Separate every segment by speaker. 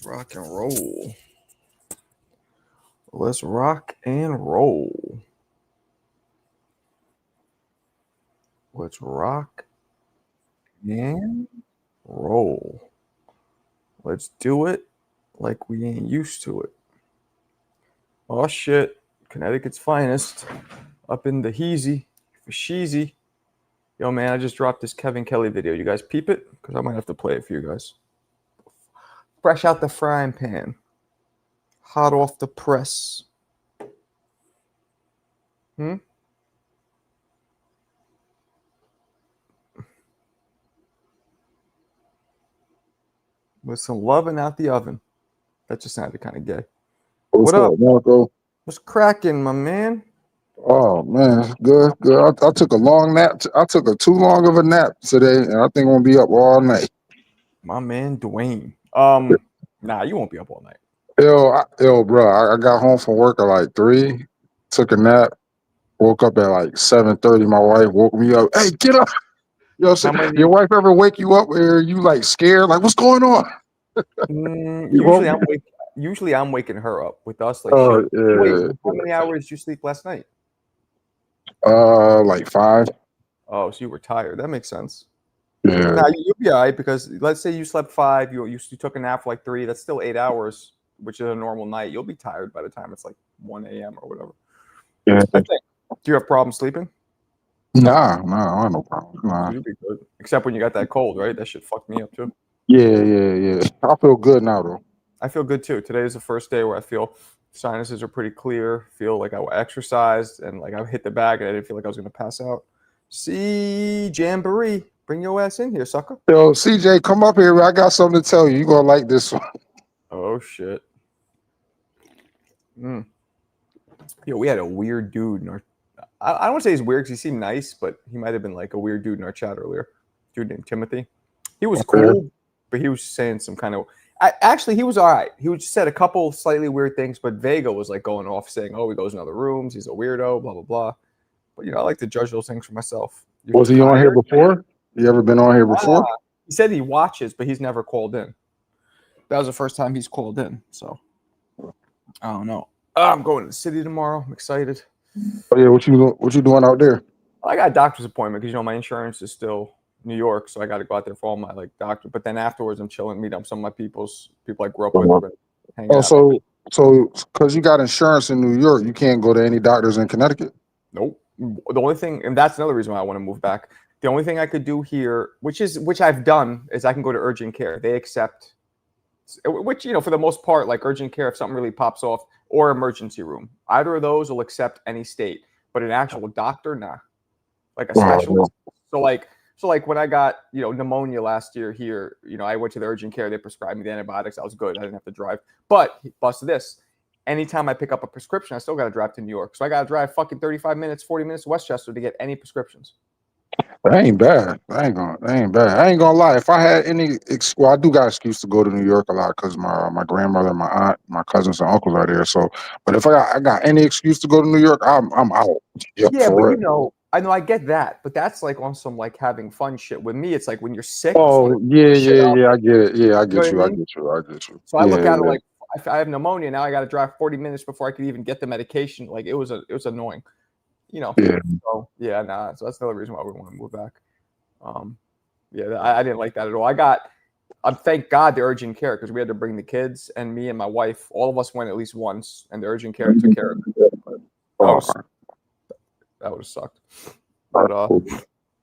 Speaker 1: rock and roll. Let's rock and roll. Let's rock and roll. Let's do it like we ain't used to it. Oh shit. Connecticut's finest. Up in the heezy for sheezy. Yo man, I just dropped this Kevin Kelly video. You guys peep it? Because I might have to play it for you guys. Fresh out the frying pan. Hot off the press. With some loving out the oven. That just sounded kind of gay.
Speaker 2: What up, Marco?
Speaker 1: What's cracking, my man?
Speaker 2: Oh man, good. I took a long nap. I took a too long of a nap today, and I think I'm gonna be up all night.
Speaker 1: My man, Dwayne. Nah, you won't be up all night.
Speaker 2: Bro, I got home from work at like 3, took a nap, woke up at like 7:30. My wife woke me up. Hey, get up! Yo, your wife ever wake you up where you like scared? Like, what's going on?
Speaker 1: Usually I'm waking her up with us. Like,
Speaker 2: shit.
Speaker 1: Yeah, wait, how many hours did you sleep last night?
Speaker 2: Like 5.
Speaker 1: Oh, so you were tired. That makes sense.
Speaker 2: Yeah.
Speaker 1: Nah, you'll be all right because let's say you slept 5, you took a nap for like 3. That's still 8 hours, which is a normal night. You'll be tired by the time it's like 1 a.m. or whatever.
Speaker 2: Yeah.
Speaker 1: Do you have problems sleeping?
Speaker 2: Nah, I have no problem. Nah.
Speaker 1: You'll be good. Except when you got that cold, right? That shit fucked me up too.
Speaker 2: Yeah. I feel good now though.
Speaker 1: I feel good too. Today is the first day where I feel sinuses are pretty clear. Feel like I exercised and like I hit the bag and I didn't feel like I was gonna pass out. See, Jamboree, bring your ass in here, sucker.
Speaker 2: Yo, CJ, come up here. I got something to tell you. You gonna like this one.
Speaker 1: Oh shit. Yo, we had a weird dude in our. I don't want to say he's weird because he seemed nice, but he might have been like a weird dude in our chat earlier. Dude named Timothy. He was cool, but he was saying some kind of. Actually, he was all right. He just said a couple slightly weird things, but Vega was like going off saying, "Oh, he goes in other rooms. He's a weirdo." Blah blah blah. But I like to judge those things for myself.
Speaker 2: Was he on here before? You ever been on here before?
Speaker 1: He said he watches, but he's never called in. That was the first time he's called in. So I don't know. I'm going to the city tomorrow. I'm excited.
Speaker 2: Oh yeah, what you doing out there?
Speaker 1: I got a doctor's appointment because my insurance is still New York, so I got to go out there for all my doctor. But then afterwards, I'm chilling, meet up some of my people I grew up with.
Speaker 2: So because you got insurance in New York, you can't go to any doctors in Connecticut?
Speaker 1: Nope. The only thing, and that's another reason why I want to move back. The only thing I could do here, which I've done, is I can go to urgent care. They accept, which for the most part, like urgent care, if something really pops off, or emergency room. Either of those will accept any state, but an actual doctor, nah. Like a specialist. So like when I got pneumonia last year here, I went to the urgent care. They prescribed me the antibiotics. I was good. I didn't have to drive. But busted this. Anytime I pick up a prescription, I still got to drive to New York. So I got to drive fucking 35 minutes, 40 minutes to Westchester to get any prescriptions.
Speaker 2: That ain't bad. That ain't bad. I ain't gonna lie. If I had any, I do got an excuse to go to New York a lot because my grandmother, my aunt, my cousins and uncles are there. So, but if I got any excuse to go to New York, I'm out.
Speaker 1: Yeah, but I know I get that, but that's like on some like having fun shit. With me, it's like when you're sick.
Speaker 2: Oh yeah, I get it. Yeah, I get you.
Speaker 1: So I look at it like if I have pneumonia now, I got to drive 40 minutes before I could even get the medication. Like it was annoying.
Speaker 2: Yeah.
Speaker 1: So yeah, nah. So that's another reason why we want to move back. I didn't like that at all. Thank God the urgent care because we had to bring the kids and me and my wife. All of us went at least once, and the urgent care took care of it. That would have sucked. But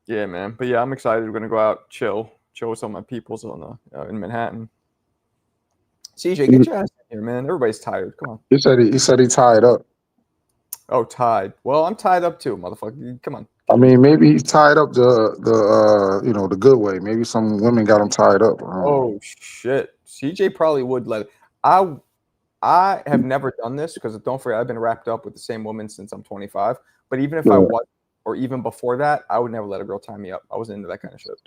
Speaker 1: yeah, man. But yeah, I'm excited. We're gonna go out, chill with some of my peoples in Manhattan. CJ, get your ass in here, man. Everybody's tired. Come on.
Speaker 2: He said he tied up.
Speaker 1: Oh, tied. Well, I'm tied up too, motherfucker. Come on.
Speaker 2: I mean, maybe he's tied up the good way. Maybe some women got him tied up.
Speaker 1: Oh shit. CJ probably would let it. I have never done this because don't forget I've been wrapped up with the same woman since I'm 25. But even if I was, or even before that, I would never let a girl tie me up. I wasn't into that kind of shit.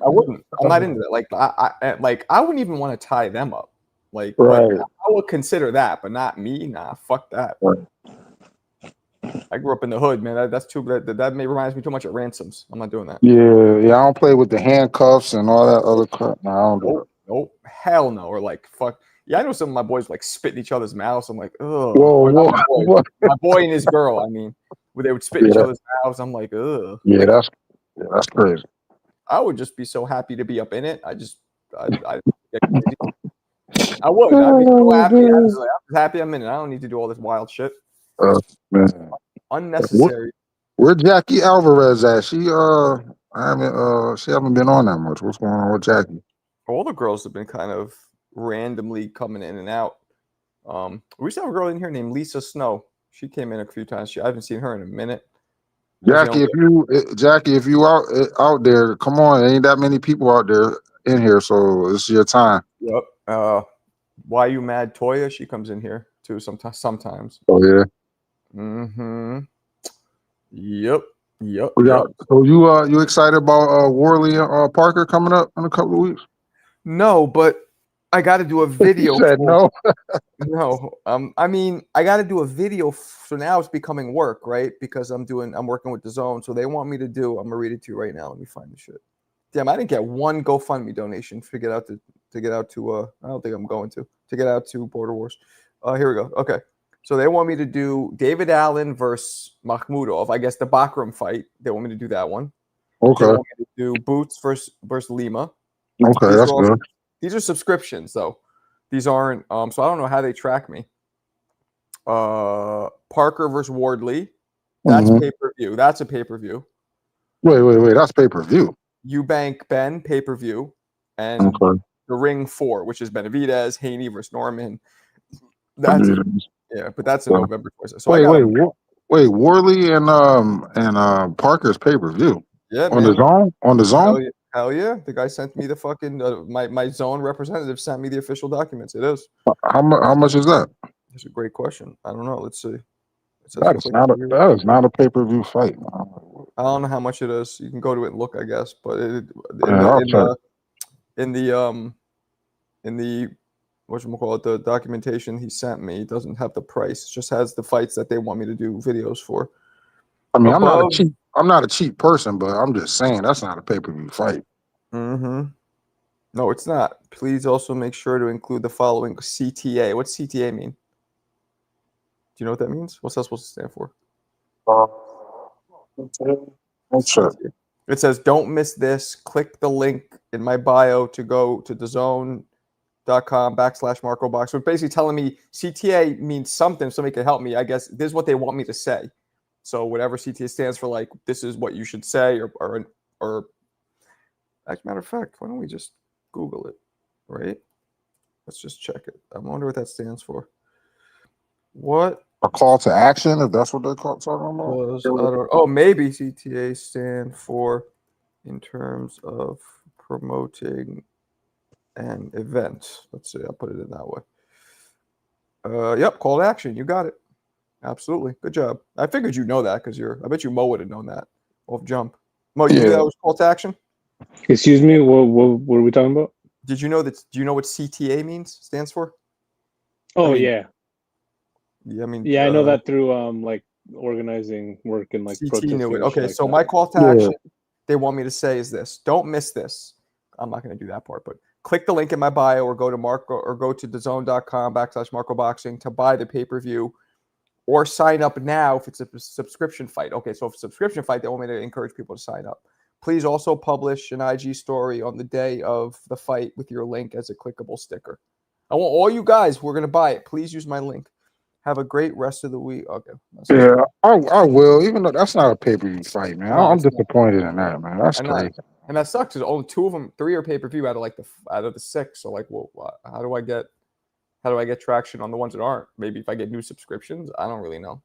Speaker 1: I wouldn't. I'm not into that. Like I wouldn't even want to tie them up. Like, right. But I would consider that, but not me. Nah, fuck that. Right. I grew up in the hood, man. That reminds me too much of ransoms. I'm not doing that.
Speaker 2: Yeah. I don't play with the handcuffs and all that other crap. No, I don't do
Speaker 1: Nope, hell no. Or like fuck. Yeah, I know some of my boys like spit in each other's mouths. I'm like, ugh.
Speaker 2: Whoa,
Speaker 1: Or not
Speaker 2: whoa,
Speaker 1: my boys,
Speaker 2: what?
Speaker 1: my boy and his girl. I mean, where they would spit in each
Speaker 2: Yeah,
Speaker 1: other's mouths. I'm like, ugh.
Speaker 2: yeah, that's crazy.
Speaker 1: I would just be so happy to be up in it. I get crazy. I would. I'd be so happy. I'm just happy I'm in it. I don't need to do all this wild shit.
Speaker 2: Man.
Speaker 1: Unnecessary.
Speaker 2: Where Jackie Alvarez at? She haven't been on that much. What's going on with Jackie?
Speaker 1: All the girls have been kind of randomly coming in and out. We used to have a girl in here named Lisa Snow. She came in a few times. I haven't seen her in a minute.
Speaker 2: Jackie, if you out there, come on. Ain't that many people out there in here, so it's your time.
Speaker 1: Yep. Why You Mad Toya? She comes in here too sometimes.
Speaker 2: Oh yeah.
Speaker 1: Mm-hmm. Yep.
Speaker 2: So you excited about Worley and Parker coming up in a couple of weeks?
Speaker 1: No, but I got to do a video.
Speaker 2: You said no.
Speaker 1: No. I mean, I got to do a video. So now it's becoming work, right? Because I'm working with the Zone. So they want me to do. I'm gonna read it to you right now. Let me find the shit. Damn, I didn't get one GoFundMe donation to get out to. I don't think I'm going to get out to Border Wars. Here we go. Okay. So they want me to do David Allen versus Makhmudov. I guess the Bakram fight. They want me to do that one.
Speaker 2: Okay.
Speaker 1: They want me to do Boots versus Lima.
Speaker 2: Okay, that's good.
Speaker 1: These are subscriptions, though. These aren't. So I don't know how they track me. Parker versus Wardley. That's pay-per-view. That's a pay-per-view.
Speaker 2: Wait. That's pay-per-view.
Speaker 1: Eubank Ben pay-per-view. And the Ring 4, which is Benavidez, Haney versus Norman. That's yeah, but that's a November choice. So
Speaker 2: wait, Worley and Parker's pay-per-view.
Speaker 1: Yeah,
Speaker 2: on
Speaker 1: man.
Speaker 2: On the Zone?
Speaker 1: Hell yeah. The guy sent me the fucking my Zone representative sent me the official documents. It is.
Speaker 2: How much is that?
Speaker 1: That's a great question. I don't know. Let's see.
Speaker 2: That is not a pay-per-view fight.
Speaker 1: I don't know how much it is. You can go to it and look, I guess. But in the whatchamacallit, the documentation he sent me, it doesn't have the price. It just has the fights that they want me to do videos for.
Speaker 2: I mean, I'm not a cheap person, but I'm just saying that's not a pay-per-view fight.
Speaker 1: Mm-hmm. No, it's not. Please also make sure to include the following CTA. What's CTA mean? Do you know what that means? What's that supposed to stand for? It says, don't miss this. Click the link in my bio to go to thezone.com/MarcoBox. So basically telling me CTA means something. Somebody can help me. I guess this is what they want me to say. So whatever CTA stands for, like, this is what you should say, or as a matter of fact, why don't we just Google it, right? Let's just check it. I wonder what that stands for. What?
Speaker 2: A call to action, if that's what they're talking about?
Speaker 1: Maybe CTA stand for in terms of promoting an event. Let's see. I'll put it in that way. Yep, call to action. You got it. Absolutely. Good job. I figured you'd know that because I bet you Mo would have known that off jump. Mo, you knew that was call to action?
Speaker 3: Excuse me, what are we talking about?
Speaker 1: Did you know that? Do you know what CTA stands for?
Speaker 3: Oh, yeah.
Speaker 1: Yeah, I mean,
Speaker 3: I know that through like organizing work and like
Speaker 1: CT knew it. Okay,
Speaker 3: like
Speaker 1: so
Speaker 3: that.
Speaker 1: my call to action they want me to say is this: don't miss this. I'm not going to do that part, but click the link in my bio or go to thezone.com/MarcoBoxing to buy the pay-per-view, or sign up now if it's a subscription fight. Okay, so if it's a subscription fight, they want me to encourage people to sign up. Please also publish an IG story on the day of the fight with your link as a clickable sticker. I want all you guys who are going to buy it, please use my link. Have a great rest of the week. Okay.
Speaker 2: Yeah, I will, even though that's not a pay-per-view fight, man. I'm disappointed in that, man. That's crazy.
Speaker 1: And that sucks. There's only 2 of them, 3 are pay-per-view out of the 6. So like, well, how do I get traction on the ones that aren't? Maybe if I get new subscriptions, I don't really know.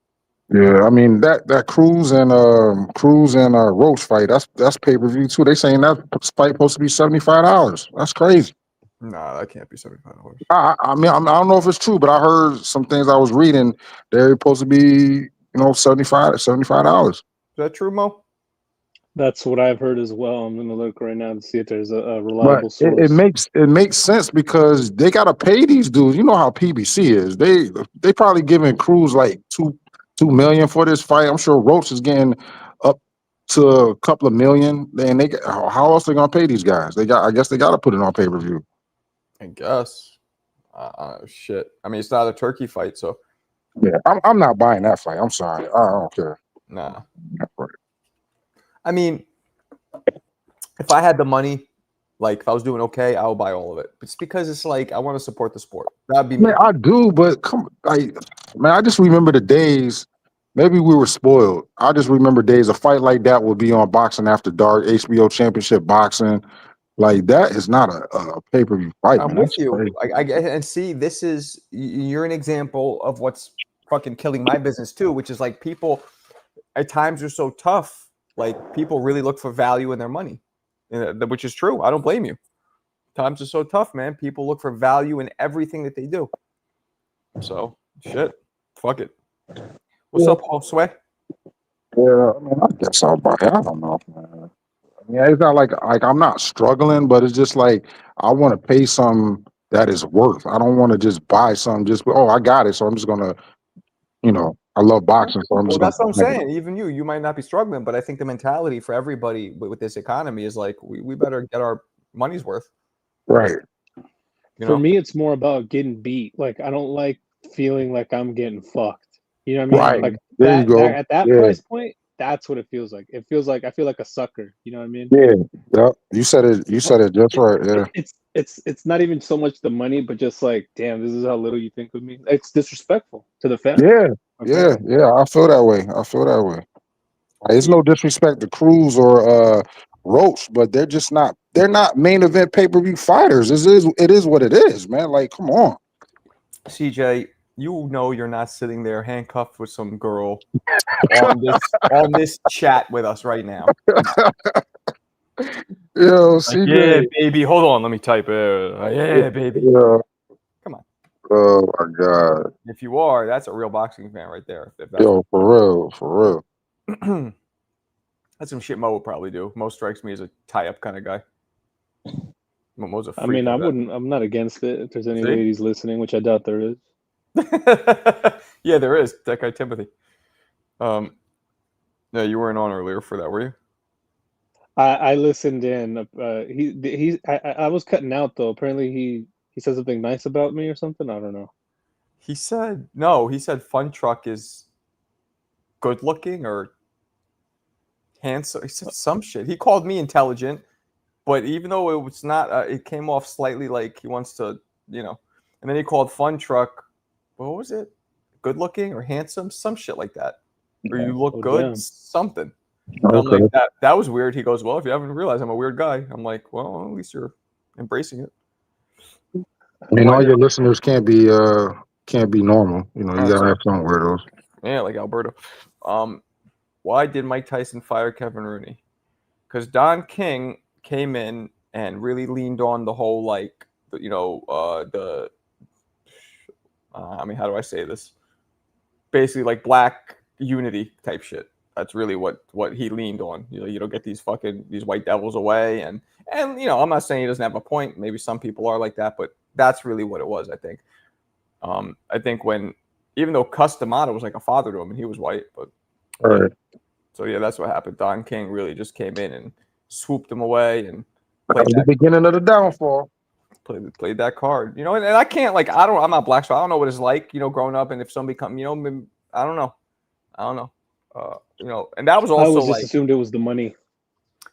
Speaker 2: Yeah, I mean that Cruz and Roach fight, that's pay-per-view too. They saying that fight supposed to be $75. That's crazy.
Speaker 1: Nah, that can't be $75.
Speaker 2: I mean, I don't know if it's true, but I heard some things I was reading. They're supposed to be, $75.
Speaker 1: Is that true, Mo?
Speaker 3: That's what I've heard as well. I'm gonna look right now to see if there's a reliable source.
Speaker 2: It makes sense because they gotta pay these dudes. You know how PBC is. They probably giving Cruz like $2 million for this fight. I'm sure Roach is getting up to a couple of million. And how else they gonna pay these guys? I guess they gotta put it on pay-per-view.
Speaker 1: I guess. Shit. I mean, it's not a turkey fight, so
Speaker 2: Yeah, I'm not buying that fight. I'm sorry. I don't care.
Speaker 1: nah. I mean, if I had the money, like if I was doing okay, I would buy all of it. It's because it's like I want to support the sport. That'd be me.
Speaker 2: Man, I do, but man, I just remember the days. Maybe we were spoiled. I just remember days a fight like that would be on Boxing After Dark, HBO Championship Boxing. Like that is not a pay-per-view fight,
Speaker 1: I'm
Speaker 2: man.
Speaker 1: with
Speaker 2: That's
Speaker 1: you.
Speaker 2: crazy.
Speaker 1: I get and see. This is you're an example of what's fucking killing my business too, which is like people at times are so tough. Like people really look for value in their money, which is true. I don't blame you. Times are so tough, man. People look for value in everything that they do. So shit, fuck it. What's up, Josue?
Speaker 2: Yeah, I mean, I guess I'll buy it. I don't know, man. Yeah, it's not like I'm not struggling, but it's just like I want to pay some that is worth. I don't want to just buy some just I got it, so I'm just gonna, I love boxing, so I'm
Speaker 1: Well,
Speaker 2: just gonna
Speaker 1: that's what I'm
Speaker 2: buy it.
Speaker 1: saying. Even you might not be struggling, but I think the mentality for everybody with this economy is like we better get our money's worth.
Speaker 2: Right.
Speaker 3: For me, it's more about getting beat. Like I don't like feeling like I'm getting fucked. You know what I mean?
Speaker 2: Right.
Speaker 3: Like
Speaker 2: There you go.
Speaker 3: at that
Speaker 2: Yeah.
Speaker 3: price point, that's what it feels like. It feels like I feel like a sucker. You know what I mean?
Speaker 2: Yeah. Yep. You said it. You said it just right. Yeah.
Speaker 3: It's not even so much the money, but just like, damn, this is how little you think of me. It's disrespectful to the family.
Speaker 2: Yeah.
Speaker 3: Okay?
Speaker 2: Yeah. I feel that way. I feel that way. Like, it's no disrespect to Cruz or Roach, but they're just not. They're not main event pay-per-view fighters. It is what it is, man. Like, come on.
Speaker 1: CJ, you know you're not sitting there handcuffed with some girl on this chat with us right now.
Speaker 2: Yo,
Speaker 1: Like,
Speaker 2: CJ.
Speaker 1: yeah, baby. Hold on, let me type it. Yeah, baby.
Speaker 2: Yeah.
Speaker 1: Come on.
Speaker 2: Oh my God.
Speaker 1: If you are, that's a real boxing fan right there. If that's
Speaker 2: Yo, for real.
Speaker 1: that's some shit Mo would probably do. Mo strikes me as a tie-up kind of guy. Mo's a freak.
Speaker 3: I mean,
Speaker 1: like
Speaker 3: I'm not against it. If there's any
Speaker 1: See?
Speaker 3: ladies listening, which I doubt there is.
Speaker 1: Yeah, there is. That guy Timothy. No, you weren't on earlier for that, were you?
Speaker 3: I listened in. I was cutting out though. Apparently he said something nice about me or something. I don't know.
Speaker 1: He said no. He said Fun Truck is good looking or handsome. He said some shit. He called me intelligent, but even though it was not, it came off slightly like he wants to, And then he called Fun Truck. What was it? Good looking or handsome? Some shit like that. Or you look good?
Speaker 3: Damn.
Speaker 1: Something. And I'm like, that was weird. He goes, well, if you haven't realized I'm a weird guy. I'm like, well, at least you're embracing it.
Speaker 2: I mean, all your listeners can't be normal. You gotta have some weirdos.
Speaker 1: Yeah, like Alberto. Why did Mike Tyson fire Kevin Rooney? Because Don King came in and really leaned on the whole I mean, how do I say this? Basically, like black unity type shit. That's really what he leaned on. You don't get these white devils away, and I'm not saying he doesn't have a point. Maybe some people are like that, but that's really what it was. I think. I think even though Customato was like a father to him, and he was white, but
Speaker 2: right.
Speaker 1: So yeah, that's what happened. Don King really just came in and swooped him away and
Speaker 2: played the beginning of the downfall.
Speaker 1: Played that card, and I can't I'm not black, so I don't know what it's like, growing up, and if somebody come, I don't know, and that was also
Speaker 3: I just assumed it was the money.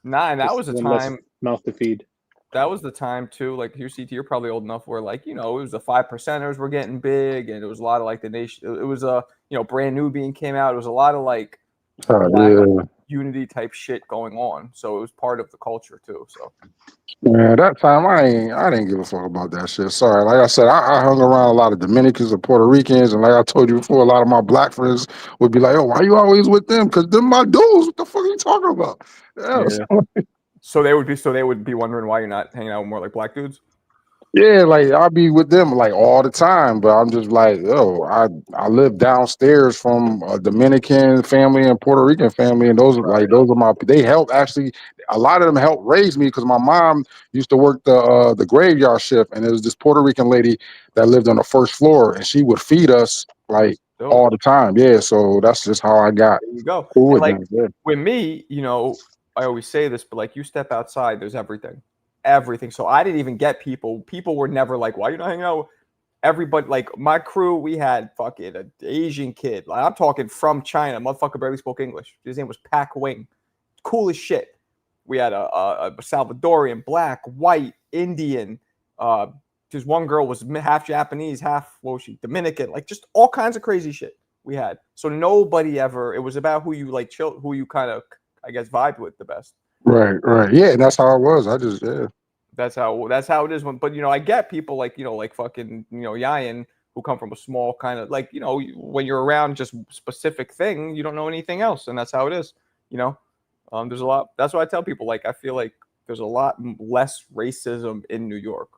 Speaker 1: Nah, and that was the time
Speaker 3: mouth to feed.
Speaker 1: That was the time too. Like you're probably old enough where it was the 5%ers were getting big, and it was a lot of the nation. It was Brand New Bean came out. It was a lot of unity type shit going on. So it was part of the culture too. So
Speaker 2: yeah, that time I didn't give a fuck about that shit. Sorry, like I said, I hung around a lot of Dominicans and Puerto Ricans, and like I told you before, a lot of my black friends would be like, "Oh, why you always with them? Because they're my dudes. What the fuck are you talking about?"
Speaker 1: Yeah. So they would be wondering why you're not hanging out with more like black dudes.
Speaker 2: Yeah, like I'll be with them like all the time, but I'm just like, I live downstairs from a Dominican family and Puerto Rican family, and those are they help actually. A lot of them help raise me because my mom used to work the graveyard shift, and it was this Puerto Rican lady that lived on the first floor, and she would feed us all the time. Yeah, so that's just how I got.
Speaker 1: There you go.
Speaker 2: Cool
Speaker 1: with me, I always say this, but you step outside, there's everything. everything. So I didn't even get people. People were never like, "Why you not hanging out?" Everybody, like my crew, we had fucking an Asian kid. Like I'm talking from China. Motherfucker barely spoke English. His name was Pac Wing. Cool as shit. We had a Salvadorian, black, white, Indian. Just one girl was half Japanese, half Dominican. Like just all kinds of crazy shit we had. So nobody ever. It was about who you like, who you kind of, I guess, vibed with the best.
Speaker 2: Right. Yeah, that's how it was. I just
Speaker 1: That's how it is. But I get people like like fucking Yayan who come from a small kind of like when you're around just specific thing, you don't know anything else, and that's how it is. There's a lot. That's why I tell people, like, I feel like there's a lot less racism in New York,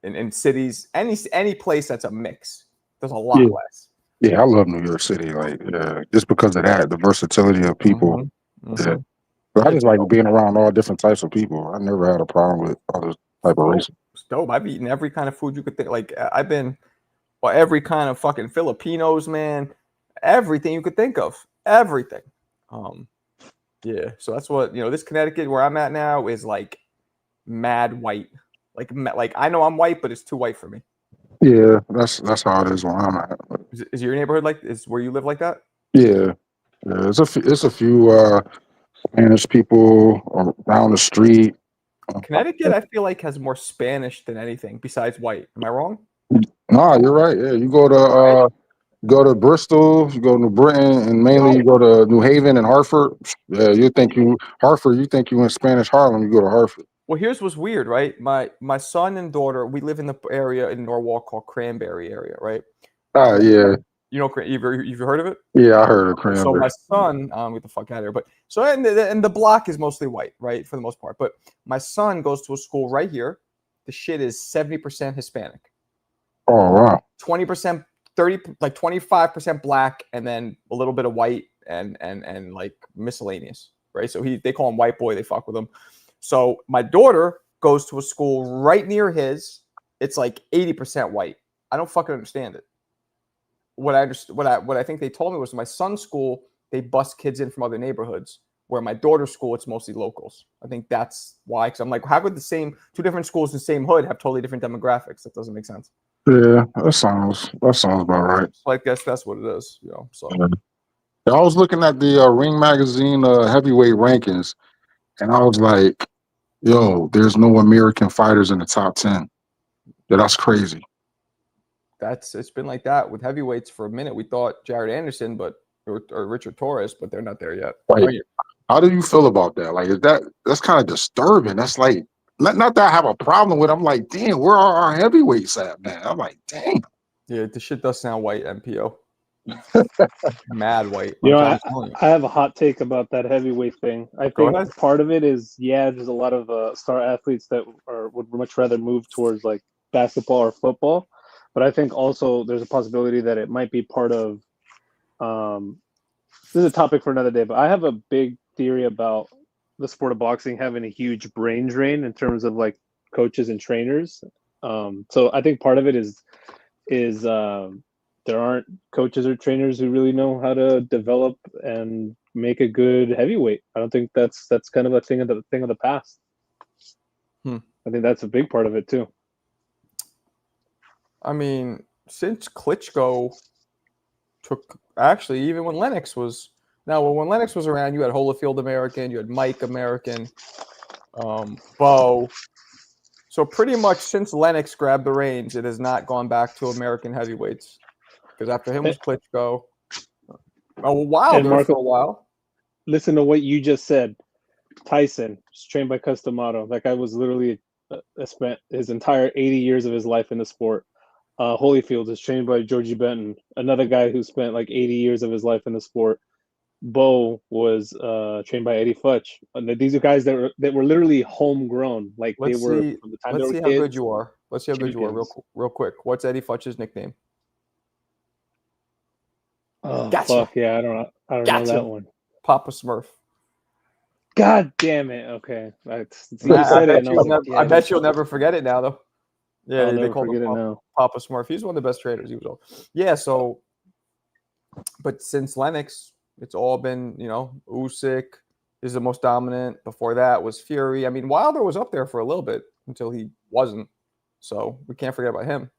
Speaker 1: in cities, any place that's a mix. There's a lot less.
Speaker 2: Yeah, I love New York City, like just because of that, the versatility of people. Yeah. But I just like being around all different types of people. I never had a problem with other type of race.
Speaker 1: It's dope. I've eaten every kind of food you could think. Like I've been, every kind of fucking Filipinos, man. Everything you could think of. Everything. Yeah. So that's what this Connecticut where I'm at now is like mad white. Like I know I'm white, but it's too white for me.
Speaker 2: Yeah, that's how it is where I'm at.
Speaker 1: Is your neighborhood is where you live like that?
Speaker 2: Yeah. It's a few Spanish people down the street.
Speaker 1: Connecticut, I feel like, has more Spanish than anything besides white. Am I wrong?
Speaker 2: No, you're right. Yeah, you go to Bristol, you go to New Britain, and mainly you go to New Haven and Hartford. Yeah, you think you in Spanish Harlem, you go to Hartford.
Speaker 1: Well, here's what's weird, right? My son and daughter, we live in the area in Norwalk called Cranberry area, right?
Speaker 2: Yeah.
Speaker 1: You've heard of it?
Speaker 2: Yeah, I heard of Cranberry.
Speaker 1: So my son, get the fuck out of here. But so and the block is mostly white, right, for the most part. But my son goes to a school right here. The shit is 70% Hispanic.
Speaker 2: Oh wow.
Speaker 1: 20%, 25% black, and then a little bit of white and like miscellaneous, right? So they call him white boy. They fuck with him. So my daughter goes to a school right near his. It's like 80% white. I don't fucking understand it. What I think they told me was my son's school, they bust kids in from other neighborhoods. Where my daughter's school, it's mostly locals. I think that's why. Because I'm like, how could two different schools in the same hood have totally different demographics? That doesn't make sense.
Speaker 2: Yeah, that sounds about right.
Speaker 1: So I guess that's what it is. So
Speaker 2: I was looking at the Ring Magazine heavyweight rankings, and I was like, "Yo, there's no American fighters in the top 10." Yeah, that's crazy.
Speaker 1: It's been like that with heavyweights for a minute. We thought Jared Anderson, or Richard Torres, but they're not there yet.
Speaker 2: Like, how do you feel about that? Like, that's kind of disturbing. That's like not that I have a problem with. I'm like, damn, where are our heavyweights at, man? I'm like, dang.
Speaker 1: Yeah, the shit does sound white, MPO. Mad white.
Speaker 3: I have a hot take about that heavyweight thing. I think part of it is, there's a lot of star athletes that would much rather move towards like basketball or football. But I think also there's a possibility that it might be part of this is a topic for another day, but I have a big theory about the sport of boxing having a huge brain drain in terms of like coaches and trainers. So I think part of it is there aren't coaches or trainers who really know how to develop and make a good heavyweight. I don't think that's kind of a thing of the past. I think that's a big part of it too.
Speaker 1: I mean, since Klitschko even when Lennox was around, you had Holyfield American, you had Mike American, Bo. So pretty much since Lennox grabbed the reins, it has not gone back to American heavyweights. Because after him was Klitschko. Wilder for a while.
Speaker 3: Listen to what you just said. Tyson was trained by Customato. That guy was literally spent his entire 80 years of his life in the sport. Holyfield is trained by Georgie Benton, another guy who spent like 80 years of his life in the sport. Bo was trained by Eddie Futch. And these are guys that were literally homegrown. Like from the time they were kids. Let's see how
Speaker 1: good you are. Let's see how good you are real quick. What's Eddie Futch's nickname?
Speaker 3: Oh, gotcha. Fuck yeah, I don't know that one.
Speaker 1: Papa Smurf.
Speaker 3: God damn it. Okay. I
Speaker 1: bet you'll never forget it now, though. Yeah, they call him Papa Smurf. He's one of the best traders. He was all. Yeah, so, but since Lennox, it's all been, Usyk, is the most dominant. Before that was Fury. I mean, Wilder was up there for a little bit until he wasn't. So we can't forget about him.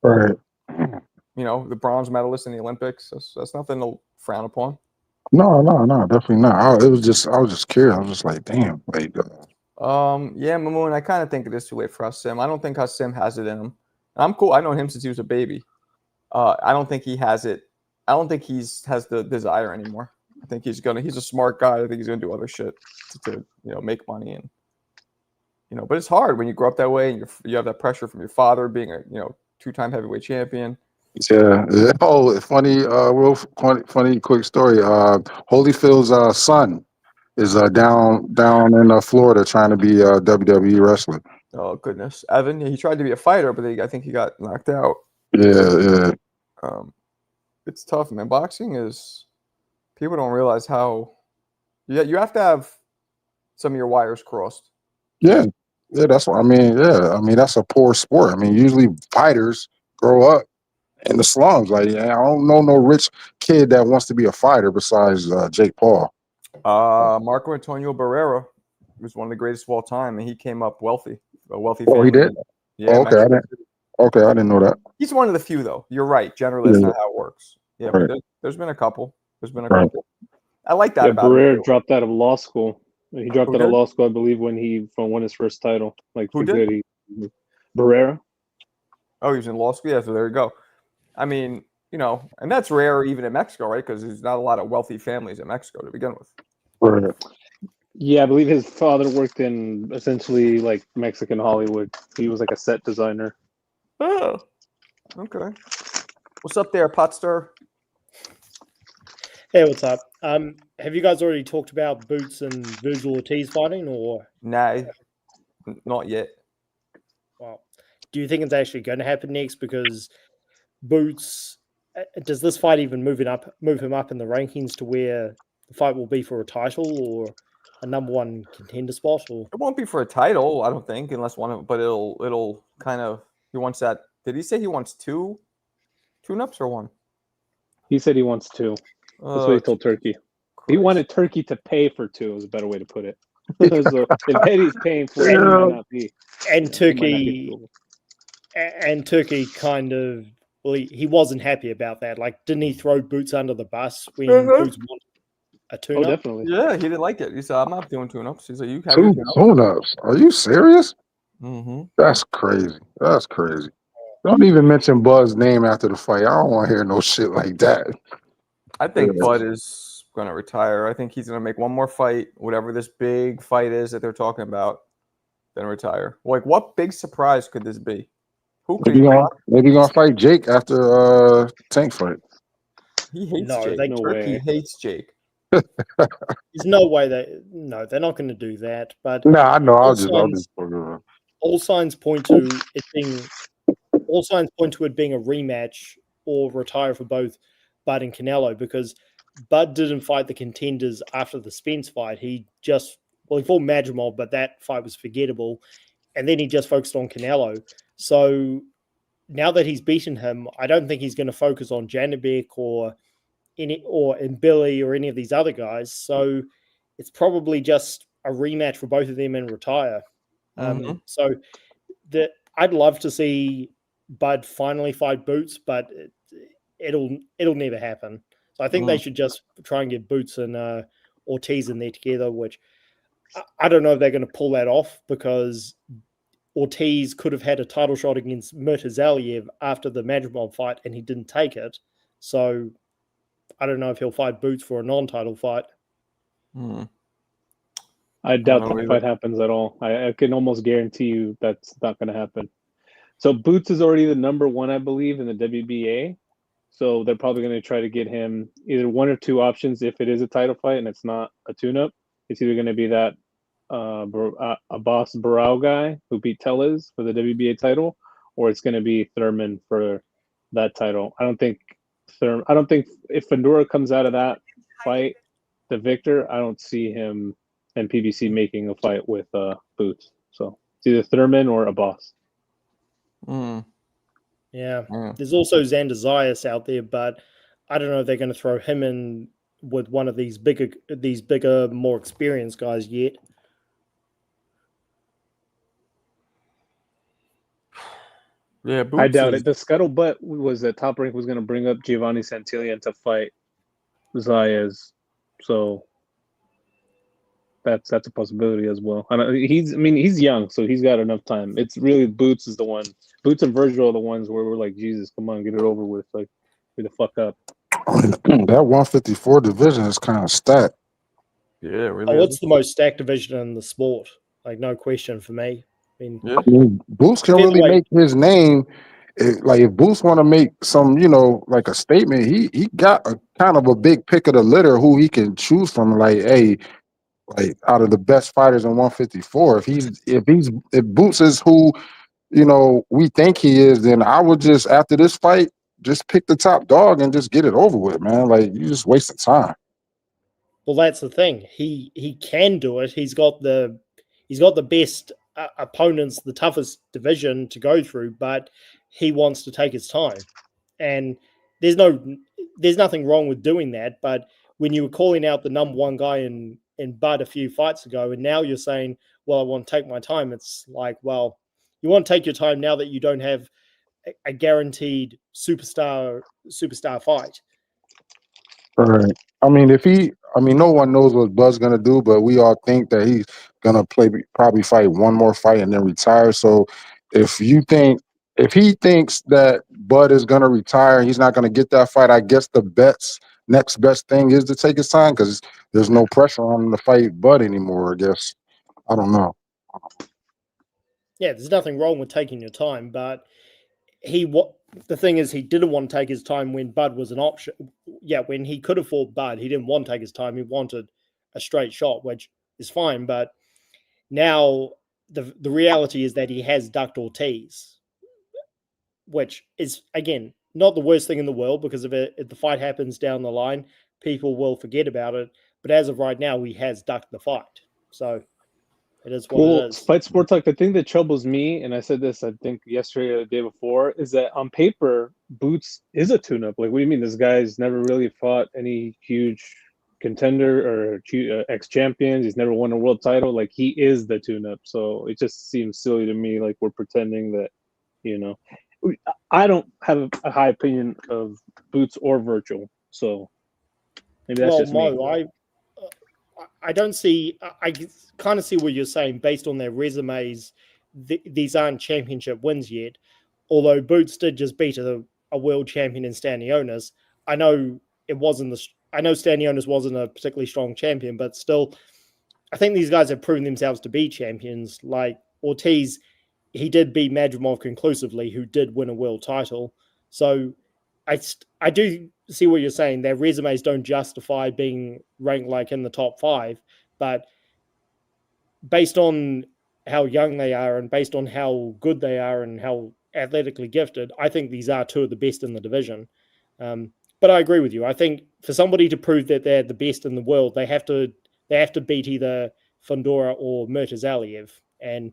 Speaker 2: Right.
Speaker 1: You know, the bronze medalist in the Olympics. That's nothing to frown upon.
Speaker 2: No, definitely not. I was just curious. I was just like, damn, like,
Speaker 1: Yeah, Mamoon, I kind of think it is too late for Hassim. I don't think Hassim has it in him. I'm cool. I know him since he was a baby. I don't think he has it. I don't think has the desire anymore. I think he's a smart guy. I think he's gonna do other shit to make money and but it's hard when you grow up that way and you have that pressure from your father being a two-time heavyweight champion.
Speaker 2: yeah. Oh, funny, real funny, quick story. Holyfield's son is down in Florida trying to be a WWE wrestler.
Speaker 1: Oh goodness, Evan. Yeah, he tried to be a fighter, but I think he got knocked out.
Speaker 2: Yeah.
Speaker 1: It's tough, man. Boxing is people don't realize how. Yeah, you have to have some of your wires crossed.
Speaker 2: Yeah, that's what I mean. Yeah, I mean that's a poor sport. I mean, usually fighters grow up in the slums. Like, I don't know no rich kid that wants to be a fighter besides Jake Paul.
Speaker 1: Marco Antonio Barrera was one of the greatest of all time, and he came up wealthy, a wealthy family.
Speaker 2: Oh, he did.
Speaker 1: Yeah.
Speaker 2: Okay, I didn't know that.
Speaker 1: He's one of the few, though. You're right. Generally, that's not how it works. Yeah,
Speaker 2: right.
Speaker 1: But there's been a couple.
Speaker 2: Right.
Speaker 1: I like that about
Speaker 3: Barrera
Speaker 1: him.
Speaker 3: dropped out of law school. He dropped out of law school, I believe, when he won his first title. Like,
Speaker 1: who did?
Speaker 3: Barrera.
Speaker 1: Oh, he was in law school? Yeah, so there you go. I mean, and that's rare even in Mexico, right? Because there's not a lot of wealthy families in Mexico to begin with.
Speaker 2: Right.
Speaker 3: Yeah, I believe his father worked in essentially like Mexican Hollywood. He was like a set designer.
Speaker 1: Oh, okay. What's up there, Potster?
Speaker 4: Hey, what's up? Have you guys already talked about Boots and Virgil Ortiz fighting, or?
Speaker 1: Nah, not yet.
Speaker 4: Well, do you think it's actually going to happen next? Because Boots, does this fight even move him up in the rankings to where the fight will be for a title or a number one contender spot? Or
Speaker 1: it won't be for a title, I don't think, unless one of. But it'll kind of. He wants that. Did he say he wants two tune-ups or one?
Speaker 3: He said he wants two. That's what he told Turkey.
Speaker 1: Christ.
Speaker 3: He wanted Turkey to pay for two, is a better way to put it. So if Eddie's paying for it, it might not be.
Speaker 4: And Turkey kind of, well, he wasn't happy about that. Like, didn't he throw Boots under the bus when Boots wanted a tune-up?
Speaker 3: Oh, definitely.
Speaker 1: Yeah, he didn't like it. He said, "I'm not doing tune-ups." He said, "You have
Speaker 2: two tune-ups? Are you serious?
Speaker 1: Mm-hmm.
Speaker 2: That's crazy. That's crazy. Don't even mention Bud's name after the fight. I don't want to hear no shit like that.
Speaker 1: I think Bud is going to retire. I think he's going to make one more fight, whatever this big fight is that they're talking about, then retire. Like, what big surprise could this be? Who could
Speaker 2: maybe gonna fight Jake after Tank fight.
Speaker 1: He hates Jake.
Speaker 3: No
Speaker 1: Turkey
Speaker 3: way.
Speaker 1: hates Jake.
Speaker 4: There's no way they're not going to do that. But
Speaker 2: no, I know. I'll just
Speaker 4: all signs point to it being a rematch or retire for both Bud and Canelo, because Bud didn't fight the contenders after the Spence fight. He fought Madrimov, but that fight was forgettable, and then he just focused on Canelo. So now that he's beaten him, I don't think he's going to focus on Janibek or Billy or any of these other guys. So it's probably just a rematch for both of them and retire. So I'd love to see Bud finally fight Boots, but it'll never happen. So I think they should just try and get Boots and Ortiz in there together, which I don't know if they're going to pull that off, because Ortiz could have had a title shot against Murtazaliev after the Madrimov fight and he didn't take it. So I don't know if he'll fight Boots for a non-title fight.
Speaker 3: I doubt that fight happens at all. I can almost guarantee you that's not going to happen. So Boots is already the number one, I believe, in the WBA. So they're probably going to try to get him either one or two options if it is a title fight and it's not a tune-up. It's either going to be that Abbas Barao guy who beat Tellez for the WBA title, or it's going to be Thurman for that title. I don't think if Fundora comes out of that fight, the victor, I don't see him and PBC making a fight with Boots. So it's either Thurman or Abbas.
Speaker 4: Yeah. There's also Xander Zayas out there, but I don't know if they're going to throw him in with one of these bigger, more experienced guys yet.
Speaker 1: Yeah,
Speaker 3: I
Speaker 1: Boots
Speaker 3: doubt
Speaker 1: is-
Speaker 3: it. The scuttlebutt was that Top Rank was going to bring up Giovanni Santillan to fight Zayas, so that's a possibility as well. He's young, so he's got enough time. It's really Boots is the one. Boots and Virgil are the ones where we're like, Jesus, come on, get it over with. Like, hurry the fuck up.
Speaker 2: I mean, that 154 division is kind of stacked.
Speaker 1: Yeah, really.
Speaker 4: Oh, it's the most stacked division in the sport. Like, no question for me.
Speaker 1: Yeah.
Speaker 2: I mean, Boots can really
Speaker 4: Featherweight-
Speaker 2: make his name. Like if Boots want to make some, like a statement, he got a kind of a big pick of the litter who he can choose from. Like, hey, like out of the best fighters in 154, if Boots is who we think he is, then I would just after this fight just pick the top dog and just get it over with, man. Like you just wasting time.
Speaker 4: Well, that's the thing. He can do it. He's got the best opponents, the toughest division to go through, but he wants to take his time. And there's nothing wrong with doing that. But when you were calling out the number one guy in Bud a few fights ago, and now you're saying, well, I want to take my time, it's like, well, you want to take your time now that you don't have a guaranteed superstar fight.
Speaker 2: Right. I mean, no one knows what Bud's gonna do, but we all think that he's gonna probably fight one more fight and then retire. So, if he thinks that Bud is gonna retire, he's not gonna get that fight. I guess the next best thing is to take his time because there's no pressure on him to fight Bud anymore. I guess I don't know.
Speaker 4: Yeah, there's nothing wrong with taking your time, but the thing is, he didn't want to take his time when Bud was an option. Yeah, when he could have fought Bud, he didn't want to take his time. He wanted a straight shot, which is fine. But now the reality is that he has ducked Ortiz, which is, again, not the worst thing in the world because if the fight happens down the line, people will forget about it. But as of right now, he has ducked the fight. So it is what it is.
Speaker 3: Fight sports, like the thing that troubles me, and I said this, I think yesterday or the day before, is that on paper, Boots is a tune-up. Like, what do you mean? This guy's never really fought any huge contender or ex-champions. He's never won a world title. Like, he is the tune-up. So it just seems silly to me, like we're pretending that, I don't have a high opinion of Boots or Virgil. So maybe that's just me.
Speaker 4: I don't see. I kind of see what you're saying based on their resumes. These aren't championship wins yet. Although Boots did just beat a world champion in Stanionis. I know Stanionis wasn't a particularly strong champion, but still, I think these guys have proven themselves to be champions. Like Ortiz, he did beat Madrimov conclusively, who did win a world title. So I do see what you're saying. Their resumes don't justify being ranked like in the top 5, but based on how young they are and based on how good they are and how athletically gifted, I think these are two of the best in the division. But I agree with you. I think for somebody to prove that they're the best in the world, they have to beat either Fundora or Murtazaliev, and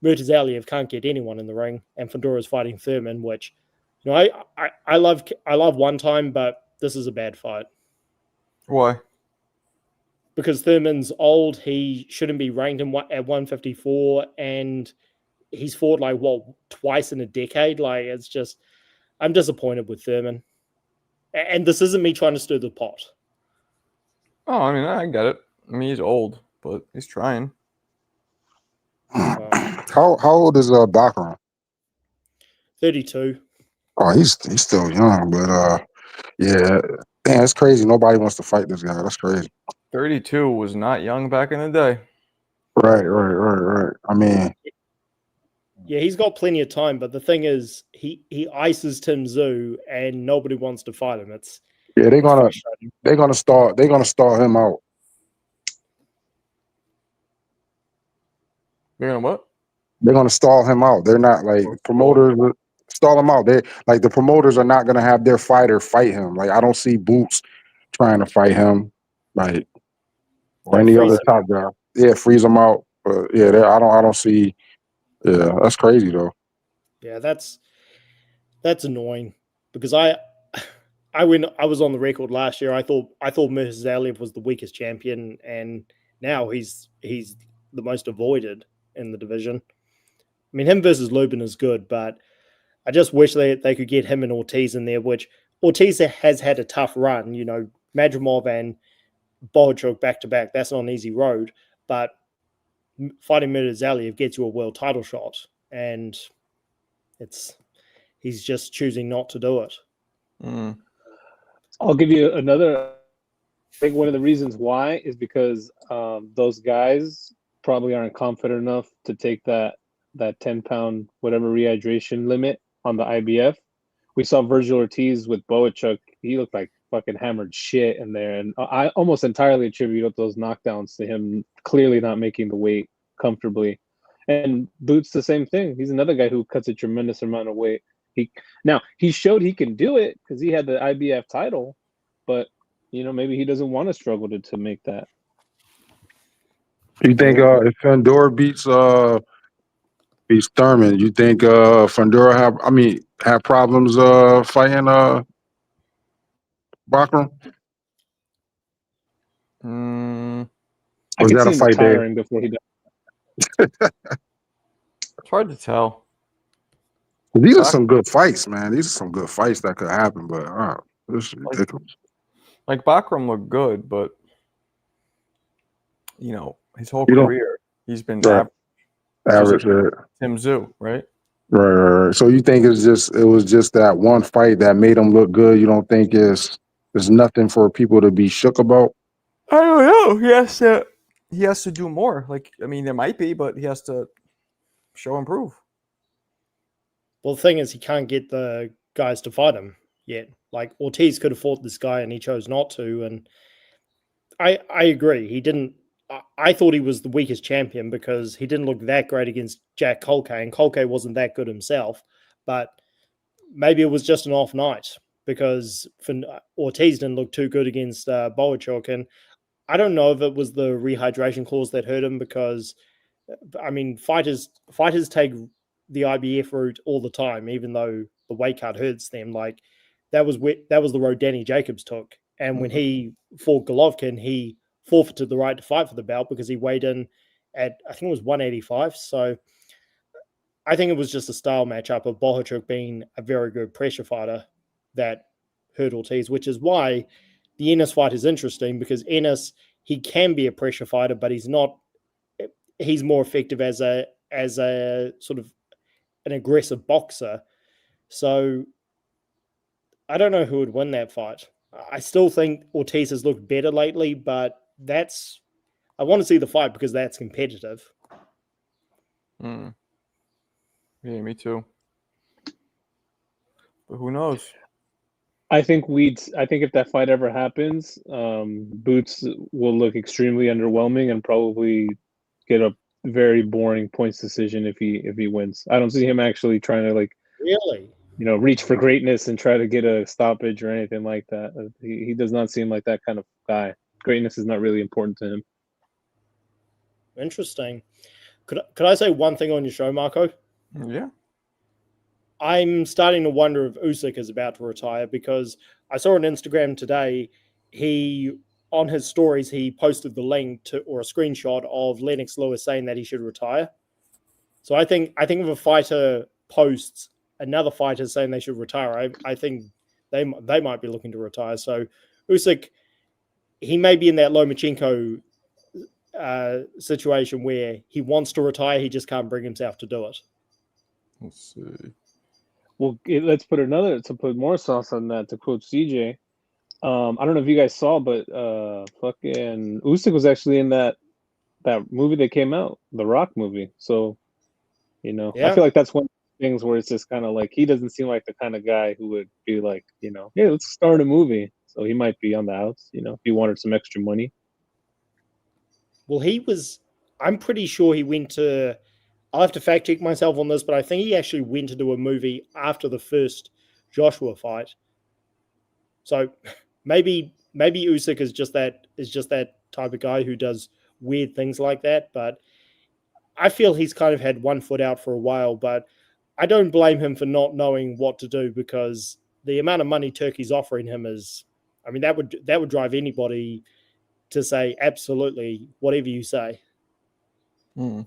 Speaker 4: Murtazaliev can't get anyone in the ring, and Fundora's fighting Thurman, which I love one time, but this is a bad fight.
Speaker 1: Why?
Speaker 4: Because Thurman's old, he shouldn't be ranked at 154, and he's fought twice in a decade. Like, it's just, I'm disappointed with Thurman. And this isn't me trying to stir the pot.
Speaker 1: Oh, I mean, I get it. I mean, he's old, but he's trying.
Speaker 2: How old is Baccarat?
Speaker 4: 32.
Speaker 2: Oh, he's still young, but yeah, damn, it's crazy. Nobody wants to fight this guy. That's crazy.
Speaker 1: 32 was not young back in the day.
Speaker 2: Right. I mean,
Speaker 4: yeah, he's got plenty of time, but the thing is, he ices Tim Tszyu, and nobody wants to fight him.
Speaker 2: they're gonna stall him out.
Speaker 1: They're gonna what?
Speaker 2: They're gonna stall him out. They're not like promoters stall him out. They like the promoters are not gonna have their fighter fight him. Like I don't see Boots trying to fight him, like or any other top guy. Yeah, freeze him out. But yeah, I don't see. Yeah, that's crazy though.
Speaker 4: Yeah, that's annoying because I I was on the record last year. I thought Mrs. Aliev was the weakest champion, and now he's the most avoided in the division. I mean, him versus Lubin is good, but I just wish they could get him and Ortiz in there, which Ortiz has had a tough run. You know, Madrimov and Bohachuk back to back. That's not an easy road, but fighting Mirzaliev gets you a world title shot, and he's just choosing not to do it.
Speaker 1: Mm.
Speaker 3: I'll give you another. I think one of the reasons why is because those guys probably aren't confident enough to take that 10-pound whatever rehydration limit on the IBF. We saw Virgil Ortiz with Bohachuk. He looked like fucking hammered shit in there, and I almost entirely attribute those knockdowns to him clearly not making the weight comfortably. And Boots the same thing. He's another guy who cuts a tremendous amount of weight. He showed he can do it because he had the IBF title, but maybe he doesn't want to struggle to make that.
Speaker 2: You think if Fandor beats Thurman, you think Fandor have problems fighting Bachram?
Speaker 3: I
Speaker 2: Was
Speaker 3: can
Speaker 2: that
Speaker 3: see
Speaker 2: a
Speaker 3: him
Speaker 2: fight there?
Speaker 3: retiring before he does.
Speaker 1: It's hard to tell.
Speaker 2: These are some good fights, man. These are some good fights that could happen, but this is ridiculous.
Speaker 1: Like Bachram looked good, but his whole career he's been
Speaker 2: average.
Speaker 1: Tim Tszyu, right?
Speaker 2: Right. So you think it was just that one fight that made him look good? You don't think there's nothing for people to be shook about?
Speaker 1: I don't know. He has to do more. There might be, but he has to show and prove.
Speaker 4: Well, the thing is, he can't get the guys to fight him yet. Like Ortiz could have fought this guy, and he chose not to. And I agree. He didn't. I thought he was the weakest champion because he didn't look that great against Jack Colque, and Colque wasn't that good himself. But maybe it was just an off night because Ortiz didn't look too good against Bohachuk. And I don't know if it was the rehydration clause that hurt him because, fighters take the IBF route all the time, even though the weight cut hurts them. Like that was the road Danny Jacobs took. And when he fought Golovkin, he forfeited the right to fight for the belt because he weighed in at, I think it was 185. So I think it was just a style matchup of Bohachuk being a very good pressure fighter that hurt Ortiz, which is why the Ennis fight is interesting because Ennis, he can be a pressure fighter, but he's not. He's more effective as a sort of an aggressive boxer. So I don't know who would win that fight. I still think Ortiz has looked better lately, but I want to see the fight because that's competitive.
Speaker 1: Yeah, me too. But who knows?
Speaker 3: I think if that fight ever happens, Boots will look extremely underwhelming and probably get a very boring points decision if he wins. I don't see him actually trying to
Speaker 4: really,
Speaker 3: reach for greatness and try to get a stoppage or anything like that. He does not seem like that kind of guy. Greatness is not really important to him.
Speaker 4: Interesting. Could I say one thing on your show, Marco?
Speaker 1: Yeah.
Speaker 4: I'm starting to wonder if Usyk is about to retire because I saw on Instagram today, on his stories, he posted the link to or a screenshot of Lennox Lewis saying that he should retire. So I think if a fighter posts another fighter saying they should retire, I think they might be looking to retire. So Usyk, he may be in that Lomachenko situation where he wants to retire, he just can't bring himself to do it.
Speaker 1: Let's see.
Speaker 3: Well, let's put more sauce on that. To quote CJ, I don't know if you guys saw, but fucking Usyk was actually in that movie that came out, the Rock movie. So, I feel like that's one of the things where it's just kind of like he doesn't seem like the kind of guy who would be like, hey, let's start a movie. So he might be on the outs, if he wanted some extra money.
Speaker 4: Well, I'm pretty sure he went to, I'll have to fact check myself on this, but I think he actually went to do a movie after the first Joshua fight. So maybe Usyk is just that type of guy who does weird things like that. But I feel he's kind of had one foot out for a while, but I don't blame him for not knowing what to do because the amount of money Turkey's offering him is, I mean, that would drive anybody to say absolutely whatever you say.
Speaker 1: Trying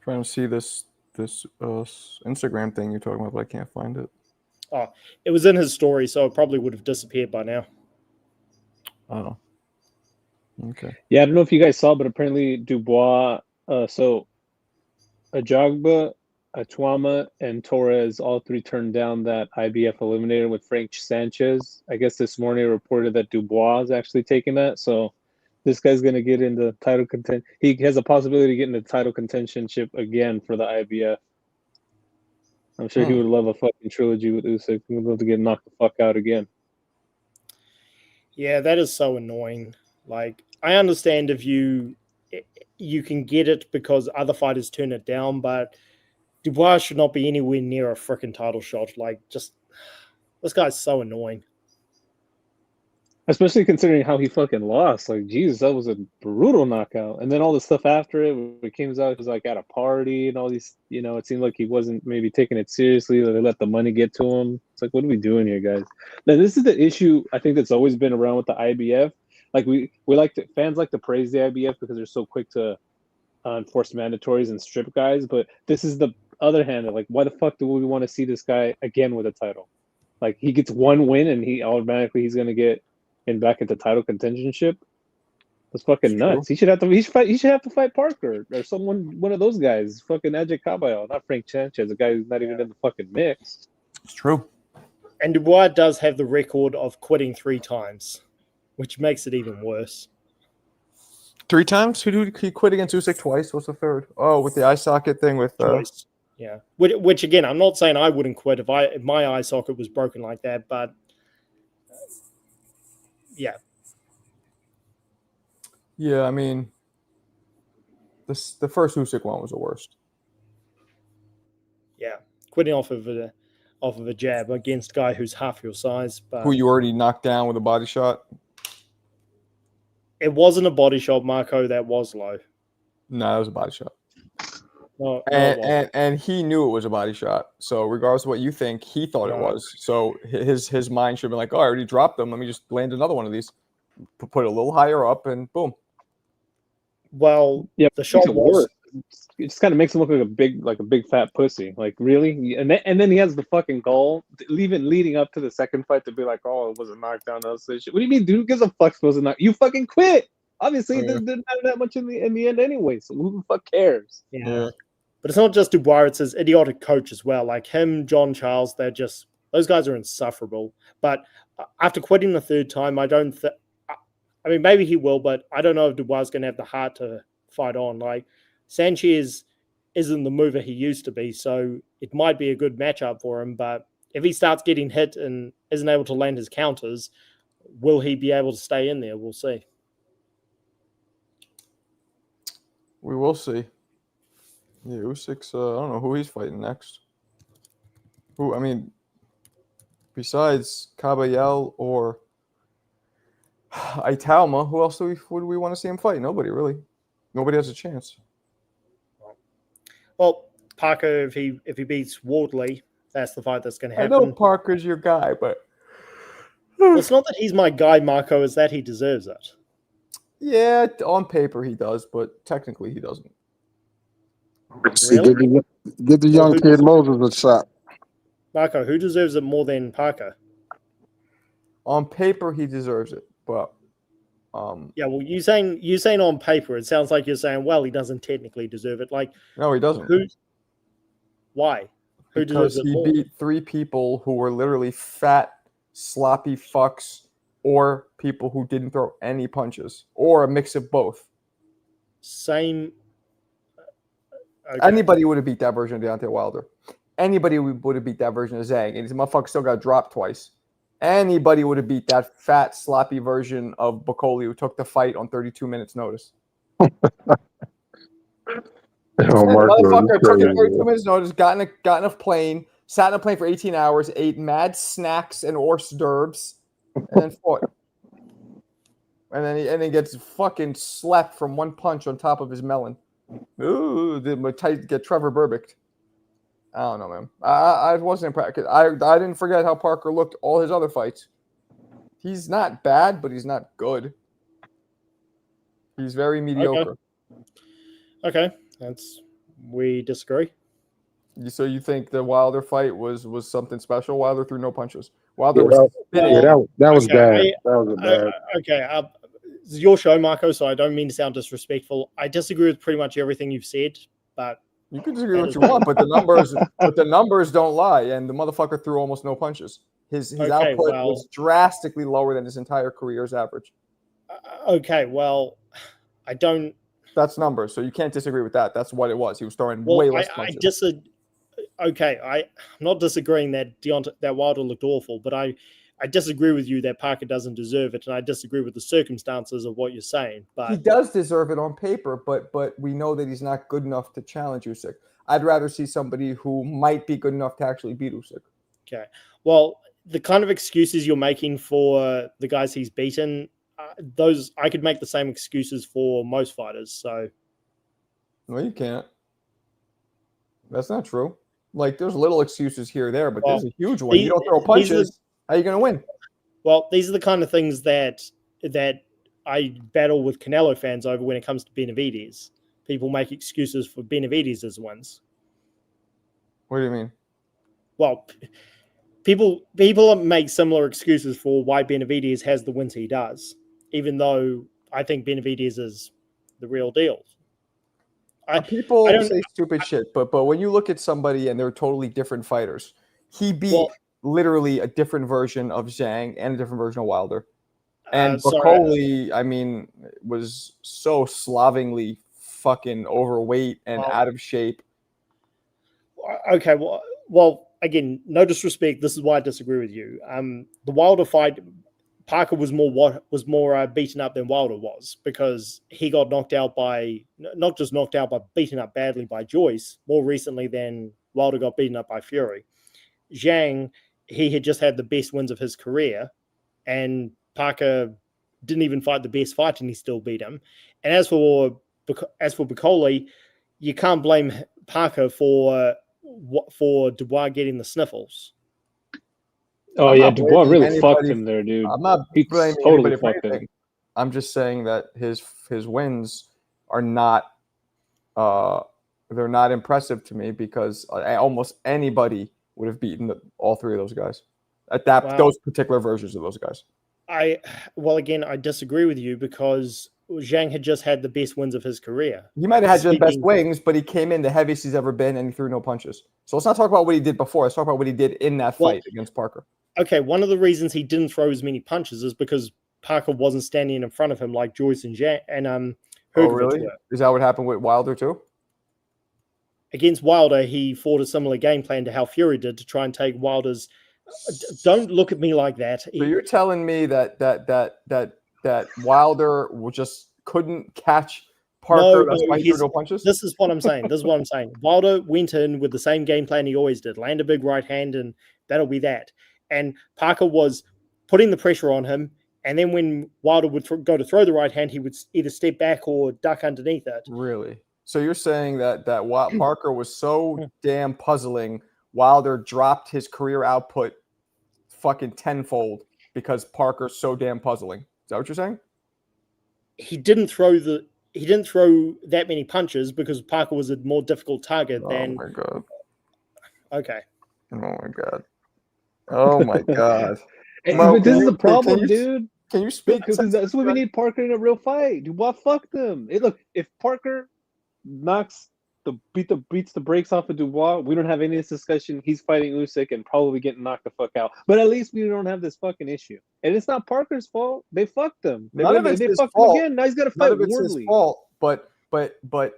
Speaker 1: to see this Instagram thing you're talking about, but I can't find it.
Speaker 4: Oh, it was in his story, so it probably would have disappeared by now.
Speaker 1: Oh, okay.
Speaker 3: Yeah, I don't know if you guys saw, but apparently Dubois, so Ajagba, Atuama, and Torres all three turned down that IBF eliminator with Frank Sanchez. I guess this morning it reported that Dubois is actually taking that. So this guy's going to get into title contention. He has a possibility of getting the title contentionship again for the IBF. I'm sure he would love a fucking trilogy with Usyk. He would love to get knocked the fuck out again.
Speaker 4: Yeah, that is so annoying. Like, I understand if you can get it because other fighters turn it down, but Dubois should not be anywhere near a freaking title shot. Like, just this guy's so annoying.
Speaker 3: Especially considering how he fucking lost. Like, Jesus, that was a brutal knockout. And then all the stuff after it, when it came out, it was like at a party and all these, it seemed like he wasn't maybe taking it seriously, or they let the money get to him. It's like, what are we doing here, guys? Now, this is the issue I think that's always been around with the IBF. Like, fans like to praise the IBF because they're so quick to enforce mandatories and strip guys. But this is the other hand. Like, why the fuck do we want to see this guy again with a title? Like, he gets one win and he's going to get back into title contentionship. That's fucking nuts. He should have to fight Parker or one of those guys. Fucking Ajay Caballo, not Frank Sanchez, a guy who's not even in the fucking mix.
Speaker 1: It's true.
Speaker 4: And Dubois does have the record of quitting 3 times, which makes it even worse.
Speaker 1: 3 times? Who did he quit against Usyk twice? What's the third? Oh, with the eye socket thing with
Speaker 4: twice. Yeah. Which again, I'm not saying I wouldn't quit if my eye socket was broken like that, but yeah.
Speaker 1: Yeah, I mean, the first Usyk one was the worst.
Speaker 4: Yeah, quitting off of a jab against a guy who's half your size, but
Speaker 1: who you already knocked down with a body shot.
Speaker 4: It wasn't a body shot, Marco. That was low.
Speaker 1: No, that was a body shot.
Speaker 4: No,
Speaker 1: and he knew it was a body shot. So regardless of what you think, he thought it was. So his mind should have been like, oh, I already dropped them. Let me just land another one of these. Put it a little higher up, and boom.
Speaker 4: Well, yeah, the shot was.
Speaker 3: It just kind of makes him look like a big fat pussy. Like, really? And then he has the fucking goal, even leading up to the second fight, to be like, oh, it was a knockdown. What do you mean, dude? Who gives a fuck? Supposed to knock? You fucking quit. Obviously, it didn't matter that much in the end anyway. So who the fuck cares?
Speaker 4: Yeah. But it's not just Dubois, it's his idiotic coach as well. Like him, John Charles, those guys are insufferable. But after quitting the 3rd time, I mean, maybe he will, but I don't know if Dubois is going to have the heart to fight on. Like, Sanchez isn't the mover he used to be, so it might be a good matchup for him. But if he starts getting hit and isn't able to land his counters, will he be able to stay in there? We'll see.
Speaker 1: We will see. Yeah, Usyk's, I don't know who he's fighting next. I mean, besides Caballel or Italma, who else would we want to see him fight? Nobody, really. Nobody has a chance.
Speaker 4: Well, Parker, if he beats Wardley, that's the fight that's going to happen.
Speaker 1: I know Parker's your guy, but
Speaker 4: well, it's not that he's my guy, Marco. It's that he deserves it.
Speaker 1: Yeah, on paper he does, but technically he doesn't.
Speaker 4: Really?
Speaker 2: Give the young kid Moses a shot.
Speaker 4: Marco, who deserves it more than Parker?
Speaker 1: On paper he deserves it, but
Speaker 4: yeah, well, you saying on paper, it sounds like you're saying, well, he doesn't technically deserve it. Like,
Speaker 1: no, he doesn't.
Speaker 4: Why? Who
Speaker 1: because
Speaker 4: deserves it
Speaker 1: he
Speaker 4: more?
Speaker 1: beat 3 people who were literally fat, sloppy fucks, or people who didn't throw any punches, or a mix of both.
Speaker 4: Same. Okay.
Speaker 1: Anybody would have beat that version of Deontay Wilder. Anybody would have beat that version of Zhang, and his motherfucker still got dropped twice. Anybody would have beat that fat, sloppy version of Bacoli who took the fight on 32 minutes notice. Motherfucker took it 32 minutes notice, got in a plane, sat in a plane for 18 hours, ate mad snacks and hors d'oeuvres, and then fought. And then he gets fucking slapped from one punch on top of his melon. Ooh, get Trevor Burbicked. I don't know, man. I wasn't impressed. I didn't forget how Parker looked all his other fights. He's not bad, but he's not good. He's very mediocre.
Speaker 4: Okay. We disagree.
Speaker 1: So you think the Wilder fight was something special? Wilder threw no punches. Wilder
Speaker 2: Yeah,
Speaker 1: was
Speaker 2: that was
Speaker 4: Okay,
Speaker 2: bad. That was bad.
Speaker 4: Okay. It's your show, Marco, so I don't mean to sound disrespectful. I disagree with pretty much everything you've said, but
Speaker 1: you can disagree what you want, but the numbers don't lie. And the motherfucker threw almost no punches. His output was drastically lower than his entire career's average.
Speaker 4: Okay, well, I don't.
Speaker 1: That's numbers, so you can't disagree with that. That's what it was. He was throwing way less punches.
Speaker 4: I'm not disagreeing that that Wilder looked awful, but I disagree with you that Parker doesn't deserve it, and I disagree with the circumstances of what you're saying. But
Speaker 1: he does deserve it on paper, but we know that he's not good enough to challenge Usyk. I'd rather see somebody who might be good enough to actually beat Usyk.
Speaker 4: Okay, well, the kind of excuses you're making for the guys he's beaten, those I could make the same excuses for most fighters. So,
Speaker 1: no, you can't. That's not true. Like, there's little excuses here or there, but there's a huge one. You don't throw punches. How are you going to win?
Speaker 4: Well, these are the kind of things that I battle with Canelo fans over when it comes to Benavidez. People make excuses for Benavidez as wins.
Speaker 1: What do you mean?
Speaker 4: Well, people make similar excuses for why Benavidez has the wins he does, even though I think Benavidez is the real deal.
Speaker 1: People say stupid shit, but when you look at somebody and they're totally different fighters, he beat literally a different version of Zhang and a different version of Wilder. And Bakoli, I mean, was so slovenly fucking overweight and out of shape.
Speaker 4: Okay, well, again, no disrespect. This is why I disagree with you. The Wilder fight, Parker was more beaten up than Wilder was because he got knocked out not just knocked out, but beaten up badly by Joyce more recently than Wilder got beaten up by Fury. Zhang, he had just had the best wins of his career, and Parker didn't even fight the best fight, and he still beat him. And as for Bakoli, you can't blame Parker for Dubois getting the sniffles.
Speaker 3: Oh, yeah, Dubois really fucked him there, dude.
Speaker 1: I'm not blaming
Speaker 3: totally fucked him.
Speaker 1: I'm just saying that his wins are not they're not impressive to me because almost anybody would have beaten all three of those guys at those particular versions of those guys.
Speaker 4: I disagree with you because Zhang had just had the best wins of his career.
Speaker 1: He might have had the best wings, but he came in the heaviest he's ever been, and he threw no punches. So let's not talk about what he did before. Let's talk about what he did in that fight against Parker.
Speaker 4: Okay, one of the reasons he didn't throw as many punches is because Parker wasn't standing in front of him like Joyce and Zhang and
Speaker 1: Oh, really? Were. Is that what happened with Wilder too?
Speaker 4: Against Wilder, he fought a similar game plan to how Fury did to try and take Wilder's. Don't look at me like that.
Speaker 1: So you're telling me that Wilder just couldn't catch Parker? That's why he threw no punches?
Speaker 4: This is what I'm saying. Wilder went in with the same game plan he always did: land a big right hand, and that'll be that. And Parker was putting the pressure on him, and then when Wilder would go to throw the right hand, he would either step back or duck underneath it.
Speaker 1: Really? So you're saying that Parker was so damn puzzling, Wilder dropped his career output fucking tenfold because Parker's so damn puzzling. Is that what you're saying?
Speaker 4: He didn't throw that many punches because Parker was a more difficult target than.
Speaker 1: Oh my god.
Speaker 4: Okay.
Speaker 1: Oh my god. Oh my god.
Speaker 3: But this is the problem, dude.
Speaker 1: Can you speak?
Speaker 3: Because that's why we need Parker in a real fight. Dude, what fuck them? Look, if Parker beats the brakes off of Dubois, we don't have any of this discussion. He's fighting Usyk and probably getting knocked the fuck out. But at least we don't have this fucking issue. And it's not Parker's fault. They fucked him. They fucked him again. Now he's got to fight Wardley.
Speaker 1: None of it's his fault. But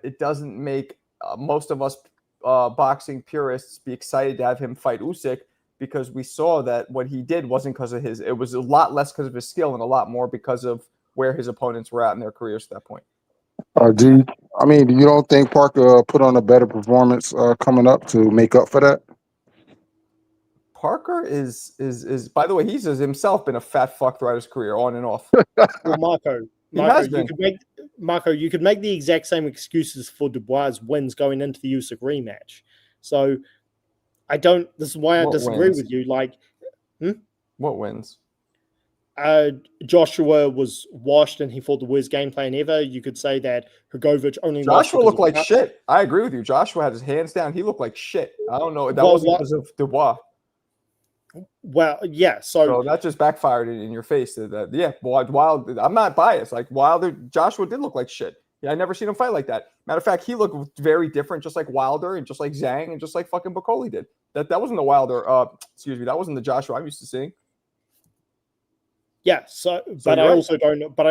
Speaker 1: it doesn't make most of us boxing purists be excited to have him fight Usyk because we saw that what he did wasn't because of his. It was a lot less because of his skill and a lot more because of where his opponents were at in their careers at that point.
Speaker 2: You don't think Parker put on a better performance coming up to make up for that?
Speaker 1: Parker is by the way, he's himself been a fat fuck throughout his career, on and off.
Speaker 4: Well, Marco, you could make the exact same excuses for Dubois' wins going into the Usyk rematch. So I don't. This is why I
Speaker 1: What
Speaker 4: disagree
Speaker 1: wins?
Speaker 4: with you. Like,
Speaker 1: What wins?
Speaker 4: Joshua was washed and he fought the worst game plan ever. You could say that Hrgovic only lost
Speaker 1: Joshua
Speaker 4: because
Speaker 1: looked
Speaker 4: of
Speaker 1: like shit. I agree with you. Joshua had his hands down. He looked like shit. I don't know. That
Speaker 4: Well,
Speaker 1: wasn't
Speaker 4: what-
Speaker 1: because of Dubois.
Speaker 4: Well, yeah.
Speaker 1: So that just backfired in your face. Yeah, Wilder. I'm not biased. Like Wilder, Joshua did look like shit. Yeah, I never seen him fight like that. Matter of fact, he looked very different, just like Wilder and just like Zhang and just like fucking Bacoli did. That wasn't the Wilder. Excuse me, that wasn't the Joshua I'm used to seeing.
Speaker 4: Yeah, but I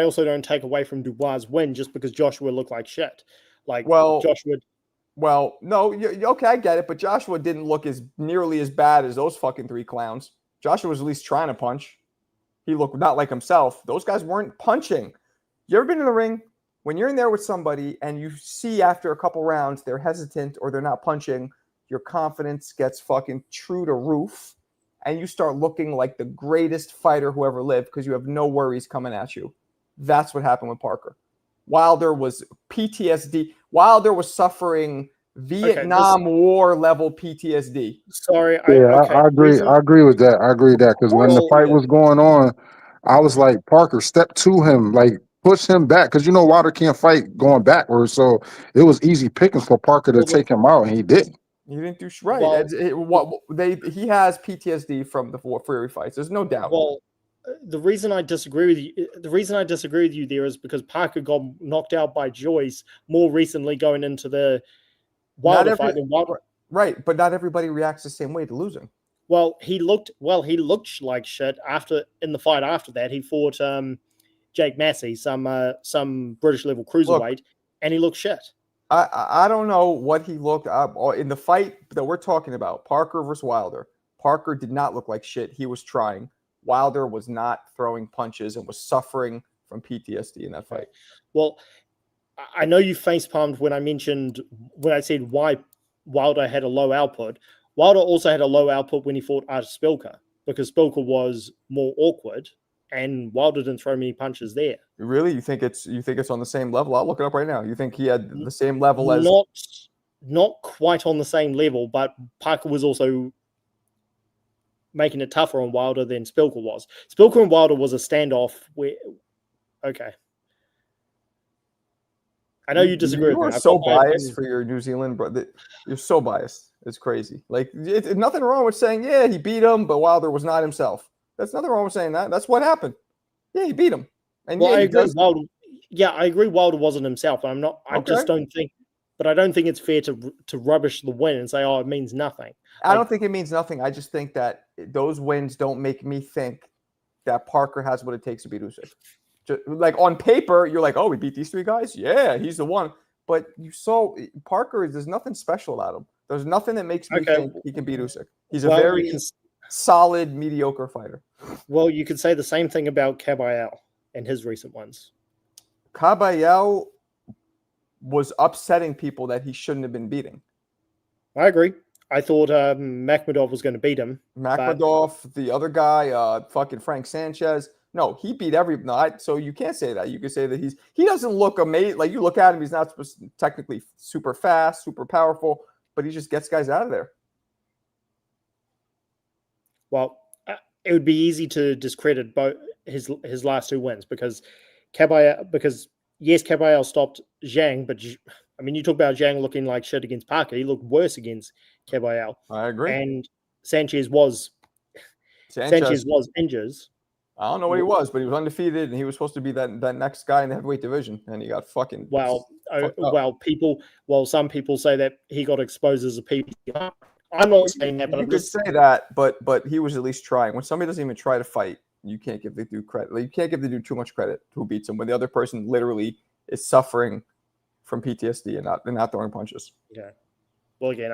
Speaker 4: also don't take away from Dubois' win just because Joshua looked like shit. Like Joshua.
Speaker 1: Well, no, okay, I get it, but Joshua didn't look as nearly as bad as those fucking three clowns. Joshua was at least trying to punch. He looked not like himself. Those guys weren't punching. You ever been in the ring when you're in there with somebody and you see after a couple rounds they're hesitant or they're not punching, your confidence gets fucking true to roof. And you start looking like the greatest fighter who ever lived because you have no worries coming at you. That's what happened with Parker. Wilder was PTSD. Wilder was suffering Vietnam War level PTSD.
Speaker 2: I agree. I agree with that. I agree with that because when the fight was going on, I was like, Parker, step to him, like push him back because Wilder can't fight going backwards. So it was easy pickings for Parker to take him out, and he didn't.
Speaker 1: He didn't do right. He has PTSD from the Fury fights. There's no doubt.
Speaker 4: Well, the reason I disagree with you there is because Parker got knocked out by Joyce more recently going into the Wilder fight.
Speaker 1: Right, but not everybody reacts the same way to losing.
Speaker 4: Well, he looked like shit in the fight after that. He fought Jake Massey, some British level cruiserweight, and he looked shit.
Speaker 1: I don't know what he looked up in the fight that we're talking about, Parker versus Wilder. Parker did not look like shit. He was trying. Wilder was not throwing punches and was suffering from PTSD in that fight.
Speaker 4: Well, I know you face palmed when I said why Wilder had a low output. Wilder also had a low output when he fought Artis Spilka because Spilka was more awkward and Wilder didn't throw many punches there.
Speaker 1: Really? You think it's on the same level? I'll look it up right now. You think he had the same level as
Speaker 4: not quite on the same level, but Parker was also making it tougher on Wilder than Spilka was. Spilka and Wilder was a standoff where I know you disagree with me.
Speaker 1: You are so biased for your New Zealand brother. You're so biased. It's crazy. Like, it's nothing wrong with saying, yeah, he beat him, but Wilder was not himself. That's nothing wrong with saying that. That's what happened. Yeah, he beat him. And
Speaker 4: I agree. I agree. Wilder wasn't himself. I just don't think. But I don't think it's fair to rubbish the win and say, "Oh, it means nothing."
Speaker 1: I don't think it means nothing. I just think that those wins don't make me think that Parker has what it takes to beat Usyk. Like on paper, you're like, "Oh, we beat these three guys. Yeah, he's the one." But you saw Parker. There's nothing special about him. There's nothing that makes me think he can beat Usyk. He's a very solid, mediocre fighter.
Speaker 4: Well, you could say the same thing about Caballero and his recent ones.
Speaker 1: Caballero was upsetting people that he shouldn't have been beating.
Speaker 4: I agree. I thought Makhmudov was going to beat him.
Speaker 1: Makhmudov, the other guy, fucking Frank Sanchez. No, he beat so you can't say that. You can say that he doesn't look amazing. Like you look at him, he's not technically super fast, super powerful, but he just gets guys out of there.
Speaker 4: Well, it would be easy to discredit both his last two wins because Caballero stopped Zhang, but I mean, you talk about Zhang looking like shit against Parker. He looked worse against Caballero.
Speaker 1: I agree.
Speaker 4: And Sanchez was injured.
Speaker 1: I don't know what he was, but he was undefeated, and he was supposed to be that next guy in the heavyweight division, and he got fucking.
Speaker 4: Some people say that he got exposed as a PPR. I'm not saying that, but
Speaker 1: you could say that, but he was at least trying. When somebody doesn't even try to fight, you can't give the dude credit. Like, you can't give the dude too much credit who beats him when the other person literally is suffering from PTSD and not throwing punches.
Speaker 4: Yeah. Well, again,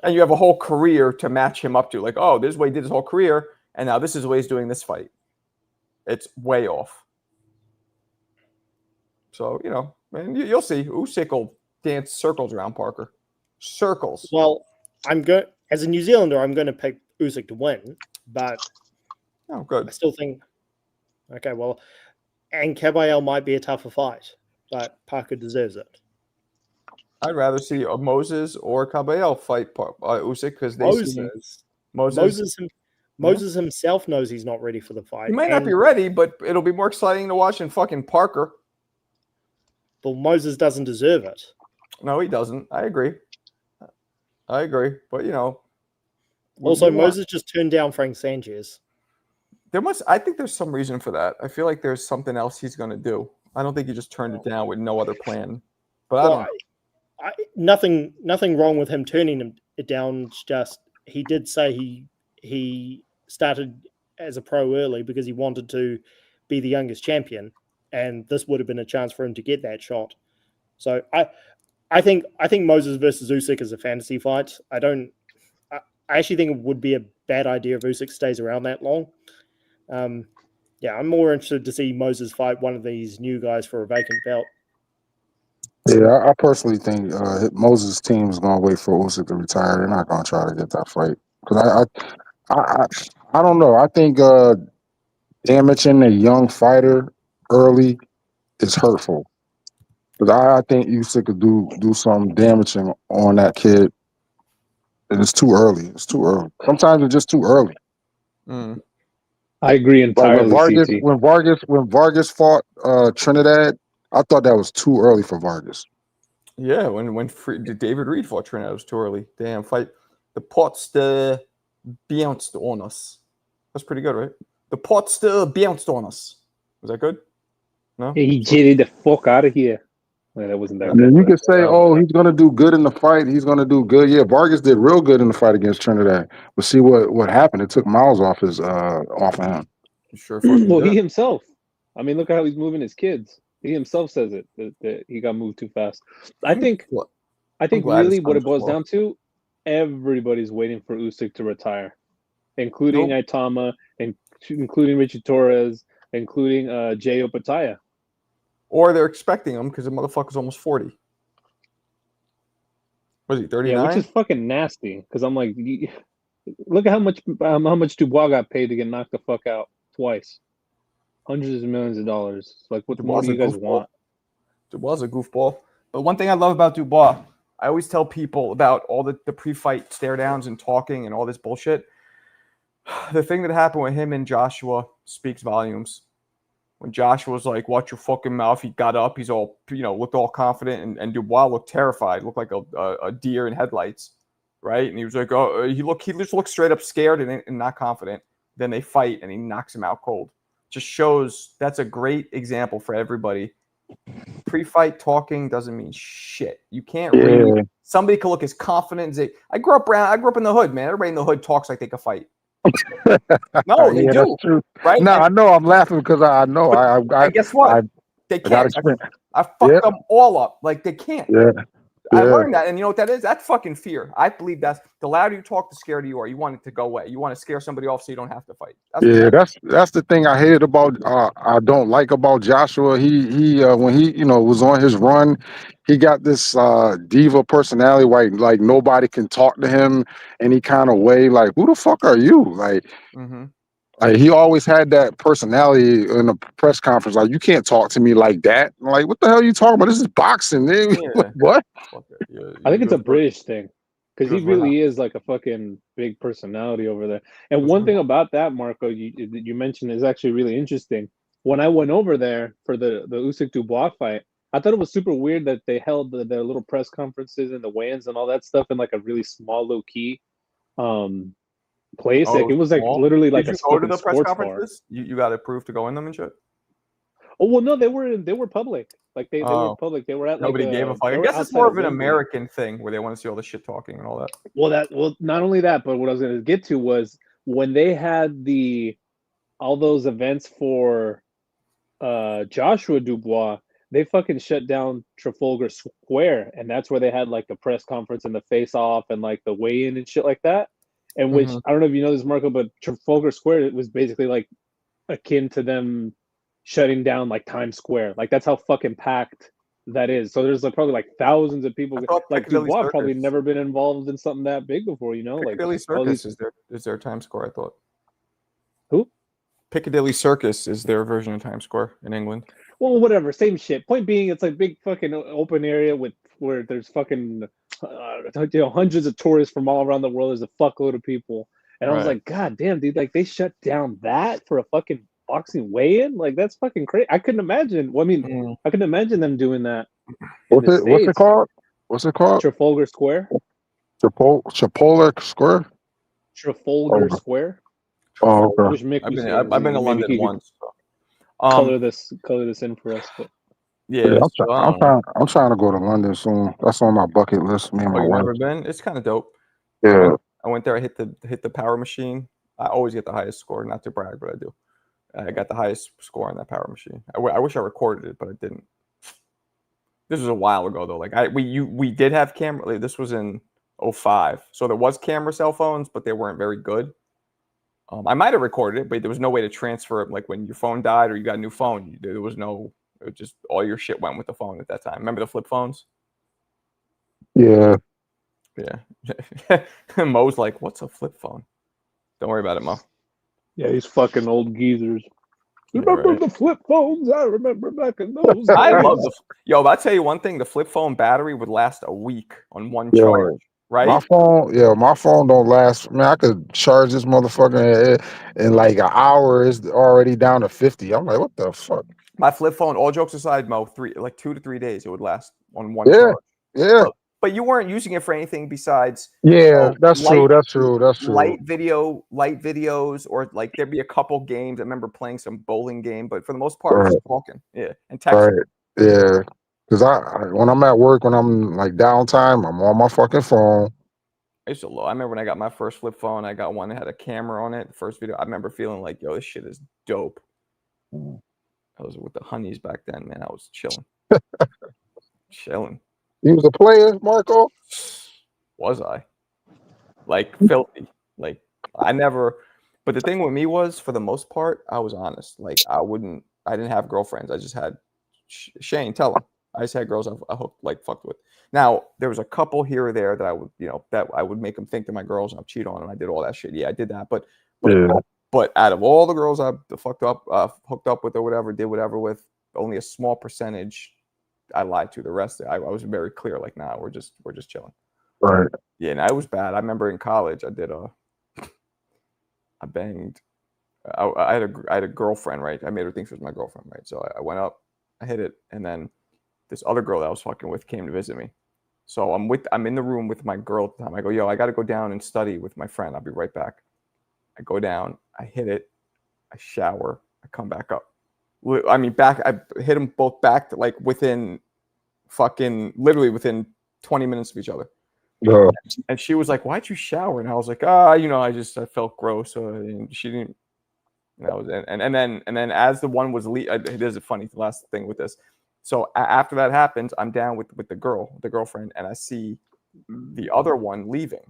Speaker 1: and you have a whole career to match him up to. Like, oh, this is what he did his whole career, and now this is the way he's doing this fight. It's way off. So, man, you'll see. Usyk will dance circles around Parker. Circles.
Speaker 4: Well, as a New Zealander, I'm going to pick Usyk to win, but
Speaker 1: good.
Speaker 4: I still think, and Caballero might be a tougher fight, but Parker deserves it.
Speaker 1: I'd rather see Moses or Cabello fight Usyk because they seem
Speaker 4: Moses himself knows he's not ready for the fight.
Speaker 1: He might not be ready, but it'll be more exciting to watch than fucking Parker.
Speaker 4: But Moses doesn't deserve it.
Speaker 1: No, he doesn't. I agree. But
Speaker 4: Also, Moses just turned down Frank Sanchez.
Speaker 1: I think there's some reason for that. I feel like there's something else he's going to do. I don't think he just turned it down with no other plan. But
Speaker 4: nothing wrong with him turning it down. It's just he did say he started as a pro early because he wanted to be the youngest champion, and this would have been a chance for him to get that shot. So I think Moses versus Usyk is a fantasy fight. I actually think it would be a bad idea if Usyk stays around that long. I'm more interested to see Moses fight one of these new guys for a vacant belt.
Speaker 2: Yeah, I personally think Moses' team is going to wait for Usyk to retire. They're not going to try to get that fight because I don't know. I think damaging a young fighter early is hurtful. Because I think Usyk could do some damaging on that kid. And it's too early. Sometimes it's just too early.
Speaker 1: Mm.
Speaker 3: I agree entirely.
Speaker 2: When Vargas fought Trinidad, I thought that was too early for Vargas.
Speaker 1: Yeah, when David Reed fought Trinidad, it was too early. Damn, fight. The pots bounced on us. That's pretty good, right? The pots bounced on us. Was that good? No?
Speaker 3: Yeah, he jitted the fuck out of here. Well, that wasn't that
Speaker 2: I mean,
Speaker 3: good.
Speaker 2: you could say, he's going to do good in the fight. He's going to do good. Yeah, Vargas did real good in the fight against Trinidad. But see what happened? It took miles off of him.
Speaker 1: Sure.
Speaker 3: Well, he himself. I mean, look at how he's moving his kids. He himself says it that he got moved too fast. I think really what it boils down to, everybody's waiting for Usyk to retire, including Aitama, and including Richie Torres, including Jay Opataya.
Speaker 1: Or they're expecting him because the motherfucker's almost 40. Was he 39?
Speaker 3: Yeah, which is fucking nasty. Because I'm like, look at how much Dubois got paid to get knocked the fuck out twice. Hundreds of millions of dollars. Like, what more do you guys want?
Speaker 1: Dubois is a goofball. But one thing I love about Dubois, I always tell people about all the pre-fight stare downs and talking and all this bullshit. The thing that happened with him and Joshua speaks volumes. When Joshua was like, "Watch your fucking mouth," he got up. He's all, looked all confident, and Dubois looked terrified, looked like a deer in headlights, right? And he was like, "Oh," he just looked straight up scared and not confident. Then they fight, and he knocks him out cold. Just shows that's a great example for everybody. Pre-fight talking doesn't mean shit. You can't read. Somebody can look as confident and say, "I grew up in the hood, man. Everybody in the hood talks like they can fight." No, they do.
Speaker 2: That's true.
Speaker 1: Right?
Speaker 2: No, I know. I'm laughing because I know.
Speaker 1: And guess what? They can't. I fucked them all up. Like, they can't.
Speaker 2: Yeah.
Speaker 1: I learned that. And you know what that is? That's fucking fear. I believe the louder you talk, the scarier you are. You want it to go away. You want to scare somebody off so you don't have to fight.
Speaker 2: That's the thing I hated about I don't like about Joshua. He when he was on his run, he got this diva personality like nobody can talk to him any kind of way. Like, who the fuck are you? Like, like he always had that personality in a press conference. Like, you can't talk to me like that. I'm like, what the hell are you talking about? This is boxing. What?
Speaker 3: I think it's a British thing. Because he really is like a fucking big personality over there. And one thing about that, Marco, you mentioned is actually really interesting. When I went over there for the Usyk Dubois fight, I thought it was super weird that they held their little press conferences and the weigh-ins and all that stuff in like a really small, low-key place. Like, it was like literally like
Speaker 1: Did you go to the press conferences? You got approved to go in them and shit?
Speaker 3: Oh, well, no, they were public. Like, they were public. They were at
Speaker 1: nobody gave a fuck. I guess it's more of an American thing where they want to see all the shit talking and all that.
Speaker 3: Well, not only that, but what I was going to get to was when they had all those events for Joshua Dubois, they fucking shut down Trafalgar Square, and that's where they had like the press conference and the face-off and like the weigh-in and shit like that. And which I don't know if you know this, Marco, but Trafalgar Square, it was basically like akin to them shutting down like Times Square. Like, that's how fucking packed that is. So there's like probably like thousands of people. Like, Dubois probably never been involved in something that big before,
Speaker 1: Piccadilly Circus is their Times Square, I thought.
Speaker 3: Who?
Speaker 1: Piccadilly Circus is their version of Times Square in England.
Speaker 3: Well, whatever, same shit. Point being, it's like big fucking open area with where there's fucking hundreds of tourists from all around the world. There's a fuckload of people, and I was
Speaker 1: Right.
Speaker 3: like, God damn, dude! Like they shut down that for a fucking boxing weigh-in. Like that's fucking crazy. I couldn't imagine. Well, I mean,
Speaker 1: Mm.
Speaker 3: I couldn't imagine them doing that in
Speaker 2: What's
Speaker 3: the
Speaker 2: it? What's it
Speaker 3: States.
Speaker 2: called? What's it called?
Speaker 3: Trafalgar Square.
Speaker 2: Chipotle Square.
Speaker 3: Trafalgar
Speaker 2: Oh,
Speaker 3: Square.
Speaker 2: oh,
Speaker 3: I
Speaker 2: okay.
Speaker 3: wish Mick
Speaker 1: I've
Speaker 3: was
Speaker 1: been
Speaker 3: here.
Speaker 1: I've been to
Speaker 3: Maybe
Speaker 1: London
Speaker 3: he could
Speaker 1: once. So.
Speaker 3: color this in for us. But
Speaker 1: Yeah. So I don't know.
Speaker 2: I'm trying to go to London soon. That's on my bucket list. Me and
Speaker 1: Oh,
Speaker 2: my
Speaker 1: you've
Speaker 2: wife.
Speaker 1: never been? It's kind of dope.
Speaker 2: Yeah.
Speaker 1: I went there. I hit the power machine. I always get the highest score. Not to brag, but I do. I got the highest score on that power machine. I wish I recorded it, but I didn't. This was a while ago though. Like we did have camera. Like, this was in 05. So there was camera cell phones, but they weren't very good. I might have recorded it, but there was no way to transfer it. Like when your phone died or you got a new phone, there was no. It was just all your shit went with the phone at that time. Remember the flip phones?
Speaker 2: Yeah.
Speaker 1: Yeah. Mo's like, "What's a flip phone?" Don't worry about it, Mo.
Speaker 3: yeah, these fucking old geezers.
Speaker 1: Yeah,
Speaker 3: Remember
Speaker 1: right.
Speaker 3: the flip phones? I remember back in those days.
Speaker 1: I love Yo, I'll tell you one thing: the flip phone battery would last a week on one
Speaker 2: Yeah.
Speaker 1: charge, right?
Speaker 2: My phone don't last. Man, I could charge this motherfucker in like an hour. It's already down to 50. I'm like, what the fuck?
Speaker 1: My flip phone, all jokes aside, Mo, 2 to 3 days it would last on one
Speaker 2: Yeah,
Speaker 1: charge.
Speaker 2: yeah,
Speaker 1: But you weren't using it for anything besides
Speaker 2: yeah. That's
Speaker 1: light
Speaker 2: true. That's true.
Speaker 1: light videos, or like there'd be a couple games. I remember playing some bowling game, but for the most part, it was just talking. Yeah, and texting.
Speaker 2: Right. Yeah. Because when I'm at work, when I'm like downtime, I'm on my fucking phone.
Speaker 1: I used to love. I remember when I got my first flip phone. I got one that had a camera on it. The first video, I remember feeling like, yo, this shit is dope. I was with the honeys back then, man. I was chilling. Chilling.
Speaker 2: You was a player, Marco?
Speaker 1: Was I? Like filthy. Like I never. But the thing with me was, for the most part, I was honest. Like I didn't have girlfriends. I just had Shane. Tell him. I just had girls I hooked, like fucked with. Now there was a couple here or there that I would, that I would make them think they're my girls and I'd cheat on them. I did all that shit. Yeah, I did that. But out of all the girls I hooked up with or whatever, did whatever with, only a small percentage I lied to. The rest, I was very clear. Like, nah, we're just chilling.
Speaker 2: Right.
Speaker 1: Yeah, and I was bad. I remember in college, I banged. I had a girlfriend, right? I made her think she was my girlfriend, right? So I went up, I hit it, and then this other girl that I was fucking with came to visit me. So I'm in the room with my girl at the time. I go, yo, I got to go down and study with my friend. I'll be right back. I go down, I hit it, I shower, I come back up. I mean, I hit them both back to like literally within 20 minutes of each other.
Speaker 2: Yeah.
Speaker 1: And she was like, "Why'd you shower?" And I was like, I felt gross." And she didn't. And then as the one was there's a funny last thing with this. So after that happens, I'm down with the girlfriend, and I see the other one leaving,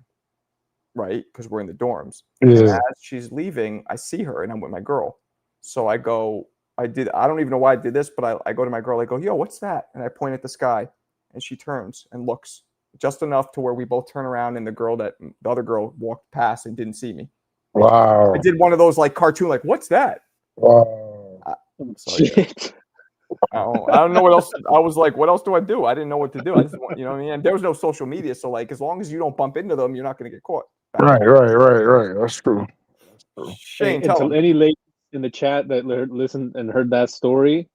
Speaker 1: right? Because we're in the dorms.
Speaker 2: Yeah.
Speaker 1: And as she's leaving, I see her, and I'm with my girl. So I go, I don't even know why I did this, but I go to my girl, I go, "Yo, what's that?" And I point at the sky, and she turns and looks just enough to where we both turn around, and the other girl walked past and didn't see me.
Speaker 2: Wow.
Speaker 1: I did one of those like cartoon, like, "What's that?"
Speaker 2: Wow.
Speaker 1: So, yeah. I don't know what else. I was like, what else do I do? I didn't know what to do. I just want, you know what I mean? And there was no social media. So like, as long as you don't bump into them, you're not going to get caught.
Speaker 2: Right. That's true.
Speaker 1: Shane,
Speaker 3: and
Speaker 1: tell
Speaker 3: to
Speaker 1: them.
Speaker 3: any ladies in the chat that listened and heard that story,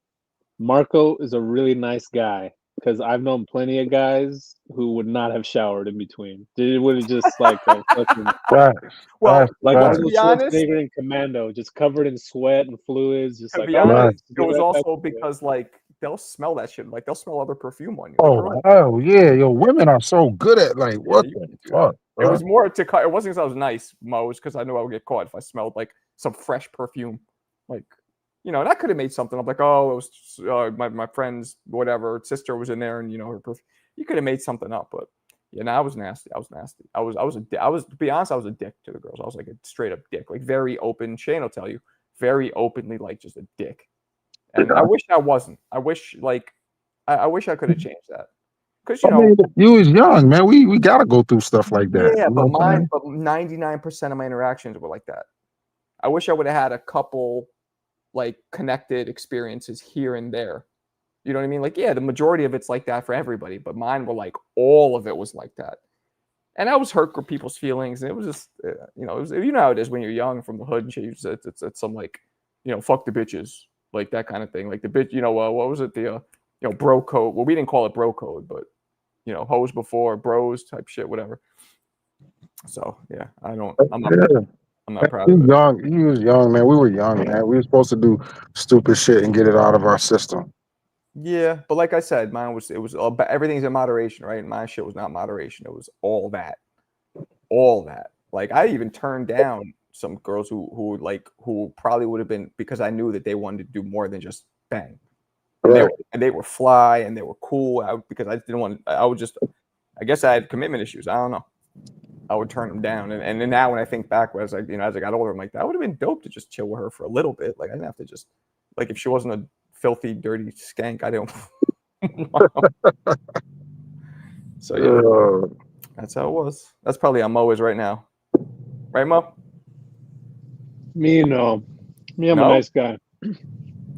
Speaker 3: Marco is a really nice guy, because I've known plenty of guys who would not have showered in between. It would have just like a fucking,
Speaker 2: Right.
Speaker 1: Well,
Speaker 3: like
Speaker 2: right.
Speaker 3: Arnold
Speaker 1: be honest-
Speaker 3: Schwarzenegger in Commando, just covered in sweat and fluids. Just
Speaker 1: To
Speaker 3: like,
Speaker 1: be
Speaker 3: all right,
Speaker 1: honest,
Speaker 3: get
Speaker 1: it was
Speaker 3: right back
Speaker 1: also
Speaker 3: to it.
Speaker 1: because like they'll smell that shit. Like they'll smell other perfume on you.
Speaker 2: Oh yeah, yo, women are so good at like what
Speaker 1: you
Speaker 2: the
Speaker 1: can do
Speaker 2: fuck?
Speaker 1: It was more to cut. It wasn't because I was nice, Mo. It was because I knew I would get caught if I smelled like some fresh perfume. Like, and I could have made something up. Like, oh, it was my friend's whatever sister was in there, and her perfume. You could have made something up, but I was nasty. I was nasty. I was to be honest, I was a dick to the girls. I was like a straight up dick, like very open. Shane will tell you, very openly, like just a dick. And I wish I wasn't. I wish I wish I could have changed that. Because
Speaker 2: you was young, man. We gotta go through stuff like that.
Speaker 1: yeah,
Speaker 2: You know what I'm saying?
Speaker 1: but 99% of my interactions were like that. I wish I would have had a couple like connected experiences here and there. You know what I mean? Like, yeah, the majority of it's like that for everybody, but mine were like all of it was like that. And I was hurt for people's feelings. And it was just, you know, how it is when you're young from the hood and shit. It's some like, you know, fuck the bitches, like that kind of thing. Like the bitch, you know, what was it? The, you know, bro code. Well, we didn't call it bro code, but, you know, hoes before bros type shit, whatever. So, yeah, I'm not proud of it.
Speaker 2: Young. He was young, man. We were young, man. We were supposed to do stupid shit and get it out of our system.
Speaker 1: Yeah, but like I said, it was everything's in moderation, right? My shit was not moderation. It was all that. Like I even turned down some girls who probably would have been because I knew that they wanted to do more than just bang. And they were fly and they were cool because I didn't want. I guess I had commitment issues. I don't know. I would turn them down, and then now when I think back, as I got older, I'm like that would have been dope to just chill with her for a little bit. Like I didn't have to just like if she wasn't a filthy, dirty skank, I don't. So yeah, that's how it was. That's probably how Mo is right now, right, Mo?
Speaker 3: Me, no. Me, I'm a nice guy.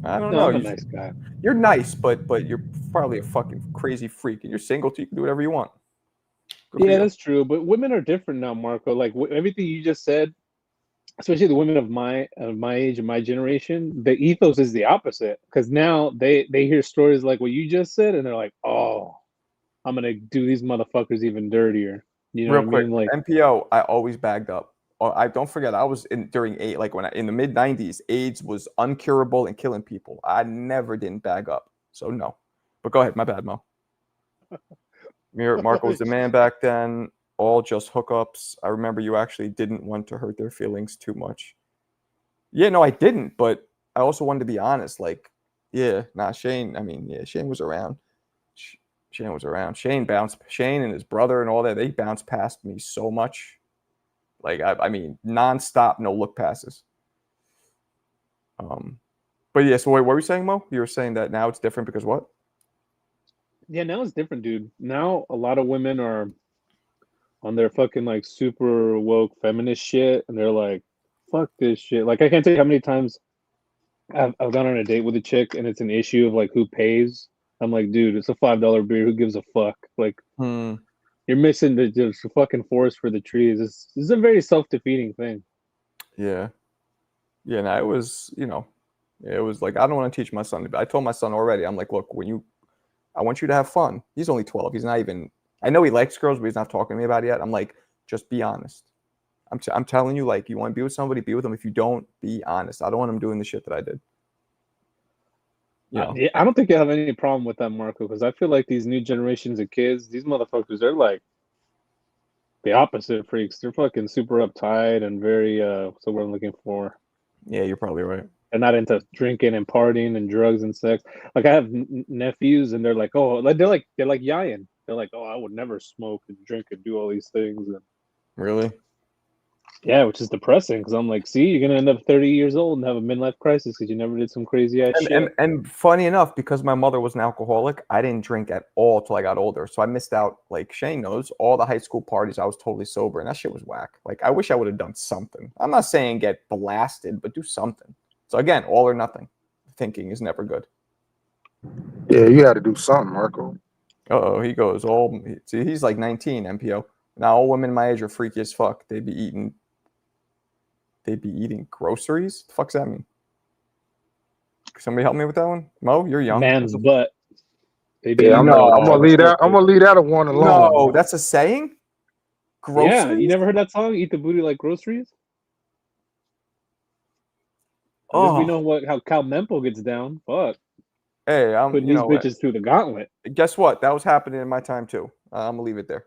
Speaker 1: I don't know.
Speaker 3: I'm a nice guy.
Speaker 1: You're nice, but you're probably a fucking crazy freak, and you're single, so you can do whatever you want.
Speaker 3: Yeah, that's true. But women are different now, Marco. Like everything you just said, especially the women of my age and my generation, the ethos is the opposite. Because now they hear stories like what you just said, and they're like, "Oh, I'm gonna do these motherfuckers even dirtier." You know
Speaker 1: Real
Speaker 3: what
Speaker 1: quick,
Speaker 3: I mean? Like
Speaker 1: MPO, I always bagged up. I don't forget, I was during AIDS, like in the mid '90s, AIDS was uncurable and killing people. I never didn't bag up, so no. But go ahead, my bad, Mo. Marco was the man back then. All just hookups. I remember you actually didn't want to hurt their feelings too much. Yeah, no, I didn't, but I also wanted to be honest. Like, yeah, Shane. I mean, yeah, Shane was around. Shane was around. Shane and his brother and all that. They bounced past me so much. Like, I mean, nonstop, no look passes. But yeah. So what were you saying, Mo? You were saying that now it's different because what?
Speaker 3: yeah, now it's different, dude. Now a lot of women are on their fucking like super woke feminist shit, and they're like, "Fuck this shit." Like I can't tell you how many times I've gone on a date with a chick, and it's an issue of like who pays. I'm like, dude, it's a $5 beer. Who gives a fuck? Like, you're missing the fucking forest for the trees. This is a very self-defeating thing.
Speaker 1: Yeah. Yeah, no, it was, it was like, I don't want to teach my son. I told my son already, I'm like, look, I want you to have fun. He's only 12. He's not even, I know he likes girls, but he's not talking to me about it yet. I'm like, just be honest. I'm telling you, like, you want to be with somebody, be with them. If you don't, be honest. I don't want him doing the shit that I did.
Speaker 3: Yeah, I don't think you have any problem with that, Marco, because I feel like these new generations of kids, these motherfuckers, they're like the opposite freaks. They're fucking super uptight and very, what's the word I'm looking for?
Speaker 1: Yeah, you're probably right.
Speaker 3: They're not into drinking and partying and drugs and sex. Like I have nephews, and they're like, oh, they're like Yayan. They're like, oh, I would never smoke and drink and do all these things. And
Speaker 1: really?
Speaker 3: Yeah, which is depressing because I'm like, see, you're gonna end up 30 years old and have a midlife crisis because you never did some crazy ass shit.
Speaker 1: And funny enough, because my mother was an alcoholic, I didn't drink at all till I got older. So I missed out, like Shane knows, all the high school parties. I was totally sober, and that shit was whack. Like I wish I would have done something. I'm not saying get blasted, but do something. So again, all or nothing. Thinking is never good.
Speaker 2: Yeah, you got to do something, Marco.
Speaker 1: He goes see, he's like 19, MPO. Now all women my age are freaky as fuck. They'd be eating groceries? The fuck's that mean? Somebody help me with that one? Mo, you're young.
Speaker 3: Man's butt.
Speaker 2: I'm gonna leave that. I'm gonna leave that one alone.
Speaker 1: No, that's a saying. Groceries?
Speaker 3: Yeah, you never heard that song? Eat the booty like groceries. We know how Cal Mempo gets down. Fuck.
Speaker 1: Hey, I'm
Speaker 3: putting these bitches through the gauntlet.
Speaker 1: Guess what? That was happening in my time too. I'm gonna leave it there.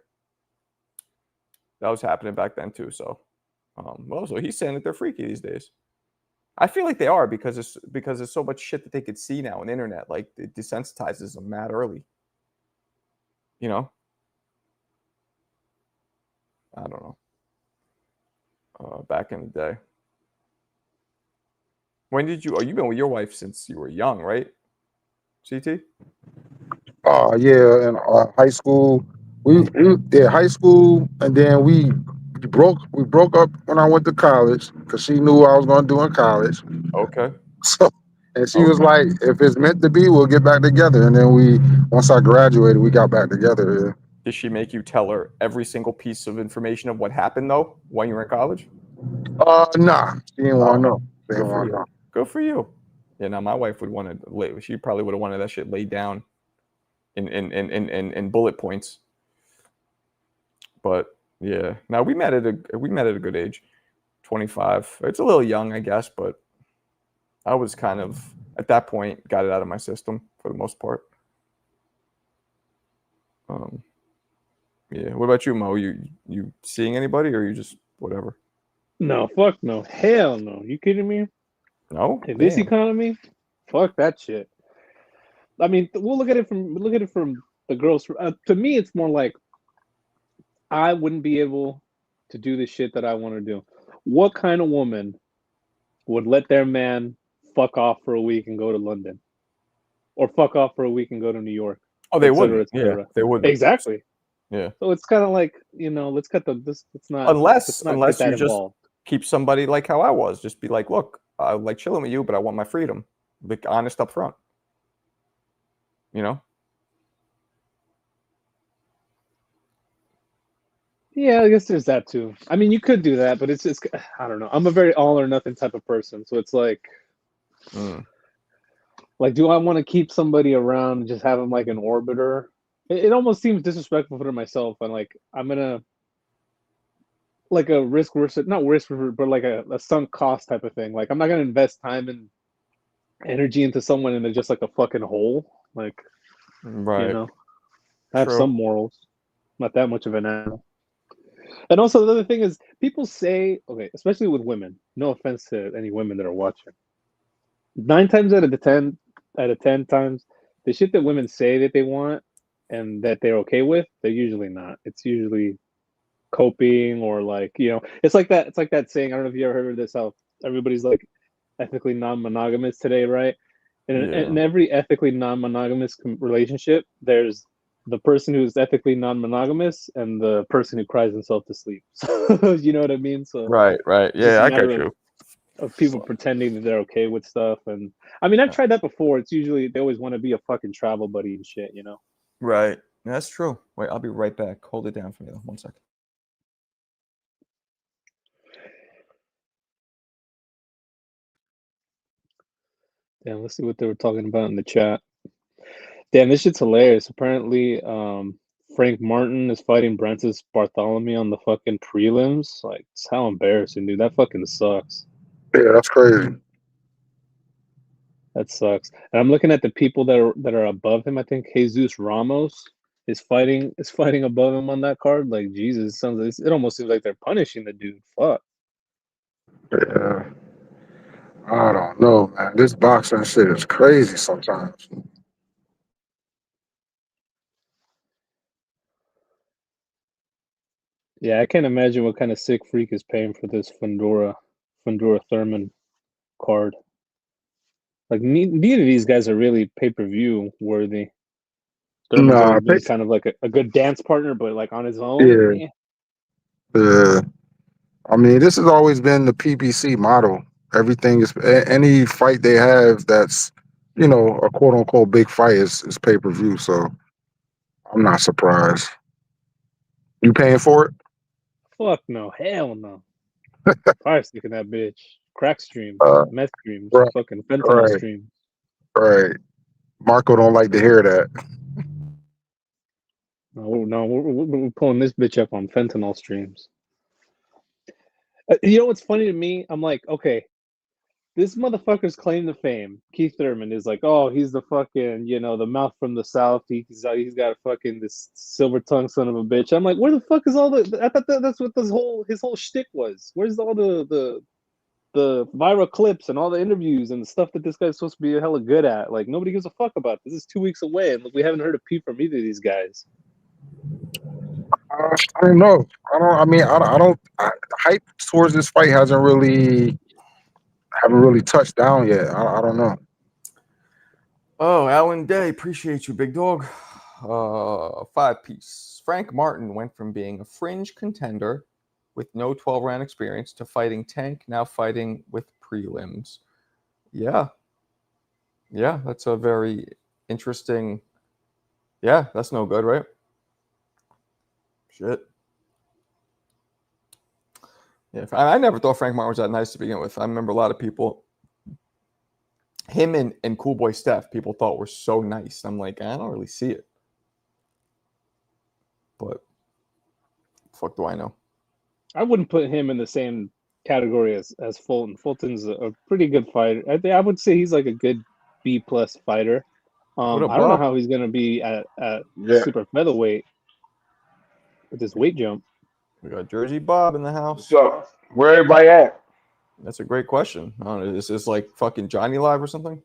Speaker 1: That was happening back then too. So, so he's saying that they're freaky these days. I feel like they are because there's so much shit that they could see now on the internet. Like it desensitizes them mad early. I don't know. Back in the day. When did you? You've been with your wife since you were young, right? CT?
Speaker 2: Yeah, in high school. We did high school, and then we broke up when I went to college because she knew what I was going to do in college.
Speaker 1: Okay.
Speaker 2: So And she was like, if it's meant to be, we'll get back together. And then once I graduated, we got back together. Yeah.
Speaker 1: Did she make you tell her every single piece of information of what happened though when you were in college?
Speaker 2: Nah, she didn't want to know. She
Speaker 1: Good
Speaker 2: didn't
Speaker 1: for
Speaker 2: want to
Speaker 1: you.
Speaker 2: know.
Speaker 1: Good for you. Yeah, now my wife would want to. She probably would have wanted that shit laid down in bullet points. But yeah, now we met at a good age, 25. It's a little young, I guess, but I was kind of at that point got it out of my system for the most part. Yeah. What about you, Mo? You seeing anybody, or you just whatever?
Speaker 3: No, fuck no, hell no. You kidding me?
Speaker 1: No.
Speaker 3: In this
Speaker 1: Damn.
Speaker 3: economy, fuck that shit. I mean, we'll look at it from the girls. To me, it's more like I wouldn't be able to do the shit that I want to do. What kind of woman would let their man fuck off for a week and go to London, or fuck off for a week and go to New York?
Speaker 1: Oh, they
Speaker 3: et cetera,
Speaker 1: wouldn't.
Speaker 3: et cetera.
Speaker 1: Yeah, they wouldn't.
Speaker 3: Exactly.
Speaker 1: Yeah.
Speaker 3: So it's kind of like, let's cut let's not
Speaker 1: Unless
Speaker 3: get that
Speaker 1: you just
Speaker 3: involved.
Speaker 1: keep somebody like how I was, just be like, look, I like chilling with you, but I want my freedom. Be honest up front. You know.
Speaker 3: Yeah, I guess there's that too. I mean, you could do that, but it's I don't know. I'm a very all or nothing type of person, so it's like, do I want to keep somebody around and just have them like an orbiter? It almost seems disrespectful for myself, and like I'm gonna like a not risk but like a sunk cost type of thing. Like I'm not gonna invest time and energy into someone and they're just like a fucking hole. Like,
Speaker 1: Right.
Speaker 3: I have some morals, not that much of an animal. And also the other thing is people say, okay, especially with women, no offense to any women that are watching. 9 times out of the 10 times, the shit that women say that they want and that they're okay with, they're usually not. It's usually coping or like, it's like that saying, I don't know if you ever heard of this, how everybody's like ethically non-monogamous today, right? And in every ethically non-monogamous relationship, there's the person who's ethically non-monogamous and the person who cries himself to sleep. So, you know what I mean? So
Speaker 1: right. Yeah, I get you.
Speaker 3: Of people pretending that they're okay with stuff, and I mean, I've tried that before. It's usually they always want to be a fucking travel buddy and shit,
Speaker 1: Right. That's true. Wait, I'll be right back. Hold it down for me, 1 second.
Speaker 3: Damn, let's see what they were talking about in the chat. Damn, this shit's hilarious. Apparently, Frank Martin is fighting Brancis Bartholomew on the fucking prelims. Like, it's how embarrassing, dude. That fucking sucks.
Speaker 2: Yeah, that's crazy.
Speaker 3: That sucks. And I'm looking at the people that are above him. I think Jesus Ramos is fighting above him on that card. Like, Jesus, it almost seems like they're punishing the dude. Fuck.
Speaker 2: Yeah. I don't know, man. This boxing shit is crazy sometimes.
Speaker 3: Yeah, I can't imagine what kind of sick freak is paying for this Fundora Thurman card. Like, neither of these guys are really pay-per-view worthy. Thurman's always been kind of like a good dance partner, but like on his own.
Speaker 2: Yeah. I mean, this has always been the PBC model. Everything is any fight they have that's, a quote unquote big fight is pay-per-view. So I'm not surprised. You paying for it?
Speaker 3: Fuck no, hell no. Fire sticking that bitch. Crack streams, meth streams, fucking fentanyl streams.
Speaker 2: Right. Marco don't like to hear that.
Speaker 3: No, we're pulling this bitch up on fentanyl streams. You know what's funny to me? I'm like, okay, this motherfucker's claim to fame. Keith Thurman is like, oh, he's the fucking, the mouth from the south. He's got a fucking this silver tongue son of a bitch. I'm like, where the fuck is all the? I thought that's what his whole shtick was. Where's all the viral clips and all the interviews and the stuff that this guy's supposed to be hella good at? Like, nobody gives a fuck about this. This is 2 weeks away, and we haven't heard a peep from either of these guys.
Speaker 2: I don't know. The hype towards this fight haven't really touched down yet. I don't know.
Speaker 1: Oh, Alan Day, appreciate you, big dog. 5-piece. Frank Martin went from being a fringe contender with no 12-round experience to fighting Tank, now fighting with prelims. Yeah. Yeah, that's a very interesting. Yeah, that's no good, right? Shit. Yeah, I never thought Frank Martin was that nice to begin with. I remember a lot of people, him and Cool Boy Steph, people thought were so nice. I'm like, I don't really see it. But fuck do I know?
Speaker 3: I wouldn't put him in the same category as Fulton. Fulton's a pretty good fighter. I would say he's like a good B+ fighter.
Speaker 1: What up,
Speaker 3: I don't know
Speaker 1: Bob?
Speaker 3: how he's gonna be at
Speaker 2: Yeah.
Speaker 3: super featherweight with his weight jump.
Speaker 1: We got Jersey Bob in the house.
Speaker 2: So where everybody at?
Speaker 1: That's a great question. I don't know, is this like fucking Johnny Live or something?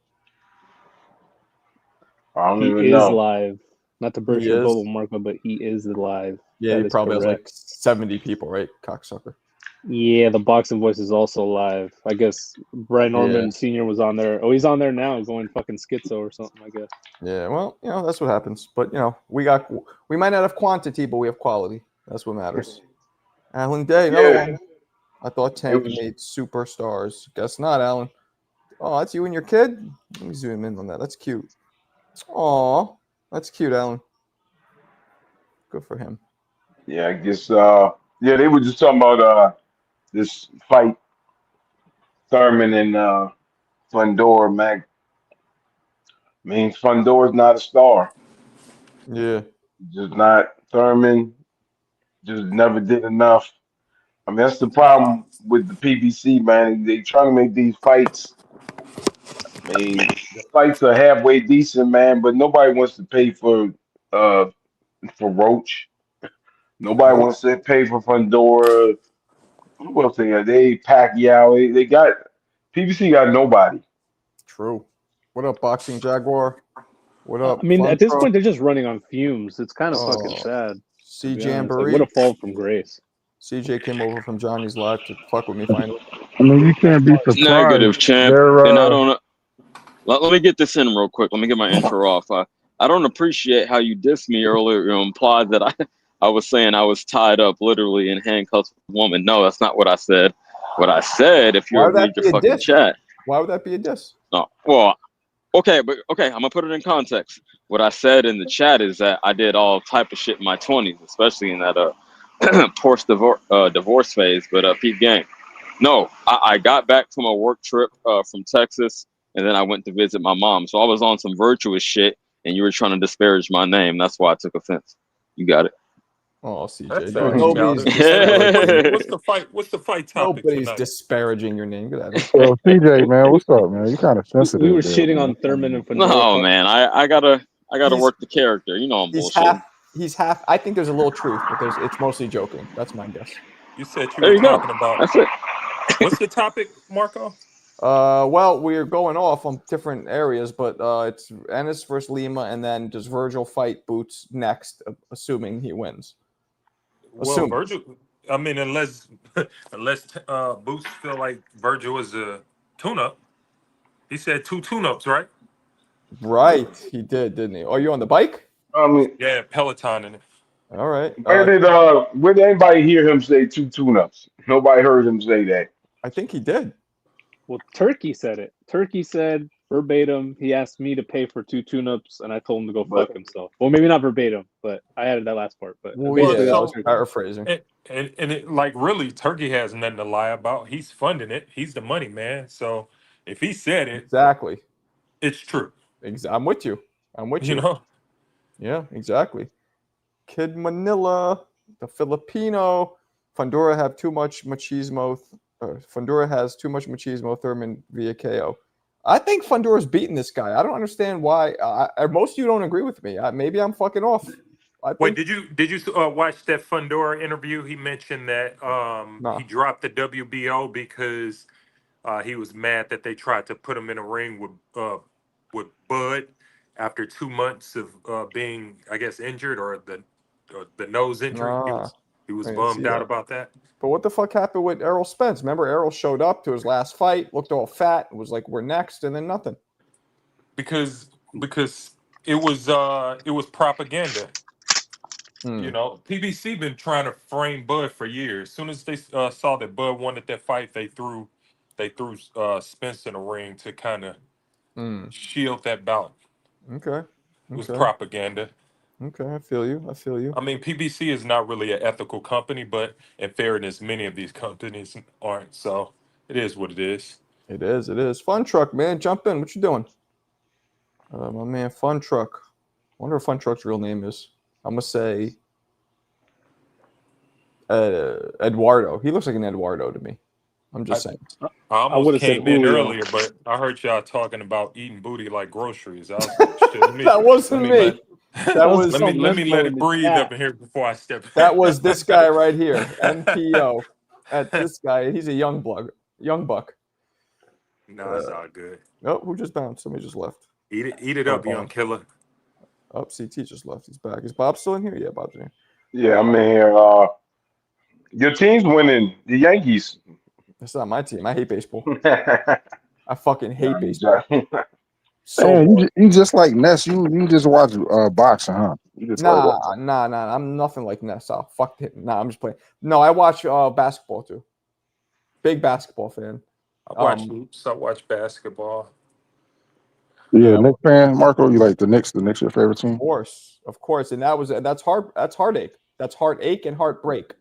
Speaker 2: I don't
Speaker 3: He
Speaker 2: even
Speaker 3: is
Speaker 2: know.
Speaker 3: live. Not to burst
Speaker 1: He
Speaker 3: your
Speaker 1: is?
Speaker 3: bubble, Marco, but he is live.
Speaker 1: Yeah,
Speaker 3: That
Speaker 1: he
Speaker 3: is
Speaker 1: probably has like
Speaker 3: correct.
Speaker 1: 70 people, right? Cocksucker.
Speaker 3: Yeah, the Boxing Voice is also live. I guess Brian Norman Sr. was on there. Oh, he's on there now, going fucking schizo or something, I guess.
Speaker 1: Yeah, well, that's what happens. But we might not have quantity, but we have quality. That's what matters. Alan Day, another one. I thought Tank made superstars. Guess not, Alan. Oh, that's you and your kid? Let me zoom in on that. That's cute. Aw, that's cute, Alan. Good for him.
Speaker 5: Yeah, I guess. Yeah, they were just talking about this fight, Thurman and Fundor. Mac means Fundor's not a star.
Speaker 1: Yeah.
Speaker 5: Just not Thurman. Just never did enough. I mean, that's the problem with the PBC, man. They trying to make these fights. I mean, the fights are halfway decent, man, but nobody wants to pay uh for Roach. Nobody
Speaker 1: Nope.
Speaker 5: wants to pay for Fundora. Who else they got? They Pacquiao. They got PBC got nobody.
Speaker 1: True. What up, Boxing Jaguar? What
Speaker 3: I
Speaker 1: up,
Speaker 3: mean, at this
Speaker 1: Funko?
Speaker 3: point, they're just running on fumes. It's kind of fucking
Speaker 1: Oh,
Speaker 3: sad.
Speaker 1: C
Speaker 3: To be honest. Like,
Speaker 1: Jamboree.
Speaker 3: what a fall from grace.
Speaker 1: CJ came over from Johnny's live to fuck with me finally.
Speaker 2: I mean, you can't be surprised.
Speaker 6: Negative, champ.
Speaker 2: They're,
Speaker 6: And I don't. Let me get this in real quick. Let me get my intro off. I don't appreciate how you dissed me earlier. You implied that I was saying I was tied up literally in handcuffs with a woman. No, that's not what I said. What I said, if you
Speaker 1: Why would
Speaker 6: read
Speaker 1: that
Speaker 6: your
Speaker 1: be a
Speaker 6: fucking
Speaker 1: diss?
Speaker 6: chat.
Speaker 1: Why would that be a diss?
Speaker 6: No, well, okay, I'm gonna put it in context. What I said in the chat is that I did all type of shit in my 20s, especially in that post divorce phase. But peep game. No, I got back from a work trip from Texas, and then I went to visit my mom. So I was on some virtuous shit, and you were trying to disparage my name. That's why I took offense. You got it.
Speaker 1: Oh, CJ.
Speaker 7: That's
Speaker 1: Nobody's
Speaker 7: childish.
Speaker 1: disparaging.
Speaker 7: What's the fight? What's the fight topic
Speaker 1: Nobody's
Speaker 7: tonight?
Speaker 1: disparaging your name. Get out of here.
Speaker 2: Well, CJ, man, what's up, man? You kind of sensitive.
Speaker 3: We were
Speaker 2: there,
Speaker 3: shitting
Speaker 2: man.
Speaker 3: on Thurman and Fundora.
Speaker 6: No, man, I gotta work the character. You know I'm
Speaker 1: He's
Speaker 6: bullshit.
Speaker 1: He's half. I think there's a little truth, but it's mostly joking. That's my guess.
Speaker 7: You said you
Speaker 6: There
Speaker 7: were
Speaker 6: you go.
Speaker 7: talking about.
Speaker 6: That's it.
Speaker 7: What's the topic, Marco?
Speaker 1: Well, we're going off on different areas, but it's Ennis versus Lima, and then does Virgil fight Boots next, assuming he wins?
Speaker 7: Well,
Speaker 1: Assuming.
Speaker 7: Virgil. I mean, unless Boots feel like Virgil is a tune-up. He said 2 tune-ups, right?
Speaker 1: Right, he did, didn't he? Are you on the bike?
Speaker 5: I mean,
Speaker 7: Yeah, Peloton and
Speaker 1: All right.
Speaker 5: where did anybody hear him say 2 tune-ups? Nobody heard him say that.
Speaker 1: I think he did.
Speaker 3: Well, Turkey said it. Turkey said verbatim, he asked me to pay for 2 tune-ups, and I told him to go fuck himself. Well, maybe not verbatim, but I added that last part. But
Speaker 1: Well,
Speaker 3: basically,
Speaker 1: yeah,
Speaker 3: that
Speaker 1: I
Speaker 3: was
Speaker 1: was paraphrasing.
Speaker 7: and it, like, really, Turkey has nothing to lie about. He's funding it. He's the money man. So if he said it,
Speaker 1: Exactly.
Speaker 7: it's true.
Speaker 1: I'm with you. I'm with you.
Speaker 7: You know.
Speaker 1: Yeah, exactly. Kid Manila, the Filipino. Fundora have too much machismo. Fundora has too much machismo. Thurman via KO. I think Fundora's beating this guy. I don't understand why. Most of you don't agree with me. Maybe I'm fucking off.
Speaker 7: Wait, did you watch that Fundora interview? He mentioned that he dropped the WBO because he was mad that they tried to put him in a ring with Bud after 2 months of being, I guess, injured or the nose injury. He was bummed out about that.
Speaker 1: But what the fuck happened with Errol Spence? Remember, Errol showed up to his last fight, looked all fat, and was like, "We're next," and then nothing.
Speaker 7: Because it was propaganda. You know, PBC been trying to frame Bud for years. As soon as they saw that Bud wanted that fight, they threw Spence in the ring to kind of shield that bout.
Speaker 1: Okay.
Speaker 7: It was propaganda.
Speaker 1: Okay, I feel you.
Speaker 7: I mean, PBC is not really an ethical company, but in fairness, many of these companies aren't. So it is what it is.
Speaker 1: It is. Fun Truck, man. Jump in. What you doing? My man, Fun Truck. I wonder what Fun Truck's real name is. I'm going to say Eduardo. He looks like an Eduardo to me. I'm just saying.
Speaker 7: I almost
Speaker 3: would've said
Speaker 7: came in
Speaker 3: Julio.
Speaker 7: earlier, but I heard y'all talking about eating booty like groceries. I was like, shit, let me,
Speaker 1: That wasn't me. That was
Speaker 7: let me let it breathe up in here before I step.
Speaker 1: That was this guy right here, NPO. That's this guy. He's a young buck.
Speaker 7: No, it's all good.
Speaker 1: Oh, who just bounced? Somebody just left.
Speaker 7: Eat it up, young killer.
Speaker 1: Oh, CT just left. He's back. Is Bob still in here? Yeah, Bob's in here.
Speaker 5: Yeah, I'm in here. Your team's winning. The Yankees.
Speaker 1: That's not my team. I hate baseball.
Speaker 5: I
Speaker 1: I fucking hate baseball.
Speaker 2: Man, you just like Ness. You just watch boxing, huh? You just
Speaker 1: nah. I'm nothing like Ness. Oh, fuck him. Nah, I'm just playing. No, I watch basketball too. Big basketball fan.
Speaker 7: I watch hoops. I watch basketball.
Speaker 2: Yeah, Knicks fan, Marco. You like the Knicks? The Knicks your favorite team?
Speaker 1: Of course, and that's heartache. That's heartache and heartbreak.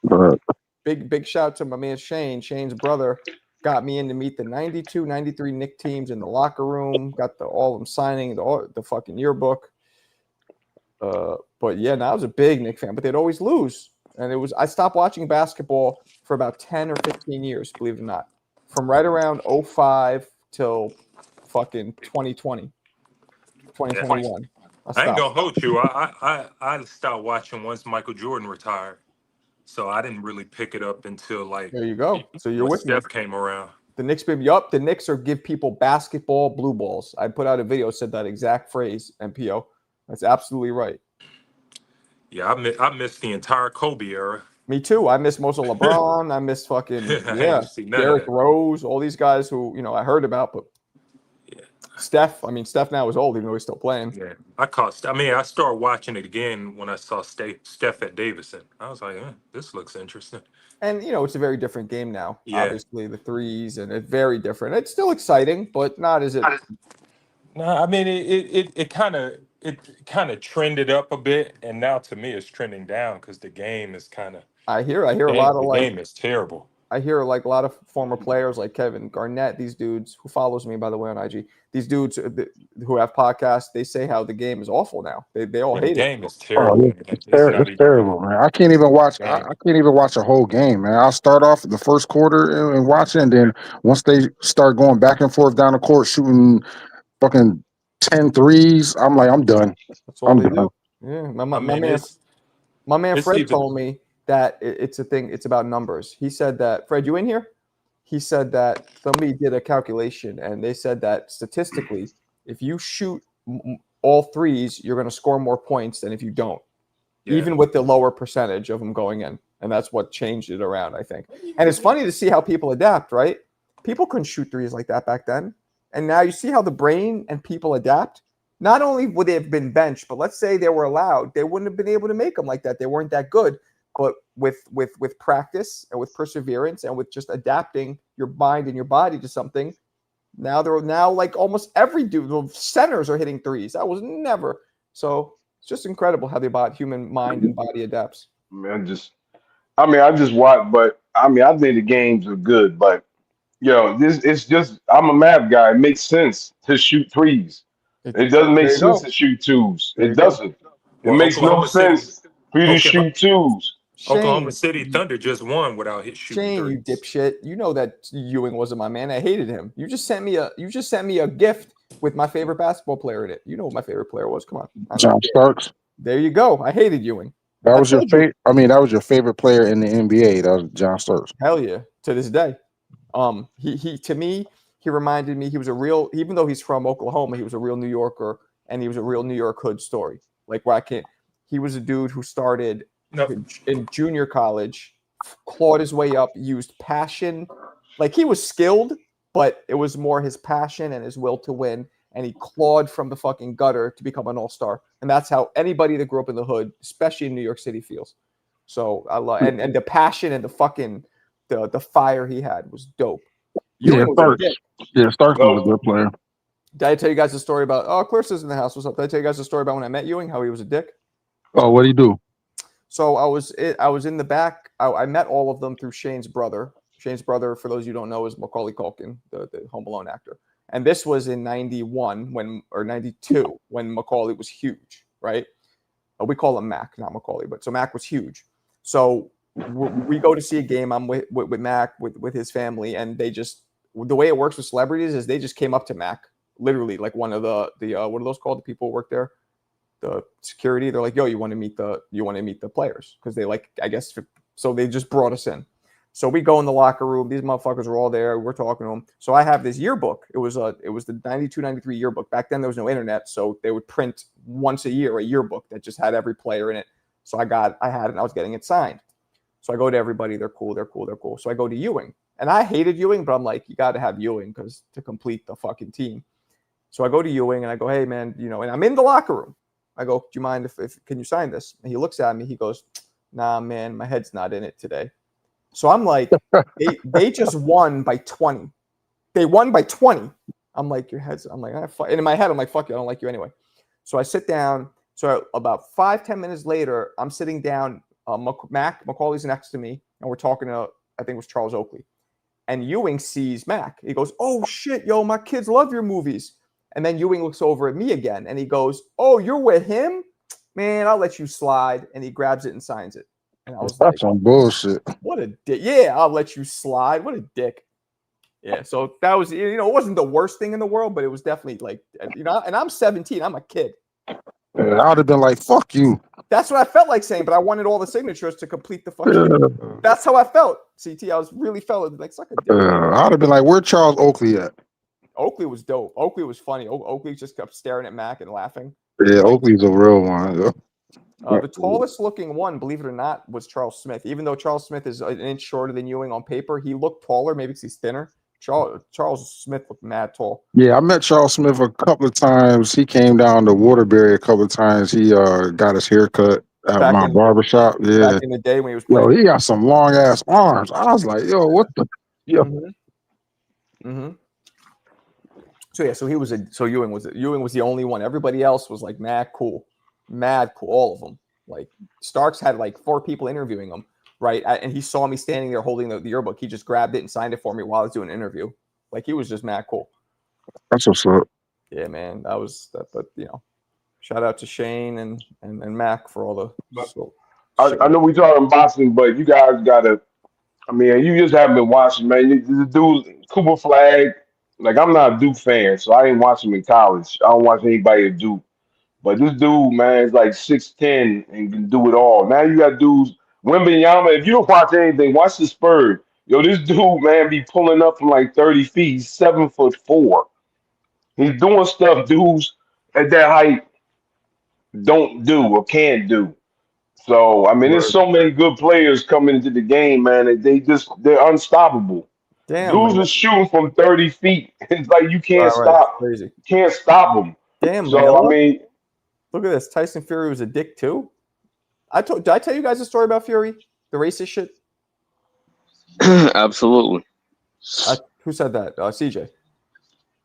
Speaker 2: Right.
Speaker 1: Big shout to my man Shane. Shane's brother got me in to meet the 92, 93 Knick teams in the locker room. Got all of them signing the fucking yearbook. But yeah, now I was a big Knick fan, but they'd always lose. And I stopped watching basketball for about 10 or 15 years, believe it or not. From right around 05 till fucking 2020, 2021.
Speaker 7: I ain't gonna hold you. I stopped watching once Michael Jordan retired. So I didn't really pick it up until like
Speaker 1: there you go. So you're with
Speaker 7: Steph
Speaker 1: me.
Speaker 7: Came around.
Speaker 1: The Knicks, baby, up. The Knicks give people basketball blue balls. I put out a video said that exact phrase. MPO. That's absolutely right.
Speaker 7: Yeah, I missed the entire Kobe era.
Speaker 1: Me too. I miss most of LeBron. I miss fucking Derrick Rose. All these guys who I heard about, but Steph. I mean, Steph now is old, even though he's still playing.
Speaker 7: Yeah, I started watching it again when I saw Steph at Davidson. I was like, this looks interesting.
Speaker 1: And it's a very different game now. Yeah. Obviously, the threes and it's very different. It's still exciting, but not as it.
Speaker 7: No, I mean it kind of trended up a bit, and now to me it's trending down because the game is kind of.
Speaker 1: I hear a lot of
Speaker 7: the game is terrible.
Speaker 1: I hear like a lot of former players like Kevin Garnett, these dudes who follows me, by the way, on IG, these dudes who have podcasts, they say how the game is awful now. They all hate it.
Speaker 7: The game is terrible.
Speaker 2: It's terrible, man. I can't even watch. I can't even watch a whole game, man. I'll start off the first quarter and watch it, and then once they start going back and forth down the court, shooting fucking 10 threes, I'm like, I'm done.
Speaker 1: That's all they do. Yeah, my man Fred told me that it's a thing. It's about numbers. He said that, Fred, you in here? He said that somebody did a calculation and they said that statistically, if you shoot all threes, you're going to score more points than if you don't, even with the lower percentage of them going in. And that's what changed it around, I think. And it's funny to see how people adapt, right? People couldn't shoot threes like that back then. And now you see how the brain and people adapt. Not only would they have been benched, but let's say they were allowed, they wouldn't have been able to make them like that. They weren't that good. But with practice and with perseverance and with just adapting your mind and your body to something, now like almost every dude, the centers are hitting threes. That was never. So it's just incredible how the human mind and body adapts.
Speaker 5: I just watch, but I think the games are good, but it's just I'm a math guy. It makes sense to shoot threes. It doesn't make sense to shoot twos. It doesn't. It makes no sense for you to shoot twos.
Speaker 7: Oklahoma City Thunder just won without shooting
Speaker 1: Shane,
Speaker 7: threes.
Speaker 1: You dipshit. You know that Ewing wasn't my man. I hated him. You just sent me a gift with my favorite basketball player in it. You know what my favorite player was. Come on.
Speaker 2: John Starks.
Speaker 1: There you go. I hated Ewing.
Speaker 2: That was your favorite. I mean, that was your favorite player in the NBA. That was John Starks.
Speaker 1: Hell yeah. To this day. He to me, he reminded me he was a real, even though he's from Oklahoma, he was a real New Yorker and he was a real New York hood story. Like he was a dude who started in junior college, clawed his way up, used passion. Like he was skilled, but it was more his passion and his will to win. And he clawed from the fucking gutter to become an all-star. And that's how anybody that grew up in the hood, especially in New York City, feels. So I love and the passion and the fucking the fire he had was dope.
Speaker 2: Starks was a good player.
Speaker 1: Did I tell you guys the story about? Oh, Clarissa's in the house. What's up? Did I tell you guys the story about when I met Ewing? How he was a dick.
Speaker 2: Oh, what'd he do?
Speaker 1: So I was in the back. I met all of them through Shane's brother. Shane's brother, for those you don't know, is Macaulay Culkin, the Home Alone actor. And this was in 91 or 92 when Macaulay was huge, right? We call him Mac, not Macaulay, but so Mac was huge. So we go to see a game. I'm with Mac with his family, and they just, the way it works with celebrities is they just came up to Mac, literally, like one of the what are those called? The people who work there, the security. They're like, "Yo, you want to meet the players?" Because they like, I guess, so they just brought us in. So we go in the locker room. These motherfuckers were all there. We're talking to them. So I have this yearbook. It was the 92-93 yearbook. Back then there was no internet, so they would print once a year a yearbook that just had every player in it. So I had it, and I was getting it signed. So I go to everybody. They're cool. So I go to Ewing, and I hated Ewing, but I'm like, you got to have Ewing because to complete the fucking team. So I go to Ewing and I go, hey man, and I'm in the locker room. I go, do you mind if can you sign this? And he looks at me. He goes, nah, man, my head's not in it today. So I'm like, they just won by 20. They won by 20. I'm like, your head's. I'm like, and in my head, I'm like, fuck you, I don't like you anyway. So I sit down. So about 5-10 minutes later, I'm sitting down. Macaulay's next to me, and we're talking to, I think it was Charles Oakley. And Ewing sees Mac. He goes, oh shit, yo, my kids love your movies. And then Ewing looks over at me again, and he goes, oh, you're with him? Man, I'll let you slide. And he grabs it and signs it. And I was
Speaker 2: That's
Speaker 1: like,
Speaker 2: some bullshit.
Speaker 1: what a dick. Yeah, I'll let you slide. What a dick. Yeah, so that was, it wasn't the worst thing in the world, but it was definitely like, and I'm 17. I'm a kid.
Speaker 2: Yeah, I would have been like, fuck you.
Speaker 1: That's what I felt like saying, but I wanted all the signatures to complete the fucking. That's how I felt. CT, I was really felt like suck a dick.
Speaker 2: I would have been like, where Charles Oakley at?
Speaker 1: Oakley was dope. Oakley was funny. Oakley just kept staring at Mac and laughing.
Speaker 2: Yeah, Oakley's a real one.
Speaker 1: The tallest looking one, believe it or not, was Charles Smith. Even though Charles Smith is an inch shorter than Ewing on paper, he looked taller. Maybe because he's thinner. Charles Smith looked mad tall.
Speaker 2: Yeah, I met Charles Smith a couple of times. He came down to Waterbury a couple of times. He got his hair cut at my barbershop. Yeah.
Speaker 1: Back in the day when he was playing.
Speaker 2: Yo, he got some long ass arms. I was like, yo, what the? Yo.
Speaker 1: Mm-hmm. So yeah, so Ewing was the only one. Everybody else was like mad cool, all of them. Like Starks had like 4 people interviewing him, right? And he saw me standing there holding the yearbook. He just grabbed it and signed it for me while I was doing an interview. Like he was just mad cool.
Speaker 2: That's what's up.
Speaker 1: Yeah, man, that was that. But shout out to Shane and Mac for all the.
Speaker 5: I know we talking boxing, but you guys gotta. I mean, you just haven't been watching, man. The dude Cooper Flag. Like I'm not a Duke fan, so I didn't watch him in college. I don't watch anybody at Duke. But this dude, man, is like 6'10" and can do it all. Now you got dudes, Wembanyama. If you don't watch anything, watch the Spurs. Yo, this dude, man, be pulling up from like 30 feet. He's 7'4". He's doing stuff dudes at that height don't do or can't do. So I mean, there's so many good players coming into the game, man. That they're unstoppable.
Speaker 1: Damn,
Speaker 5: Dudes are shooting from 30 feet. It's like you can't stop.
Speaker 1: Crazy.
Speaker 5: Can't stop them.
Speaker 1: Damn.
Speaker 5: So
Speaker 1: Manila?
Speaker 5: I mean,
Speaker 1: look at this. Tyson Fury was a dick too. Did I tell you guys a story about Fury? The racist shit.
Speaker 6: Absolutely.
Speaker 1: Who said that? CJ.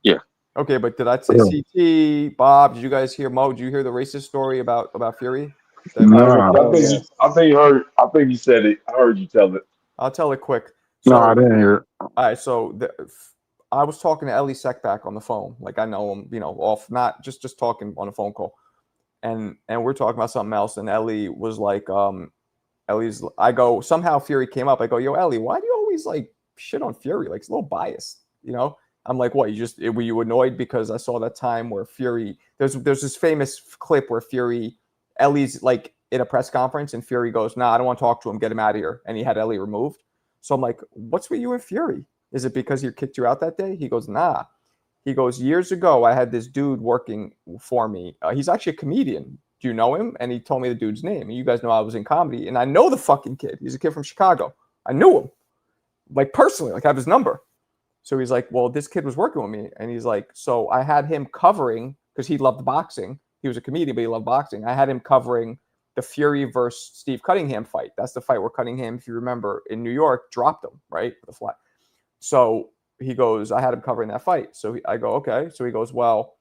Speaker 6: Yeah.
Speaker 1: Okay, but did I say CT, Bob? Did you guys hear Mo? Did you hear the racist story about Fury?
Speaker 2: No.
Speaker 5: I think you heard. I think you said it. I heard you tell it.
Speaker 1: I'll tell it quick.
Speaker 2: No, I didn't hear it.
Speaker 1: All right, so I was talking to Ellie Seckback on the phone. Like I know him, off, not just talking on a phone call. And we're talking about something else. And Ellie was like, I go, somehow Fury came up. I go, yo, Ellie, why do you always like shit on Fury? Like it's a little biased, I'm like, what? Were you annoyed because I saw that time where Fury, there's this famous clip where Ellie's like in a press conference and Fury goes, nah, I don't want to talk to him. Get him out of here. And he had Ellie removed. So I'm like, what's with you and Fury? Is it because he kicked you out that day? He goes, nah. He goes, years ago, I had this dude working for me. He's actually a comedian. Do you know him? And he told me the dude's name. And you guys know I was in comedy. And I know the fucking kid. He's a kid from Chicago. I knew him. Like personally, like I have his number. So he's like, well, this kid was working with me. And he's like, so I had him covering, because he loved boxing. He was a comedian, but he loved boxing. I had him covering the Fury versus Steve Cunningham fight. That's the fight where Cunningham, if you remember, in New York, dropped him, right? For the flat. So he goes, I had him covering that fight. So I go, okay. So he goes, well,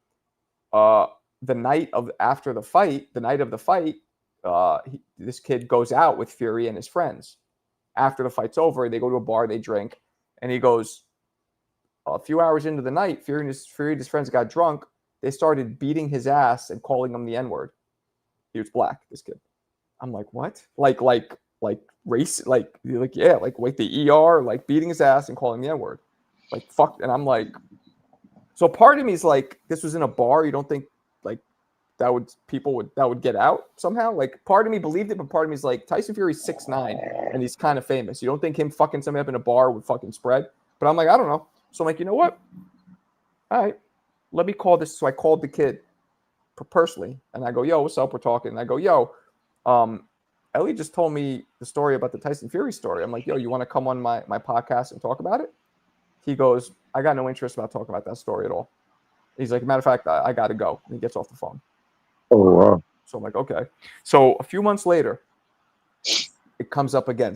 Speaker 1: the night of the fight, this kid goes out with Fury and his friends. After the fight's over, they go to a bar, they drink, and he goes, a few hours into the night, Fury and his friends got drunk. They started beating his ass and calling him the N-word. He was black, this kid. I'm like, what? Like race, like the ER, like beating his ass and calling him the N-word. Like, fuck. And I'm like, so part of me is like, this was in a bar. You don't think like that would get out somehow? Like, part of me believed it, but part of me is like, Tyson Fury's 6'9" and he's kind of famous. You don't think him fucking somebody up in a bar would fucking spread? But I'm like, I don't know. So I'm like, you know what? All right, let me call this. So I called the kid personally, and I go, yo, what's up? We're talking. And I go, yo, Ellie just told me the story about the Tyson Fury story. I'm like, yo, you want to come on my podcast and talk about it? He goes, I got no interest about talking about that story at all. He's like, matter of fact, I got to go. And he gets off the phone.
Speaker 2: Oh, wow.
Speaker 1: So I'm like, okay. So a few months later, it comes up again.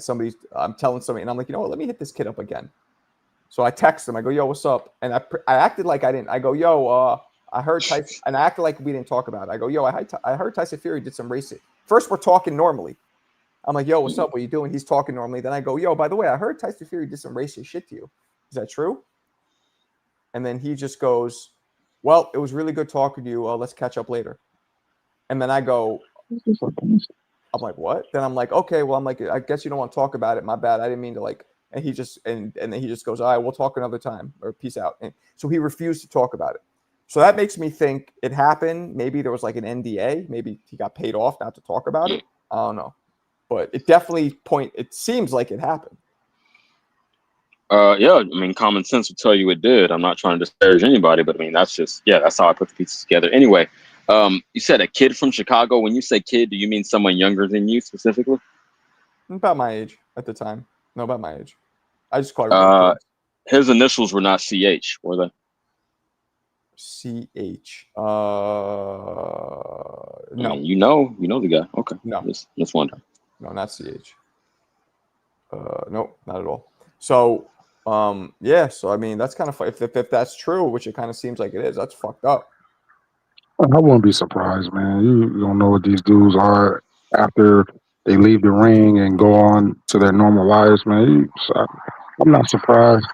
Speaker 1: I'm telling somebody, and I'm like, you know what? Let me hit this kid up again. So I text him. I go, yo, what's up? And I acted like I didn't. I go, yo, I heard Tyson, and I acted like we didn't talk about it. I go, yo, I heard Tyson Fury did some racing. First, we're talking normally. I'm like, yo, what's up? What are you doing? He's talking normally. Then I go, yo, by the way, I heard Tyson Fury did some racist shit to you. Is that true? And then he just goes, well, it was really good talking to you. Let's catch up later. And then I go, I'm like, what? Then I'm like, okay, well, I'm like, I guess you don't want to talk about it. My bad. I didn't mean to like, and he just, and then he just goes, all right, we'll talk another time or peace out. And so he refused to talk about it. So that makes me think it happened. Maybe there was like an NDA. Maybe he got paid off not to talk about it. I don't know. But it definitely it seems like it happened.
Speaker 6: Yeah, I mean, common sense would tell you it did. I'm not trying to disparage anybody, but I mean, that's how I put the pieces together. Anyway, you said a kid from Chicago. When you say kid, do you mean someone younger than you specifically?
Speaker 1: About my age at the time. No, about my age. I just called him.
Speaker 6: His initials were not CH, were they?
Speaker 1: CH. No.
Speaker 6: I mean, you know the guy. Okay.
Speaker 1: No.
Speaker 6: Just wondering.
Speaker 1: No, not CH. Nope, not at all. So, yeah. So I mean, that's kind of if that's true, which it kind of seems like it is. That's fucked up.
Speaker 2: I wouldn't be surprised, man. You don't know what these dudes are after they leave the ring and go on to their normal lives, man. I'm not surprised.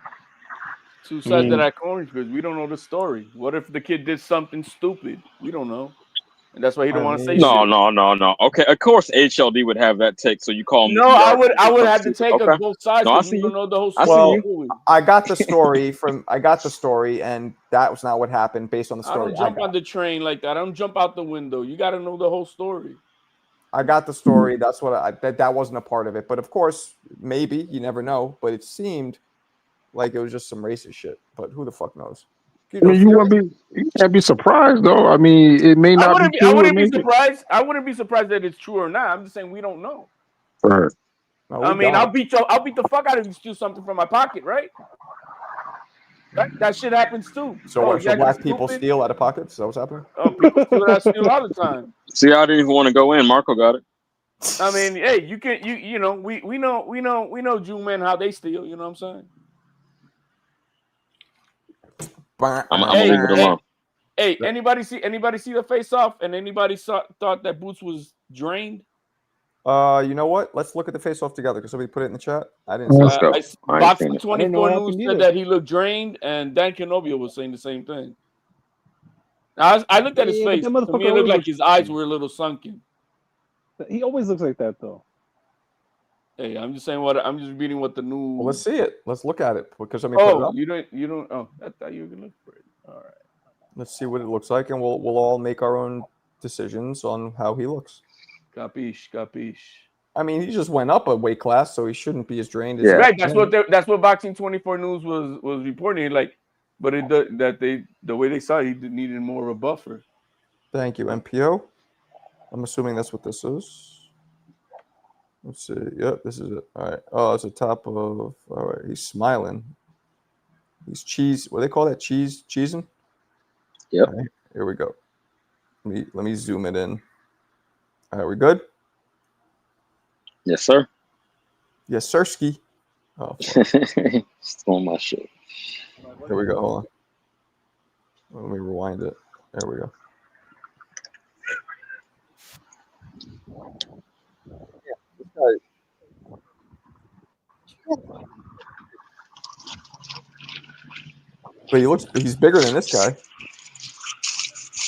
Speaker 8: Two sides of that coin because we don't know the story. What if the kid did something stupid? We don't know. And that's why he don't want to say shit.
Speaker 6: No. Okay, of course HLD would have that take, so you call him.
Speaker 8: No, I would have to take of both sides because we don't know the whole story.
Speaker 1: Well, I got the story and that was not what happened based on the story.
Speaker 8: I don't jump on the train like that. I don't jump out the window. You got to know the whole story.
Speaker 1: I got the story. That's what that wasn't a part of it. But of course, maybe you never know. But it seemed like it was just some racist shit. But who the fuck knows?
Speaker 2: You can't be surprised though. I mean, it may not be true.
Speaker 8: I wouldn't be surprised. I wouldn't be surprised that it's true or not. I'm just saying we don't know.
Speaker 2: Right.
Speaker 1: No,
Speaker 8: I mean, I'll beat the fuck out of you to steal something from my pocket, right? That shit happens too.
Speaker 1: So black people steal out of pockets? Is that what's happening?
Speaker 8: Oh, people steal all the time.
Speaker 6: See, I didn't even want to go in. Marco got it.
Speaker 8: I mean, hey, you know, we know Jew men how they steal. You know what I'm saying?
Speaker 6: I'm gonna leave it alone.
Speaker 8: Hey, anybody see the face off? And anybody thought that Boots was drained?
Speaker 1: You know what? Let's look at the face off together. Because somebody put it in the chat. I didn't see
Speaker 6: it.
Speaker 8: Boxing 24 News said that he looked drained, and Dan Canobio was saying the same thing. Now, I looked at his face. To me, it looked like his eyes were a little sunken.
Speaker 3: He always looks like that, though.
Speaker 8: Hey, I'm just saying I'm just reading what the new.
Speaker 1: Well, let's see it. Let's look at it because I mean.
Speaker 8: You don't. Oh, I thought you were gonna look for it. All right.
Speaker 1: Let's see what it looks like, and we'll all make our own decisions on how he looks.
Speaker 8: Capiche.
Speaker 1: I mean, he just went up a weight class, so he shouldn't be as drained as.
Speaker 6: Yeah.
Speaker 8: Right. That's what Boxing 24 News was reporting. Like, but the way they saw it, he needed more of a buffer.
Speaker 1: Thank you, MPO. I'm assuming that's what this is. Let's see. Yep, this is it. All right. Oh, it's the top of. All right. He's smiling. He's cheese. What do they call that? Cheesing.
Speaker 6: Yep.
Speaker 1: Right, here we go. Let me zoom it in. All right, we good?
Speaker 6: Yes, sir.
Speaker 1: Yes, sirski. Oh,
Speaker 6: Stole my shit.
Speaker 1: Here we go. Hold on. Let me rewind it. There we go. Yeah, this guy. But he's bigger than this guy.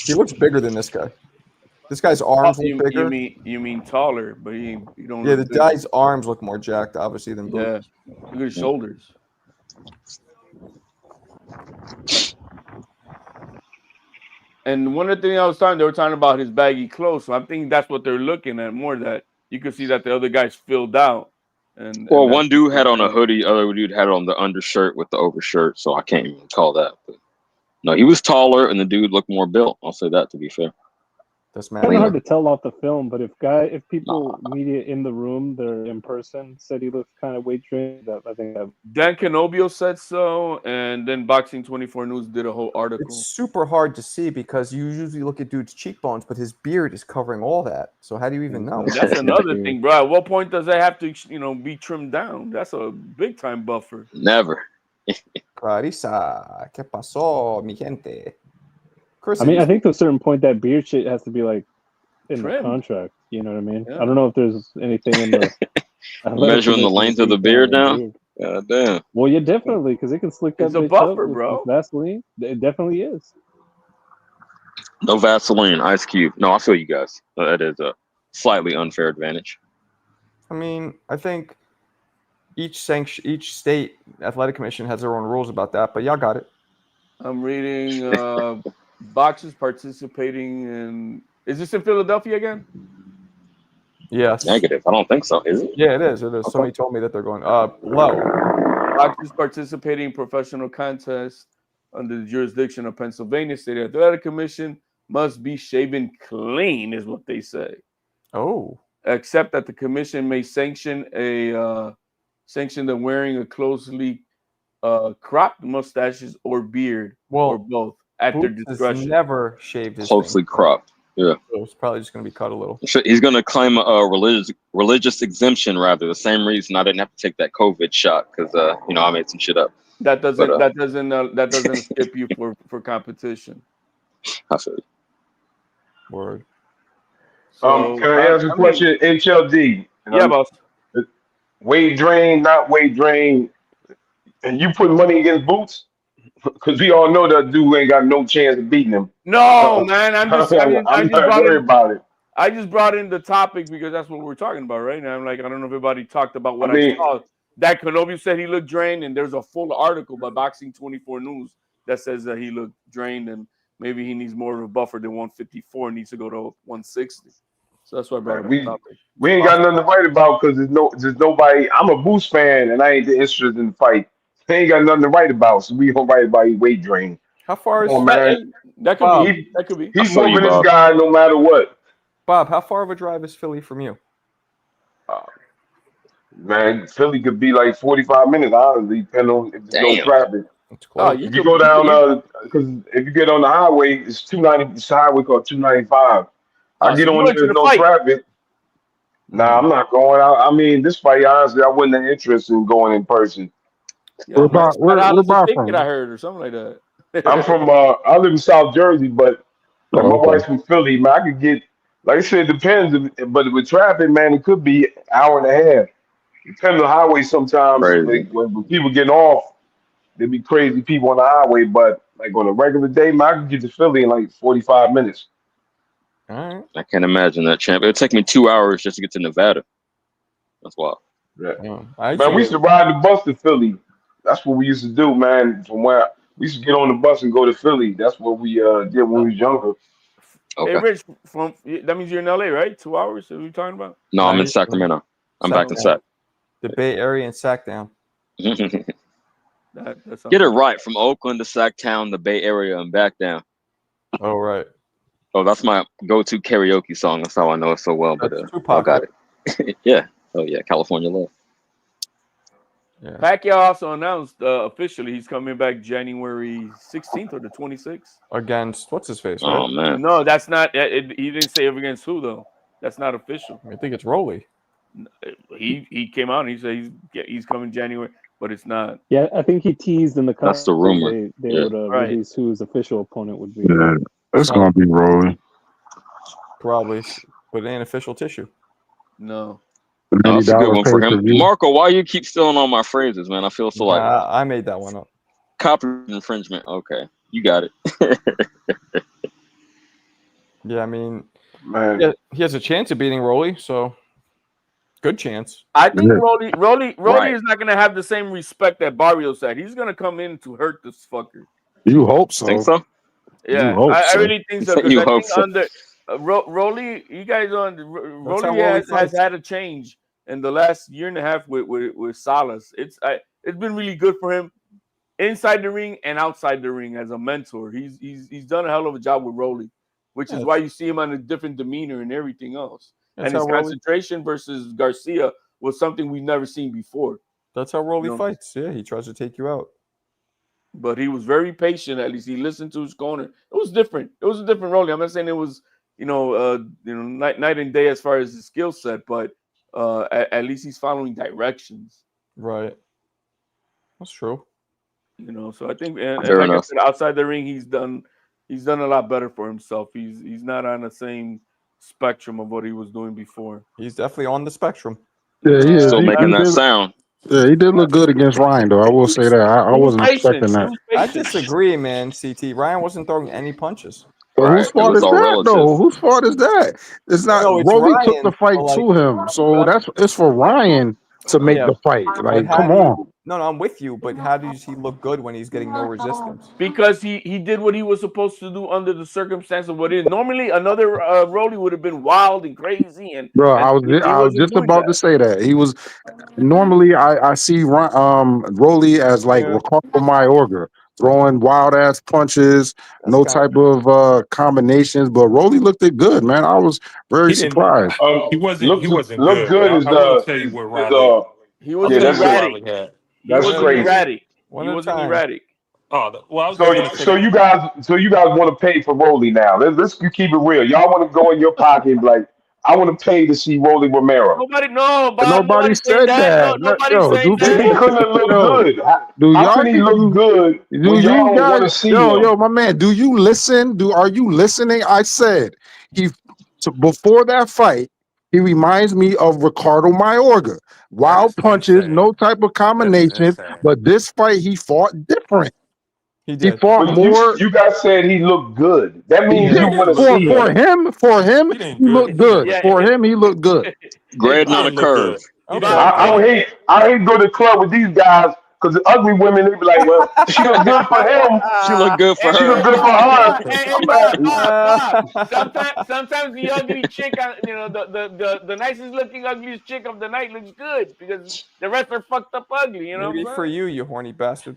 Speaker 1: He looks bigger than this guy. This guy's arms look bigger.
Speaker 8: You mean taller, but you don't.
Speaker 1: Yeah, the guy's arms look more jacked, obviously, than Boot.
Speaker 8: Yeah, look at his shoulders. And one of the things I was talking, they were talking about his baggy clothes. So I think that's what they're looking at more. That you could see that the other guy's filled out. And
Speaker 6: one dude had on a hoodie, other dude had on the undershirt with the overshirt. So I can't even call that. But no, he was taller, and the dude looked more built. I'll say that, to be fair.
Speaker 3: It's kind of hard to tell off the film, but if people media in the room, they're in person, said he looks kind of weight trained. I think
Speaker 8: Dan Canobio said so, and then Boxing 24 News did a whole article.
Speaker 1: It's super hard to see because you usually look at dude's cheekbones, but his beard is covering all that. So how do you even know?
Speaker 8: That's another thing, bro. At what point does that have to, be trimmed down? That's a big time buffer.
Speaker 6: Never.
Speaker 1: Clarissa, ¿qué pasó, mi gente?
Speaker 3: I mean, I think to a certain point that beard shit has to be like in the contract. You know what I mean? Yeah. I don't know if there's anything in the
Speaker 6: measuring the length of the beard down. God damn.
Speaker 3: Well, yeah, definitely, because it can slick that.
Speaker 8: It's a buffer, bro.
Speaker 3: With Vaseline, it definitely is.
Speaker 6: No Vaseline, Ice Cube. No, I feel you guys. That is a slightly unfair advantage.
Speaker 1: I mean, I think each state athletic commission has their own rules about that, but y'all got it.
Speaker 8: I'm reading boxers participating in. Is this in Philadelphia again?
Speaker 1: Yes.
Speaker 6: Negative. I don't think so. Is it?
Speaker 1: Yeah, it is. It is. Okay. Somebody told me that they're going low.
Speaker 8: Boxers participating in professional contests under the jurisdiction of Pennsylvania State Athletic Commission must be shaven clean, is what they say.
Speaker 1: Oh.
Speaker 8: Except that the commission may sanction the wearing of closely cropped mustaches or beard, or both at their discretion.
Speaker 1: Never shaved his
Speaker 6: closely cropped. Yeah,
Speaker 1: so it's probably just going to be cut a little.
Speaker 6: He's going to claim a religious exemption, rather. The same reason I didn't have to take that COVID shot because I made some shit up.
Speaker 8: That doesn't skip you for competition.
Speaker 6: I feel you.
Speaker 1: Word.
Speaker 5: So, can I ask a question? HLD.
Speaker 8: Yeah, boss.
Speaker 5: Weight drain, not weight drain. And you put money against Boots? Because we all know that dude ain't got no chance of beating him.
Speaker 8: No, man. I'm not
Speaker 5: worried about it.
Speaker 8: I just brought in the topic because that's what we're talking about right now. I'm like, I don't know if everybody talked about what I saw. That Canobio said he looked drained, and there's a full article by Boxing 24 News that says that he looked drained, and maybe he needs more of a buffer than 154, needs to go to 160. So that's why I brought up the topic.
Speaker 5: We ain't got nothing to write about because there's nobody. I'm a Boost fan, and I ain't interested in the fight. They ain't got nothing to write about, so we gonna write about his weight drain.
Speaker 1: How far is
Speaker 5: man?
Speaker 8: That could be.
Speaker 5: He's moving this guy no matter what.
Speaker 1: Bob, how far of a drive is Philly from you?
Speaker 5: Man, Philly could be like 45 minutes, honestly, depending on if there's no traffic. If you go down, because if you get on the highway, it's 290. It's a highway called 295. I get on there, there's no traffic. Nah, I'm not going out. I mean, this fight, honestly, I wasn't interested in going in person.
Speaker 8: Yeah, where about from? I heard or something like that.
Speaker 5: I'm from I live in South Jersey, but my wife's from Philly. Man, I could get, like I said, it depends. But with traffic, man, it could be an hour and a half. Depending on the highway, sometimes when people get off, there be crazy people on the highway. But like on a regular day, man, I could get to Philly in like 45 minutes.
Speaker 1: All right.
Speaker 6: I can't imagine that, champ. It would take me 2 hours just to get to Nevada. That's wild.
Speaker 5: Yeah. Man, we used to ride the bus to Philly. That's what we used to do, man. From where we used to get on the bus and go to Philly. That's what we did when we was younger.
Speaker 6: Okay.
Speaker 8: Hey, Rich, that means you're in LA, right? 2 hours? Are we talking about?
Speaker 6: No, I'm in Sacramento. I'm back in Sac.
Speaker 1: The Bay Area and Sacktown.
Speaker 6: Get it right. From Oakland to Sacktown, the Bay Area, and back down.
Speaker 1: Oh, right.
Speaker 6: Oh, that's my go-to karaoke song. That's how I know it so well. But I got it. Yeah. Oh, yeah. California Love.
Speaker 1: Yeah.
Speaker 8: Pacquiao also announced officially he's coming back January 16th or the 26th.
Speaker 1: Against, what's his face? Right?
Speaker 6: Oh, man.
Speaker 8: No, that's not. He didn't say against who, though. That's not official.
Speaker 1: I think it's Rolly.
Speaker 8: He came out and he said he's coming January. but it's not.
Speaker 3: Yeah, I think he teased in the
Speaker 6: That's the
Speaker 3: comments
Speaker 6: rumor.
Speaker 3: they
Speaker 6: Yeah.
Speaker 3: would
Speaker 8: Right.
Speaker 3: release who his official opponent would be.
Speaker 2: Yeah, it's gonna be Rolly.
Speaker 1: Probably, but it ain't official tissue.
Speaker 8: No.
Speaker 6: That's a good
Speaker 2: $90
Speaker 6: one for him.
Speaker 2: pay-per-view.
Speaker 6: Marco, why you keep stealing all my phrases, man? I feel so like
Speaker 1: I made that one up.
Speaker 6: copyright infringement. Okay, you got it.
Speaker 1: Yeah, I mean,
Speaker 5: Man,
Speaker 1: yeah, he has a chance of beating Rolly, so good chance.
Speaker 8: I think
Speaker 2: Yeah.
Speaker 8: Rolly
Speaker 6: Right.
Speaker 8: is not gonna have the same respect that Barrios had. He's gonna come in to hurt this fucker.
Speaker 2: You hope so.
Speaker 6: Think so?
Speaker 8: Yeah,
Speaker 2: You hope
Speaker 8: I
Speaker 2: so.
Speaker 8: really think so because
Speaker 6: You
Speaker 8: I
Speaker 6: hope
Speaker 8: think
Speaker 6: so.
Speaker 8: under Rolly, you guys on Rolly
Speaker 1: how Rolly
Speaker 8: has
Speaker 1: fights.
Speaker 8: had a change in the last year and a half with Salas. It's been really good for him inside the ring and outside the ring as a mentor. He's done a hell of a job with Rolly, which is why you see him on a different demeanor and everything else.
Speaker 1: That's
Speaker 8: And his
Speaker 1: how Rolly-
Speaker 8: concentration versus Garcia was something we've never seen before.
Speaker 1: That's how Rolly
Speaker 8: You know?
Speaker 1: fights. Yeah, he tries to take you out.
Speaker 8: But he was very patient. At least he listened to his corner. It was different. It was a different Rolly. I'm not saying it was night and day as far as his skill set, but at least he's following directions.
Speaker 1: Right. That's true.
Speaker 8: So I think, and
Speaker 6: Fair
Speaker 8: like
Speaker 6: enough.
Speaker 8: I said, outside the ring, he's done a lot better for himself. He's not on the same spectrum of what he was doing before.
Speaker 1: He's definitely on the spectrum.
Speaker 2: Yeah, he is.
Speaker 6: Still
Speaker 2: He
Speaker 6: making that
Speaker 2: did,
Speaker 6: sound.
Speaker 2: yeah, he did look good against Ryan, though. I will say that. I
Speaker 8: He was
Speaker 2: wasn't
Speaker 8: patient.
Speaker 2: expecting
Speaker 8: He
Speaker 2: that.
Speaker 8: was
Speaker 1: I
Speaker 8: patient.
Speaker 1: disagree, man. CT Ryan wasn't throwing any punches.
Speaker 2: But
Speaker 6: Right.
Speaker 2: whose
Speaker 6: It
Speaker 2: fault
Speaker 6: was
Speaker 2: is
Speaker 6: all
Speaker 2: that,
Speaker 6: relative.
Speaker 2: though? Whose fault is that? It's not.
Speaker 1: No, it's
Speaker 2: Rolly took the
Speaker 1: Ryan,
Speaker 2: fight
Speaker 1: but, like-
Speaker 2: to him, so it's for Ryan to make
Speaker 1: Yeah,
Speaker 2: the fight.
Speaker 1: But
Speaker 2: Like,
Speaker 1: how
Speaker 2: come
Speaker 1: do you-
Speaker 2: on.
Speaker 1: No, I'm with you. But how does he look good when he's getting no resistance?
Speaker 8: Because he did what he was supposed to do under the circumstance of what it is. Normally, another Rolly would have been wild and crazy, and
Speaker 2: Bro,
Speaker 8: and
Speaker 2: I was
Speaker 8: he wasn't
Speaker 2: just
Speaker 8: doing
Speaker 2: about
Speaker 8: that.
Speaker 2: to say that. He was normally I see Rolly as like
Speaker 1: Yeah.
Speaker 2: Ricardo Mayorga, throwing wild ass punches,
Speaker 1: That's
Speaker 2: no
Speaker 1: kinda-
Speaker 2: type of combinations. But Rolly looked it good, man. I was very
Speaker 7: He didn't.
Speaker 2: surprised.
Speaker 7: He wasn't
Speaker 5: look
Speaker 7: good. But
Speaker 5: good is
Speaker 7: I will tell you what Riley.
Speaker 8: He
Speaker 7: I'll
Speaker 8: wasn't
Speaker 7: tell you what
Speaker 8: erratic.
Speaker 7: Riley had.
Speaker 8: He
Speaker 5: that's
Speaker 8: wasn't
Speaker 5: crazy.
Speaker 8: erratic.
Speaker 1: One
Speaker 8: He
Speaker 1: at a
Speaker 8: wasn't
Speaker 1: time.
Speaker 8: erratic.
Speaker 7: Well, I was just gonna say.
Speaker 5: So you guys want to pay for Rolly now? Let's keep it real. Y'all want to go in your pocket and be like, I want to pay to see Rolly Romero.
Speaker 8: Nobody, no, Bob.
Speaker 2: Nobody
Speaker 8: Nobody's saying
Speaker 2: said
Speaker 8: that.
Speaker 2: that.
Speaker 8: No, nobody's
Speaker 2: Yo,
Speaker 8: saying
Speaker 2: do
Speaker 5: He
Speaker 8: that.
Speaker 5: couldn't look
Speaker 2: yo,
Speaker 5: good.
Speaker 2: do
Speaker 5: How
Speaker 2: y'all
Speaker 5: can he look good
Speaker 2: do
Speaker 5: when y'all
Speaker 2: you
Speaker 5: don't
Speaker 2: guys
Speaker 5: want to see
Speaker 2: yo
Speaker 5: him?
Speaker 2: my man, do you listen? Are you listening? I said before that fight, he reminds me of Ricardo Mayorga. Wild
Speaker 7: is
Speaker 2: punches,
Speaker 7: insane.
Speaker 2: no type of
Speaker 7: That is
Speaker 2: combinations.
Speaker 7: insane.
Speaker 2: But this fight, he fought different.
Speaker 1: He
Speaker 2: He
Speaker 1: did.
Speaker 2: fought
Speaker 5: But
Speaker 2: more.
Speaker 5: you guys said he looked good. That means
Speaker 1: did.
Speaker 5: you
Speaker 7: He
Speaker 5: want to
Speaker 7: didn't look
Speaker 5: see
Speaker 2: For
Speaker 5: him.
Speaker 2: him,
Speaker 7: He didn't
Speaker 2: he looked
Speaker 7: good. He didn't
Speaker 2: good.
Speaker 7: look
Speaker 8: Yeah,
Speaker 2: For him, he looked good.
Speaker 6: Grade,
Speaker 7: He
Speaker 6: not a
Speaker 7: didn't look
Speaker 6: curve.
Speaker 7: good. He
Speaker 1: Okay.
Speaker 7: didn't look
Speaker 5: I
Speaker 7: good.
Speaker 5: hate go to the club with these guys because the ugly women they be like, well, she look good for him.
Speaker 6: She looked good for
Speaker 8: Hey,
Speaker 5: She
Speaker 6: her.
Speaker 5: look good for
Speaker 8: Bob,
Speaker 5: her.
Speaker 8: hey,
Speaker 5: But
Speaker 8: Bob. Sometimes the ugly chick, the nicest looking ugliest chick of the night looks good because the rest are fucked up ugly. You know
Speaker 1: Maybe
Speaker 8: what I'm
Speaker 1: for
Speaker 8: saying?
Speaker 1: you, you horny bastard.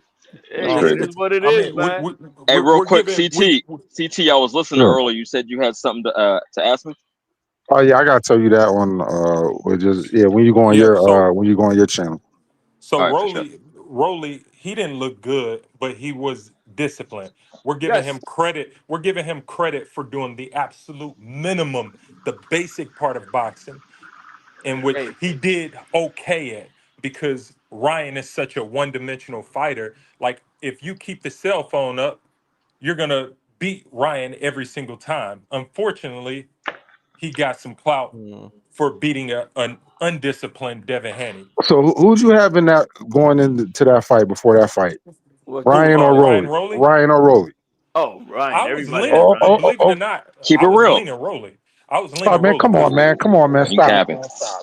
Speaker 8: Hey,
Speaker 6: That's
Speaker 8: it
Speaker 6: crazy.
Speaker 8: is what it
Speaker 7: I
Speaker 8: is,
Speaker 7: mean,
Speaker 8: man.
Speaker 6: Hey, real
Speaker 7: we're
Speaker 6: quick,
Speaker 7: giving,
Speaker 6: CT, I was listening
Speaker 2: Sure.
Speaker 6: earlier. You said you had something to ask me.
Speaker 2: Oh yeah, I gotta tell you that one. When you go on
Speaker 7: yeah. So
Speaker 2: your channel.
Speaker 6: All right, for sure.
Speaker 7: Rolly, he didn't look good, but he was disciplined. We're giving
Speaker 8: Yes.
Speaker 7: him credit. We're giving him credit for doing the absolute minimum, the basic part of boxing, in which
Speaker 8: Hey,
Speaker 7: he did okay at. Because Ryan is such a one-dimensional fighter. Like, if you keep the cell phone up, you're gonna beat Ryan every single time. Unfortunately, he got some clout for beating an undisciplined Devin Haney.
Speaker 2: So who'd you have in that going into that fight before that fight?
Speaker 8: what?
Speaker 2: Ryan or
Speaker 7: Ryan
Speaker 2: Rolly?
Speaker 7: Rolly?
Speaker 2: Ryan or Rolly?
Speaker 8: Oh, Ryan.
Speaker 7: I was
Speaker 8: Everybody
Speaker 7: leaning,
Speaker 8: has
Speaker 2: Oh,
Speaker 8: Ryan.
Speaker 7: believe it or
Speaker 2: oh.
Speaker 7: not,
Speaker 6: Keep
Speaker 7: I
Speaker 6: it
Speaker 7: was
Speaker 6: real.
Speaker 7: leaning Rolly. I was
Speaker 2: Oh
Speaker 7: leaning
Speaker 2: man,
Speaker 7: Rolly.
Speaker 2: come on, man. Come on, man.
Speaker 6: You
Speaker 2: Stop.
Speaker 6: capping.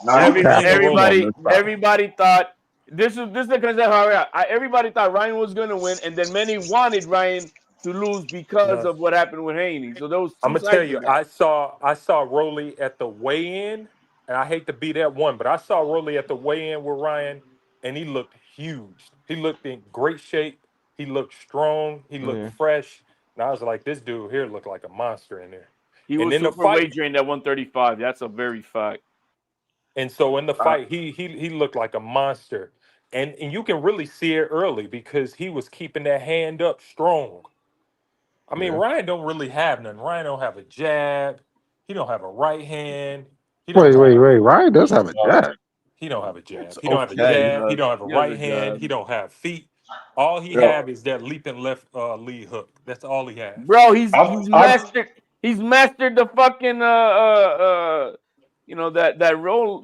Speaker 7: I was leaning Rolly.
Speaker 8: Everybody thought this is the concept how everybody thought Ryan was going to win, and then many wanted Ryan to lose because
Speaker 7: No.
Speaker 8: of what happened with Haney. So those
Speaker 7: I'm
Speaker 8: two
Speaker 7: gonna tell
Speaker 8: sides
Speaker 7: you,
Speaker 8: of that.
Speaker 7: I saw Rolly at the weigh-in, and I hate to be that one, but I saw Rolly at the weigh-in with Ryan, and he looked huge. He looked in great shape. He looked strong. He looked fresh. And I was like, this dude here looked like a monster in there.
Speaker 8: He
Speaker 7: And
Speaker 8: was
Speaker 7: in the
Speaker 8: super
Speaker 7: fight,
Speaker 8: wagering at 135. That's a very fact.
Speaker 7: and so in the fight, he looked like a monster. And you can really see it early because he was keeping that hand up strong. I mean, Ryan don't really have none. Ryan don't have a jab. He don't have a right hand. He don't
Speaker 2: Wait.
Speaker 7: have.
Speaker 2: Ryan does have a jab.
Speaker 7: He don't have a jab.
Speaker 1: It's
Speaker 7: He don't have a
Speaker 1: okay.
Speaker 7: jab. He don't have a
Speaker 8: He has a
Speaker 7: right hand.
Speaker 8: jab.
Speaker 7: He don't have feet. All he
Speaker 5: Yeah.
Speaker 7: have is that leaping left lead hook. That's all he has.
Speaker 8: Bro, he's
Speaker 5: I-
Speaker 8: mastered. He's mastered the fucking you know that role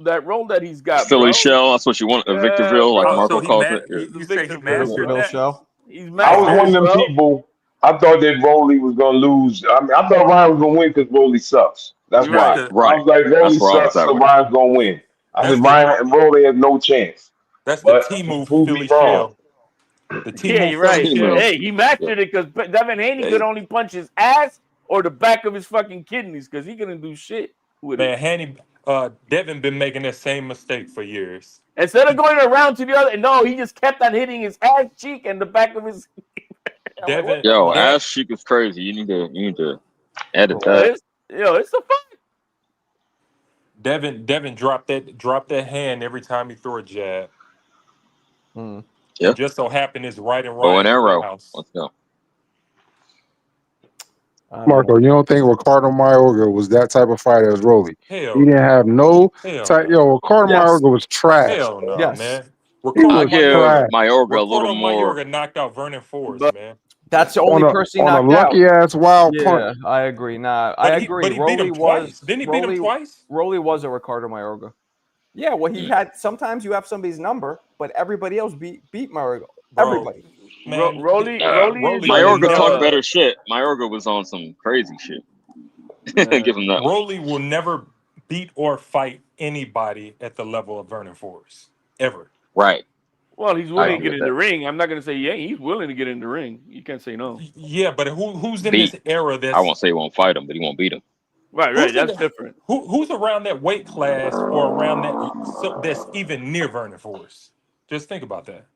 Speaker 8: that he's got,
Speaker 6: Philly
Speaker 8: bro.
Speaker 6: shell. That's what you want. A
Speaker 8: Yeah,
Speaker 6: Victorville, like
Speaker 8: bro.
Speaker 7: Oh, so
Speaker 6: Marco
Speaker 7: he
Speaker 6: calls it. Yeah.
Speaker 7: you say he
Speaker 8: Victorville.
Speaker 7: mastered
Speaker 1: Victorville
Speaker 7: that?
Speaker 1: shell.
Speaker 8: He's
Speaker 5: I was
Speaker 8: mastered,
Speaker 5: one of them
Speaker 8: bro.
Speaker 5: people. I thought that Roley was gonna lose. I mean, I thought Ryan was gonna win because Roley sucks. That's
Speaker 8: You're
Speaker 5: why.
Speaker 8: right.
Speaker 5: I
Speaker 6: Right.
Speaker 5: was like, Roley
Speaker 6: That's where I was
Speaker 5: sucks,
Speaker 6: at
Speaker 5: so
Speaker 6: with it.
Speaker 5: Ryan's gonna win. I
Speaker 7: That's
Speaker 5: said
Speaker 7: the
Speaker 5: Ryan and Roley has no chance.
Speaker 7: that's the
Speaker 5: But he
Speaker 7: T-move
Speaker 5: proved me
Speaker 7: Philly
Speaker 5: wrong.
Speaker 7: shell. The
Speaker 8: Yeah,
Speaker 7: T-move
Speaker 8: you're right.
Speaker 7: Philly
Speaker 6: Team
Speaker 7: shell.
Speaker 6: move.
Speaker 8: Hey, he mastered it because Devin Haney could only punch his ass or the back of his fucking kidneys because he couldn't do shit with
Speaker 7: Man,
Speaker 8: it.
Speaker 7: Haney, Devin been making that same mistake for years.
Speaker 8: Instead of going around to the other, no, he just kept on hitting his ass cheek and the back of his. I'm like, what
Speaker 7: Devin,
Speaker 8: the
Speaker 6: Yo,
Speaker 8: fuck?
Speaker 7: Dev,
Speaker 6: ass cheek is crazy. You need to edit
Speaker 8: Yo,
Speaker 6: that.
Speaker 8: it's a fuck.
Speaker 7: Devin dropped that hand every time he threw a jab.
Speaker 1: Mm.
Speaker 6: Yeah.
Speaker 7: It just so happened it's right in
Speaker 6: Bow and
Speaker 7: Ryan's
Speaker 6: arrow.
Speaker 7: wheelhouse.
Speaker 6: Let's go.
Speaker 1: I don't
Speaker 2: Marco,
Speaker 1: know.
Speaker 2: you don't think Ricardo Mayorga was that type of fighter as Rolly?
Speaker 7: Hell
Speaker 2: He didn't
Speaker 7: no.
Speaker 2: have no
Speaker 7: Hell
Speaker 2: type.
Speaker 7: no.
Speaker 2: Yo, Ricardo
Speaker 1: Yes.
Speaker 2: Mayorga was trash.
Speaker 7: Hell no,
Speaker 1: Yes.
Speaker 7: man.
Speaker 2: He
Speaker 7: Ricardo
Speaker 6: I
Speaker 2: was
Speaker 6: give
Speaker 2: trash.
Speaker 6: Mayorga a little
Speaker 7: Ricardo
Speaker 6: more.
Speaker 7: Mayorga knocked out Vernon Forrest,
Speaker 8: But-
Speaker 7: man.
Speaker 1: That's the only
Speaker 2: On
Speaker 1: person he
Speaker 2: a
Speaker 1: knocked out.
Speaker 2: lucky ass wild punch.
Speaker 1: Yeah, I agree. Nah, I agree.
Speaker 7: But he beat
Speaker 1: Rolly
Speaker 7: him twice.
Speaker 1: was.
Speaker 7: Didn't he beat him twice?
Speaker 1: Rolly was a Ricardo Mayorga. Yeah, well, he had. Sometimes you have somebody's number, but everybody else beat Mayorga.
Speaker 7: Bro,
Speaker 1: Everybody.
Speaker 7: man,
Speaker 8: Rolly
Speaker 7: Rolly
Speaker 6: Mayorga
Speaker 7: never-
Speaker 6: talked better shit. Mayorga was on some crazy shit. Give him that.
Speaker 7: Rolly will never beat or fight anybody at the level of Vernon Forrest. Ever.
Speaker 6: Right.
Speaker 8: Well, he's
Speaker 6: I
Speaker 8: willing to
Speaker 6: agree
Speaker 8: get
Speaker 6: with
Speaker 8: in the
Speaker 6: that.
Speaker 8: ring. I'm not gonna say yeah, he's willing to get in the ring. You can't say no.
Speaker 7: Yeah, but who's in
Speaker 6: Beat.
Speaker 7: this era that's
Speaker 6: I won't say he won't fight him, but he won't beat him.
Speaker 8: Right,
Speaker 7: Who's in
Speaker 8: that's
Speaker 7: the-
Speaker 8: different.
Speaker 7: who's around that weight class or around that's even near Vernon Forrest? Just think about that.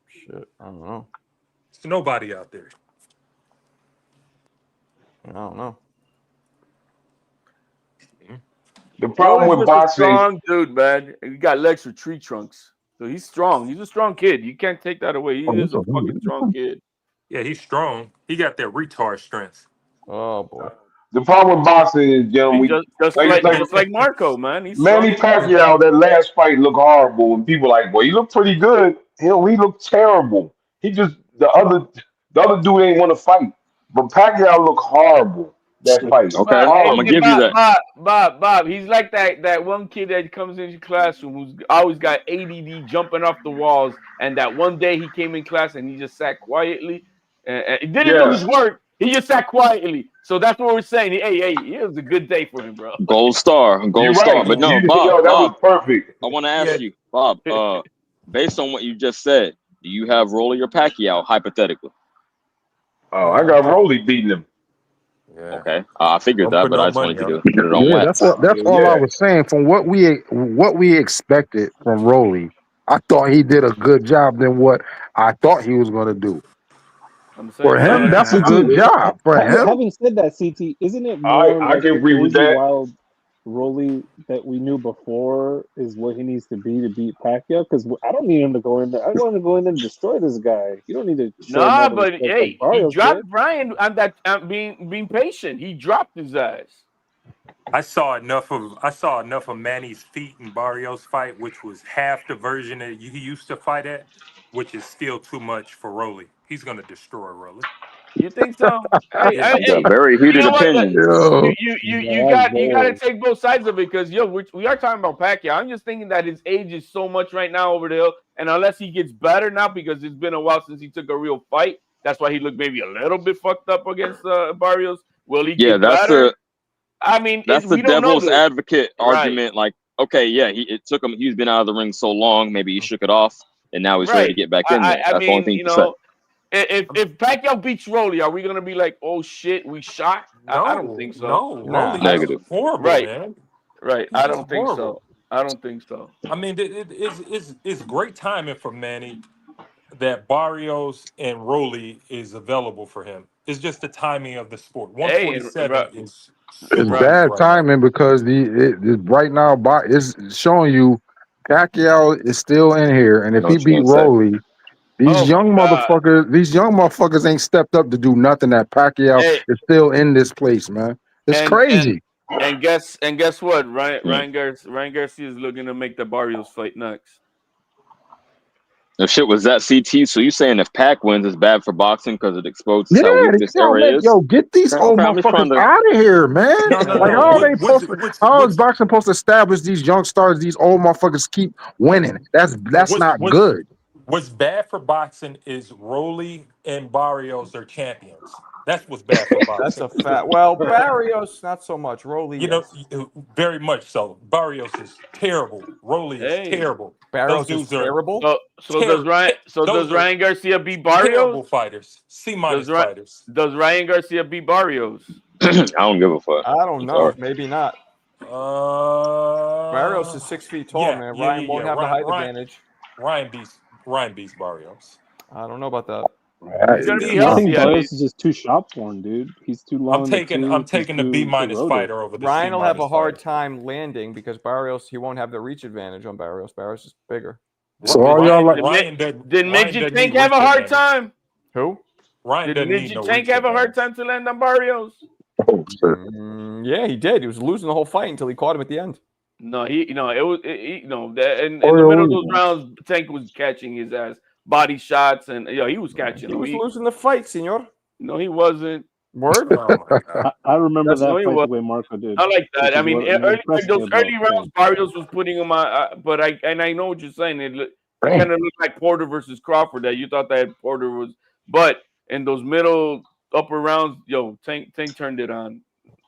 Speaker 1: Shit, I don't know.
Speaker 7: There's nobody out there.
Speaker 1: I don't know.
Speaker 5: The problem
Speaker 8: Rolly's
Speaker 5: with
Speaker 8: just a
Speaker 5: boxing,
Speaker 8: strong dude, man. He got legs for tree trunks, so he's strong. He's a strong kid. You can't take that away. He is a fucking strong kid.
Speaker 7: Yeah, he's strong. He got that retard strength.
Speaker 1: Oh boy.
Speaker 5: the problem with boxing is, Jim, we
Speaker 8: Just like Marco, man. He's
Speaker 5: Manny
Speaker 8: strong.
Speaker 5: Pacquiao, that last fight looked horrible, and people like, well, he looked pretty good. He looked terrible. He just the other dude ain't want to fight, but Pacquiao looked horrible that fight.
Speaker 6: Okay,
Speaker 8: Bob,
Speaker 6: I'm gonna give you that.
Speaker 8: Bob. He's like that one kid that comes into your classroom who's always got ADD, jumping off the walls, and that one day he came in class and he just sat quietly. He didn't do his work. He just sat quietly. So that's what we're saying. Hey, it was a good day for him, bro.
Speaker 6: Gold star.
Speaker 5: You're
Speaker 6: Star.
Speaker 5: right.
Speaker 6: But no,
Speaker 5: Yo,
Speaker 6: Bob,
Speaker 5: that was perfect.
Speaker 6: I want to ask you, Bob, based on what you just said, do you have Rolly or Pacquiao, hypothetically?
Speaker 5: Oh, I got Rolly beating him.
Speaker 7: Yeah.
Speaker 6: Okay. I figured
Speaker 7: Don't
Speaker 6: that,
Speaker 7: put
Speaker 6: but
Speaker 7: no
Speaker 6: I just
Speaker 7: money
Speaker 6: wanted you
Speaker 7: on
Speaker 6: to put it on
Speaker 2: Yeah,
Speaker 6: wax.
Speaker 2: that's all I was saying. From what we expected from Rolly, I thought he did a good job than what I thought he was going to do. For him, that's a good job. For him,
Speaker 3: Having said that, CT, isn't it
Speaker 5: I
Speaker 3: more like
Speaker 5: can
Speaker 3: the
Speaker 5: agree with
Speaker 3: crazy,
Speaker 5: that.
Speaker 3: wild Rolly that we knew before is what he needs to beat Pacquiao? Because I don't need him to go in there. I want to go in there and destroy this guy. You don't need to show him all the
Speaker 8: But
Speaker 3: respect
Speaker 8: hey,
Speaker 3: like Barrios
Speaker 8: he dropped
Speaker 3: did.
Speaker 8: Brian on that being patient. He dropped his ass.
Speaker 7: I saw enough of Manny's feet in Barrios' fight, which was half the version that he used to fight at, which is still too much for Rolly. He's gonna destroy Rolly.
Speaker 8: You think so?
Speaker 6: That's a very heated opinion.
Speaker 8: You got to take both sides of it because we are talking about Pacquiao. I'm just thinking that his age is so much right now over the hill, and unless he gets better now because it's been a while since he took a real fight, that's why he looked maybe a little bit fucked up against Barrios. Will he get better? That's
Speaker 6: the devil's advocate argument.
Speaker 8: Right.
Speaker 6: Like, okay, yeah, it took him. He's been out of the ring so long. Maybe he shook it off, and now he's ready to get back in there. That's the only thing to say.
Speaker 8: If Pacquiao beats Rolly, are we gonna be like, oh shit, we shot?
Speaker 7: No,
Speaker 8: I don't think so.
Speaker 7: No, Rolly
Speaker 6: negative.
Speaker 7: Horrible,
Speaker 8: right,
Speaker 7: man.
Speaker 8: Right.
Speaker 7: He's
Speaker 8: I don't think
Speaker 7: horrible.
Speaker 8: so. I don't think so.
Speaker 7: I mean, it's great timing for Manny that Barrios and Rolly is available for him. It's just the timing of the sport. 147 is super
Speaker 2: it's bad
Speaker 7: right
Speaker 2: timing because right now it's showing you Pacquiao is still in here, and if he beat Rolly, these young motherfuckers ain't stepped up to do nothing. That Pacquiao is still in this place, man. It's crazy.
Speaker 8: And guess what? Ryan Garcia is looking to make the Barrios fight next.
Speaker 6: If shit was that CT, so you saying if Pac wins, it's bad for boxing because it exposes how weak this era is?
Speaker 2: Get these old
Speaker 6: I'm just trying
Speaker 2: motherfuckers
Speaker 6: to.
Speaker 2: out of here, man.
Speaker 7: No.
Speaker 2: Like, how is boxing supposed to establish these young stars? These old motherfuckers keep winning. That's not good.
Speaker 7: What's bad for boxing is Rolly and Barrios are champions. That's what's bad for boxing.
Speaker 1: That's a fact. Well, Barrios, not so much. Rolly,
Speaker 7: very much so. Barrios is terrible. Rolly is terrible.
Speaker 1: Barrios
Speaker 7: Those dudes
Speaker 1: is terrible.
Speaker 8: Does Ryan Garcia beat Barrios?
Speaker 7: Terrible fighters. C- fighters.
Speaker 8: Does Ryan Garcia beat Barrios?
Speaker 6: I don't give a fuck.
Speaker 1: I don't know.
Speaker 6: Sorry.
Speaker 1: Maybe not. Barrios is 6 feet tall, man. Ryan won't have the height advantage.
Speaker 7: Ryan beats Barrios.
Speaker 1: I don't know about that.
Speaker 3: I think Barrios is just too shot porn, dude. He's too long.
Speaker 7: I'm taking the B- fighter over the
Speaker 1: Ryan will have a hard
Speaker 7: fighter.
Speaker 1: time landing because Barrios, he won't have the reach advantage on Barrios. Barrios is bigger.
Speaker 2: So all y'all like
Speaker 8: did Midget Tank have a hard time?
Speaker 1: Who?
Speaker 7: Ryan
Speaker 8: did Midget Tank have a hard time to land on Barrios?
Speaker 1: Yeah, he did. He was losing the whole fight until he caught him at the end.
Speaker 8: No, in the middle of those rounds, Tank was catching his ass. Body shots and he was catching.
Speaker 1: He was losing the fight, senor.
Speaker 8: No, he wasn't.
Speaker 1: Word.
Speaker 3: I remember that fight the way Marco did.
Speaker 8: I like that. I mean, those early rounds, Barrios was putting him on. But I know what you're saying. It kind of looked like Porter versus Crawford. That you thought that Porter was, but in those middle upper rounds, Tank turned it on.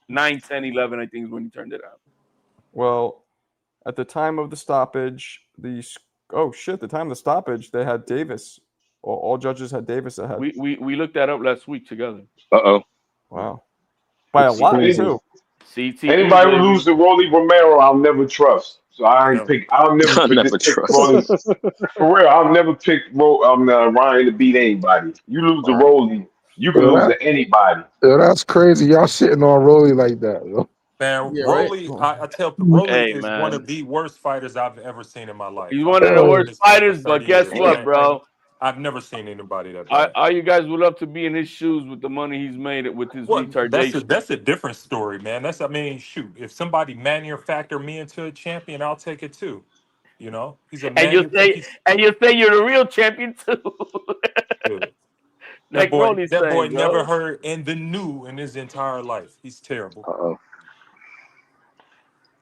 Speaker 8: 9, 10, 11, I think is when he turned it on.
Speaker 1: Well, at the time of the stoppage, the time of the stoppage, they had Davis. All judges had Davis ahead.
Speaker 8: We looked that up last week together.
Speaker 1: Wow. By a lot, too.
Speaker 5: Anybody who loses to Rolly Romero, I'll never trust. So I'll never trust. Rolly. For real, I'll never pick Ryan to beat anybody. You lose to Rolly, you can lose to anybody.
Speaker 2: Yeah, that's crazy. Y'all shitting on Rolly like that, yo.
Speaker 7: Man, Rolly, I tell you, Rolly is one of the worst fighters I've ever seen in my life.
Speaker 8: He's one of the worst fighters, but guess what, bro?
Speaker 7: I've never seen anybody that bad.
Speaker 8: All you guys would love to be in his shoes with the money he's made with his retardation.
Speaker 7: That's a different story, man. Shoot, if somebody manufacture me into a champion, I'll take it too. He's a man.
Speaker 8: And you say you're the real champion too.
Speaker 7: That boy never heard "and the new" in his entire life. He's terrible.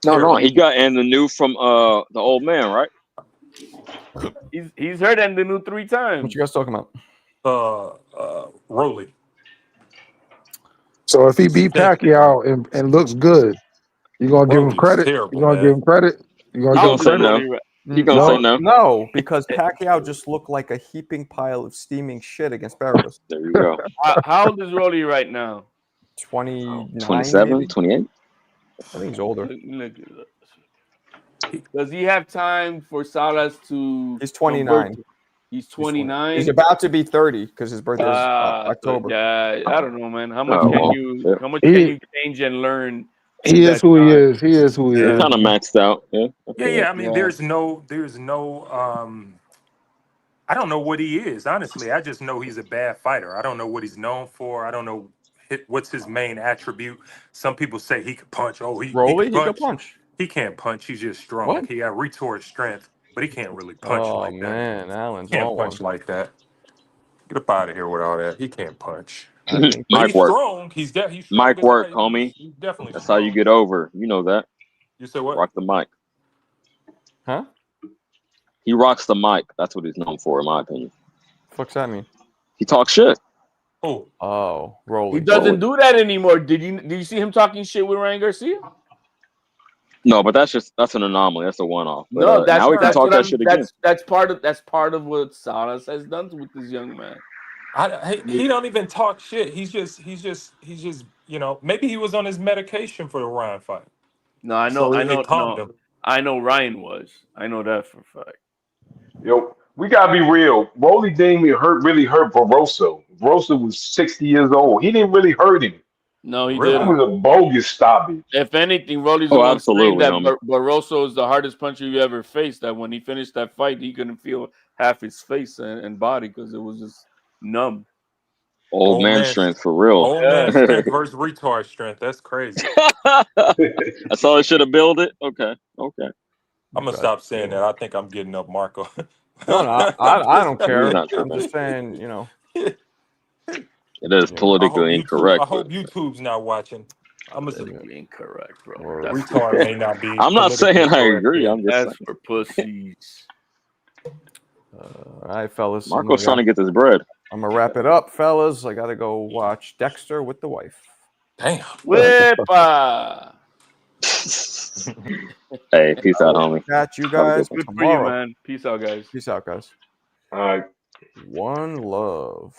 Speaker 6: No, he got "and the new" from the old man, right?
Speaker 8: He's heard "and the new" 3 times.
Speaker 1: What you guys talking about?
Speaker 7: Rolly.
Speaker 2: So if he beat Pacquiao and looks good, you gonna give him credit?
Speaker 7: Terrible,
Speaker 2: you gonna give him credrit? You gonna give him credit?
Speaker 6: You gonna say no?
Speaker 1: No, because Pacquiao just looked like a heaping pile of steaming shit against Barrios.
Speaker 6: There you go.
Speaker 8: How old is Rolly right now?
Speaker 6: 27, 28?
Speaker 1: I think he's older.
Speaker 8: Does he have time for Salas to?
Speaker 1: He's 29.
Speaker 8: He's 29.
Speaker 1: He's about to be 30 because his birthday is October.
Speaker 8: Yeah, I don't know, man. How much can you change and learn?
Speaker 2: He is who he is. He is who he is.
Speaker 6: Kind of maxed out.
Speaker 7: Yeah. I mean, there's no. I don't know what he is. Honestly, I just know he's a bad fighter. I don't know what he's known for. I don't know what's his main attribute. Some people say he could punch. He can punch. He can't punch. He's just strong.
Speaker 1: What?
Speaker 7: He got retort strength, but he can't really punch like that.
Speaker 1: Oh man, Allen's
Speaker 7: can't punch like that. Get up out of here with all that. He can't punch.
Speaker 6: Mic work.
Speaker 7: Strong. He's strong.
Speaker 6: Mic work, homie.
Speaker 7: He's definitely.
Speaker 6: That's
Speaker 7: strong.
Speaker 6: how you get over. You know that.
Speaker 7: You said what?
Speaker 6: Rock the mic.
Speaker 1: Huh?
Speaker 6: He rocks the mic. That's what he's known for, in my opinion.
Speaker 1: What's that mean?
Speaker 6: He talks shit.
Speaker 1: Oh, Rolly.
Speaker 8: He doesn't do that anymore. Did you see him talking shit with Ryan Garcia?
Speaker 6: No, but that's an anomaly. That's a one-off. But,
Speaker 8: no,
Speaker 6: now we can talk that shit again.
Speaker 8: That's part of what Salas has done with this young man.
Speaker 7: He don't even talk shit. He's just maybe he was on his medication for the Ryan fight.
Speaker 8: No, I know Ryan was. I know that for a fact.
Speaker 5: Yo, we gotta be real. Rolly didn't even really hurt Barroso. Barroso was 60 years old. He didn't really hurt him.
Speaker 8: No, he
Speaker 5: didn't. It
Speaker 8: didn't.
Speaker 5: was a bogus stoppage.
Speaker 8: If anything, Rolly's
Speaker 6: absolutely
Speaker 8: that Barroso is the hardest puncher you ever faced. That when he finished that fight, he couldn't feel half his face and body because it was just numb.
Speaker 6: Old man strength for real.
Speaker 7: Old man strength versus retard strength. That's crazy.
Speaker 6: That's all I should have built it. Okay.
Speaker 7: I'm gonna stop saying that. I think I'm getting up, Marco.
Speaker 1: No, I don't care.
Speaker 6: Not
Speaker 1: I'm
Speaker 6: tripping.
Speaker 1: just saying, you know.
Speaker 6: It is politically incorrect.
Speaker 7: I hope YouTube's not watching. I'm gonna say
Speaker 8: incorrect, bro.
Speaker 7: Retard may not be.
Speaker 6: I'm not saying I agree. I'm just
Speaker 8: that's
Speaker 6: saying.
Speaker 8: for pussies.
Speaker 1: All right, fellas.
Speaker 6: Marco's trying to get this bread.
Speaker 1: I'm gonna wrap it up, fellas. I gotta go watch Dexter with the wife.
Speaker 7: Damn.
Speaker 8: Whippa.
Speaker 6: Hey, peace out, homie.
Speaker 1: Catch you guys
Speaker 8: Good
Speaker 1: tomorrow.
Speaker 8: for you, man. Peace out, guys.
Speaker 1: Peace out, guys.
Speaker 5: All right.
Speaker 1: One love.